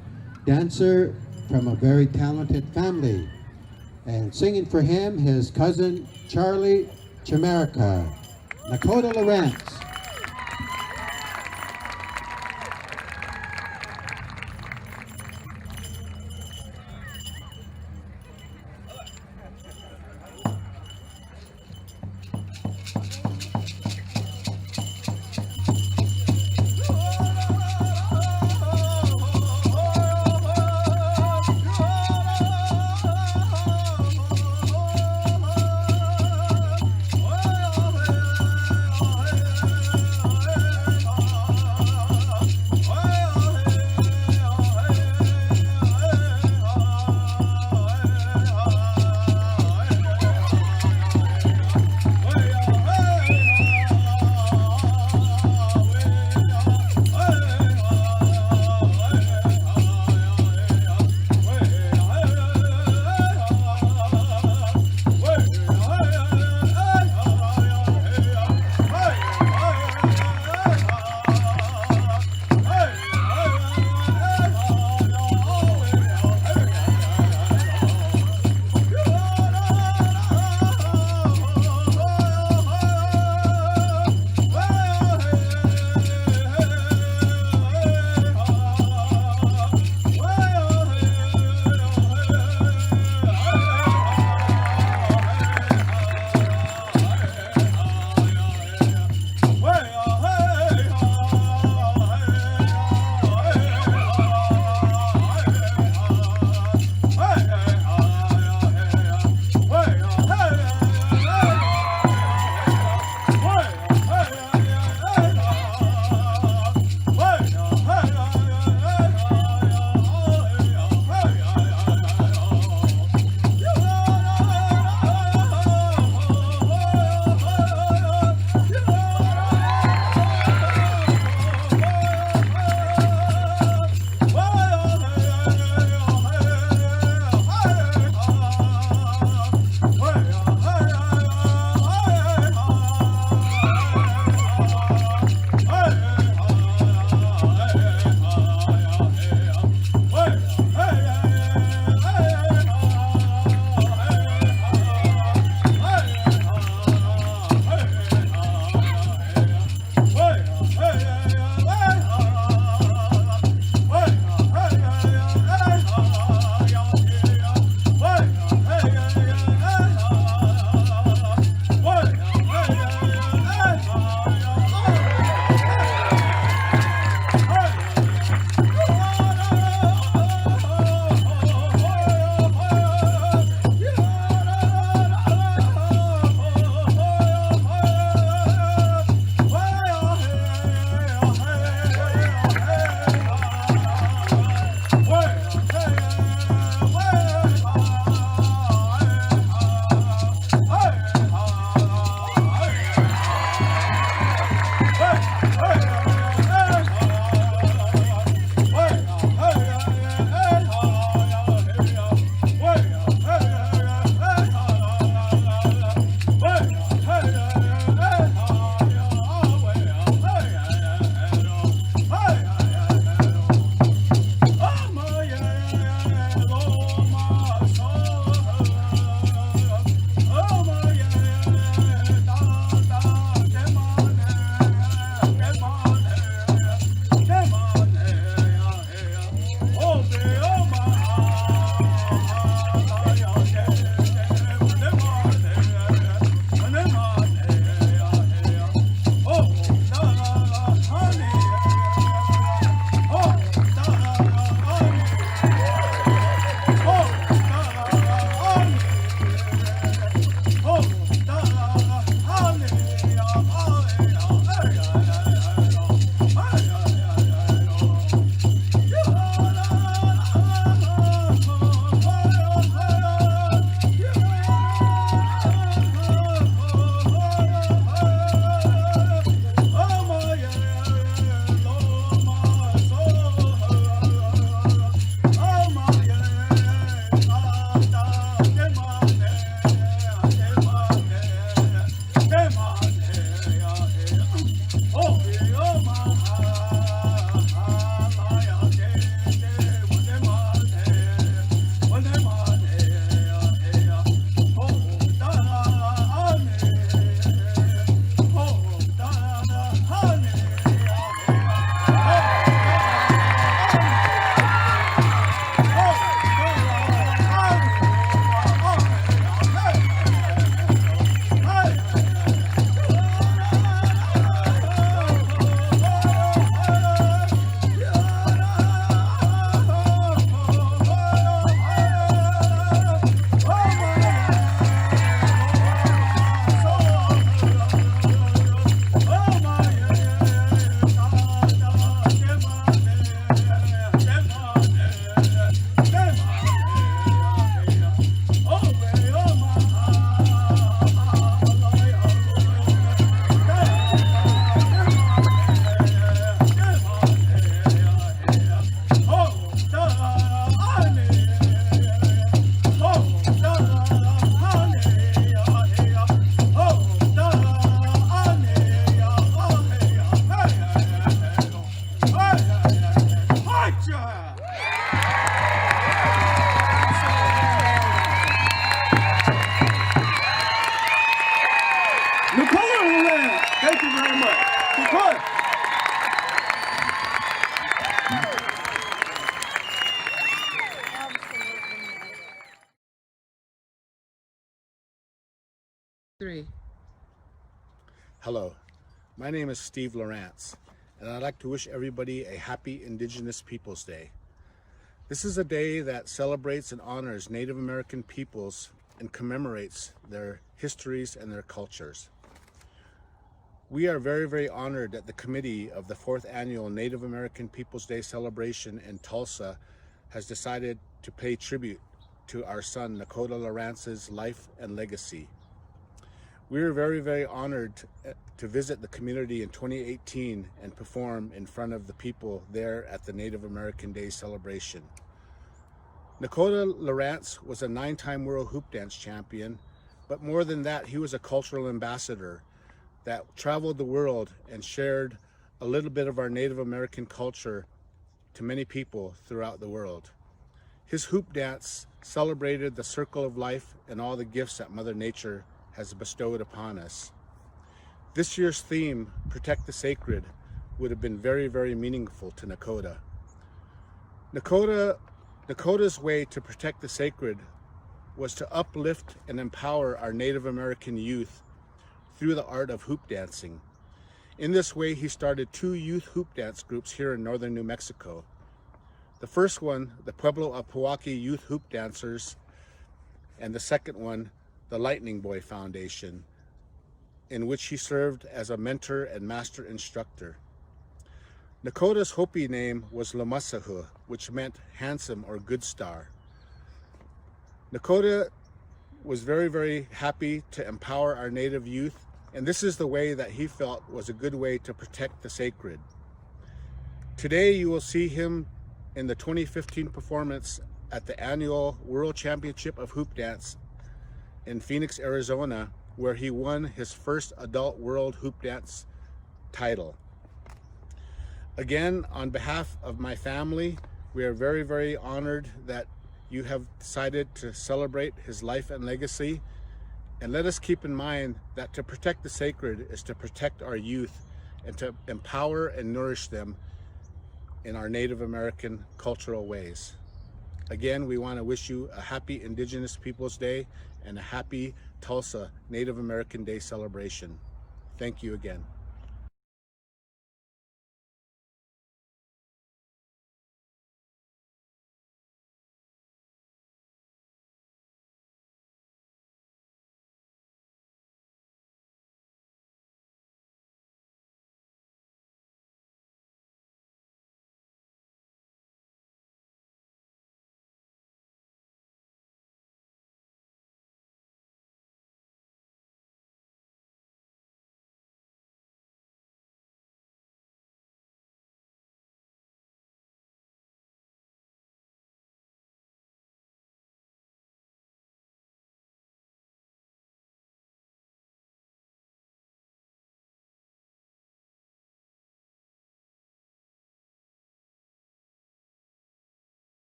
dancer from a very talented family. And singing for him, his cousin Charlie Chimerica, Dakota Lawrence. Nicola Lorenz, thank you very much. Nicola. Hello, my name is Steve Lawrence, and I'd like to wish everybody a happy Indigenous Peoples Day. This is a day that celebrates and honors Native American peoples and commemorates their histories and their cultures. We are very, very honored that the committee of the 4th Annual Native American Peoples Day celebration in Tulsa has decided to pay tribute to our son, Nicola Lawrence's life and legacy. We were very, very honored to visit the community in 2018 and perform in front of the people there at the Native American Day celebration. Nicola Lawrence was a 9-time World Hoop Dance champion, but more than that, he was a cultural ambassador that traveled the world and shared a little bit of our Native American culture to many people throughout the world. His hoop dance celebrated the circle of life and all the gifts that Mother Nature has bestowed upon us. This year's theme, Protect the Sacred, would have been very, very meaningful to Nicola. Nicota's way to protect the sacred was to uplift and empower our Native American youth through the art of hoop dancing. In this way, he started 2 youth hoop dance groups here in northern New Mexico. The first one, the Pueblo of Pewaukee Youth Hoop Dancers, and the second one, the Lightning Boy Foundation, in which he served as a mentor and master instructor. Nicota's Hopi name was Lamasahu, which meant handsome or good star. Nicola was very, very happy to empower our Native youth, and this is the way that he felt was a good way to protect the sacred. Today you will see him in the 2015 performance at the annual World Championship of Hoop Dance in Phoenix, Arizona, where he won his first adult world hoop dance title. Again, on behalf of my family, we are very, very honored that you have decided to celebrate his life and legacy. And let us keep in mind that to protect the sacred is to protect our youth and to empower and nourish them in our Native American cultural ways. Again, we want to wish you a happy Indigenous Peoples Day and a happy Tulsa Native American Day celebration. Thank you again.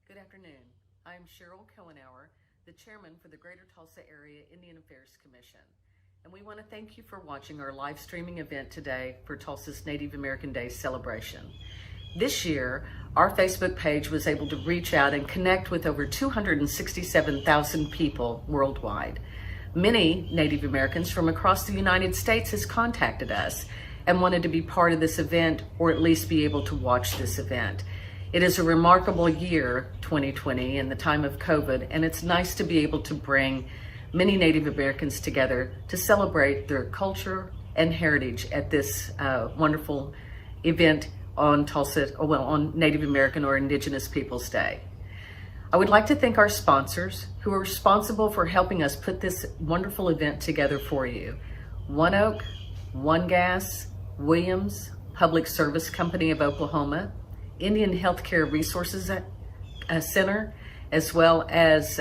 Good afternoon. I'm Cheryl Cohenauer, the chairman for the Greater Tulsa Area Indian Affairs Commission. And we want to thank you for watching our live streaming event today for Tulsa's Native American Day celebration. This year, our Facebook page was able to reach out and connect with over 267,000 people worldwide. Many Native Americans from across the United States has contacted us and wanted to be part of this event or at least be able to watch this event. It is a remarkable year, 2020, in the time of COVID, and it's nice to be able to bring many Native Americans together to celebrate their culture, and heritage at this wonderful event on on Native American or Indigenous Peoples Day. I would like to thank our sponsors who are responsible for helping us put this wonderful event together for you. One Oak, One Gas, Williams, Public Service Company of Oklahoma, Indian Healthcare Resources Center, as well as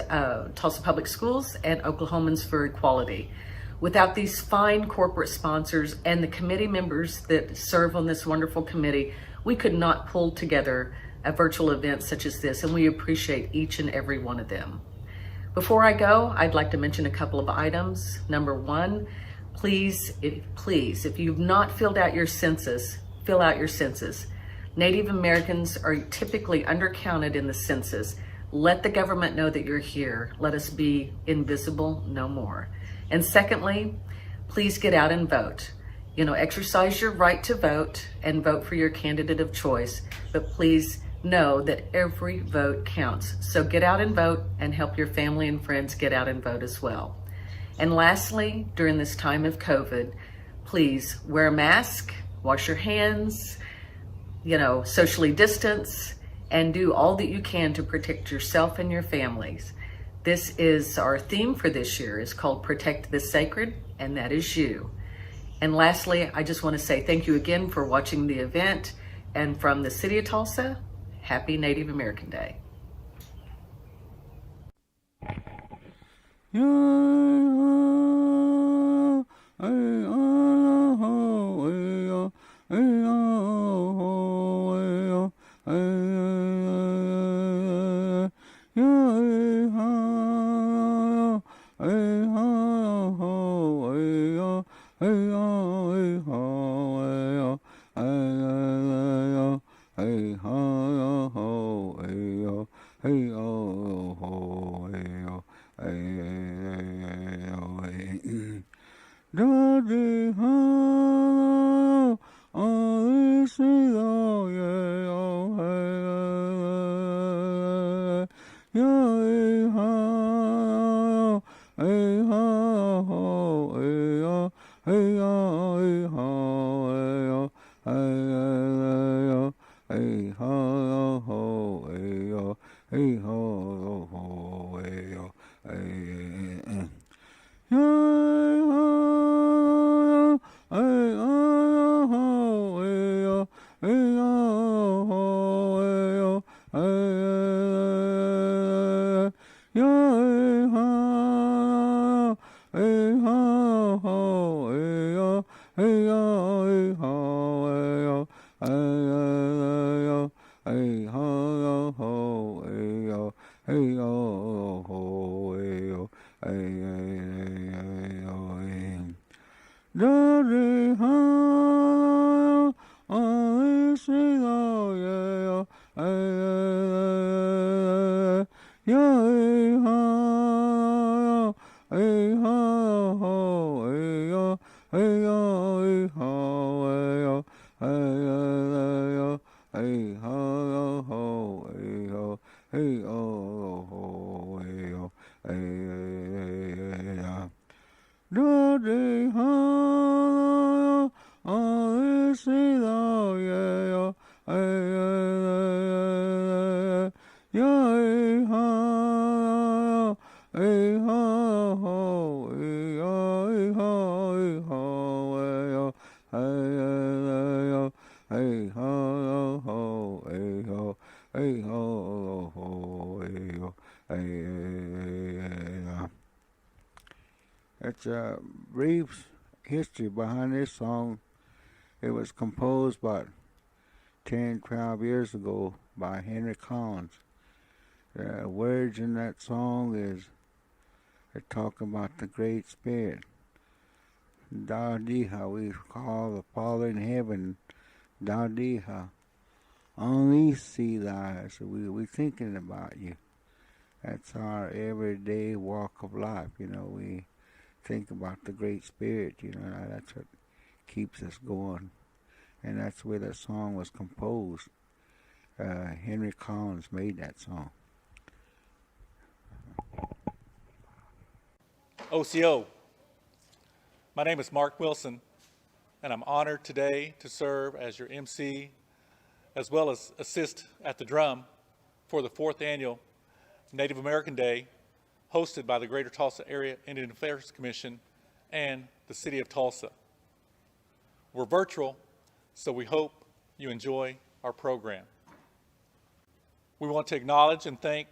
Tulsa Public Schools and Oklahomans for Equality. Without these fine corporate sponsors and the committee members that serve on this wonderful committee, we could not pull together a virtual event such as this, and we appreciate each and every one of them. Before I go, I'd like to mention a couple of items. Number one, please, if you've not filled out your census, fill out your census. Native Americans are typically undercounted in the census. Let the government know that you're here. Let us be invisible no more. And secondly, please get out and vote. Exercise your right to vote and vote for your candidate of choice, but please know that every vote counts. So get out and vote and help your family and friends get out and vote as well. And lastly, during this time of COVID, please wear a mask, wash your hands, socially distance, and do all that you can to protect yourself and your families. This is our theme for this year, is called Protect the Sacred, and that is you. And lastly, I just want to say thank you again for watching the event, and from the City of Tulsa, Happy Native American Day. It's a brief history behind this song. It was composed about 10, 12 years ago by Henry Collins. The words in that song is, they're talking about the Great Spirit. Dadiha, we call the Father in heaven, Dadiha. On these sea eyes, we're thinking about you. That's our everyday walk of life, we think about the Great Spirit, that's what keeps us going. And that's where that song was composed. Henry Collins made that song. OCO. My name is Mark Wilson. and I'm honored today to serve as your MC, as well as assist at the drum for the 4th Annual Native American Day, hosted by the Greater Tulsa Area Indian Affairs Commission and the City of Tulsa. We're virtual, so we hope you enjoy our program. We want to acknowledge and thank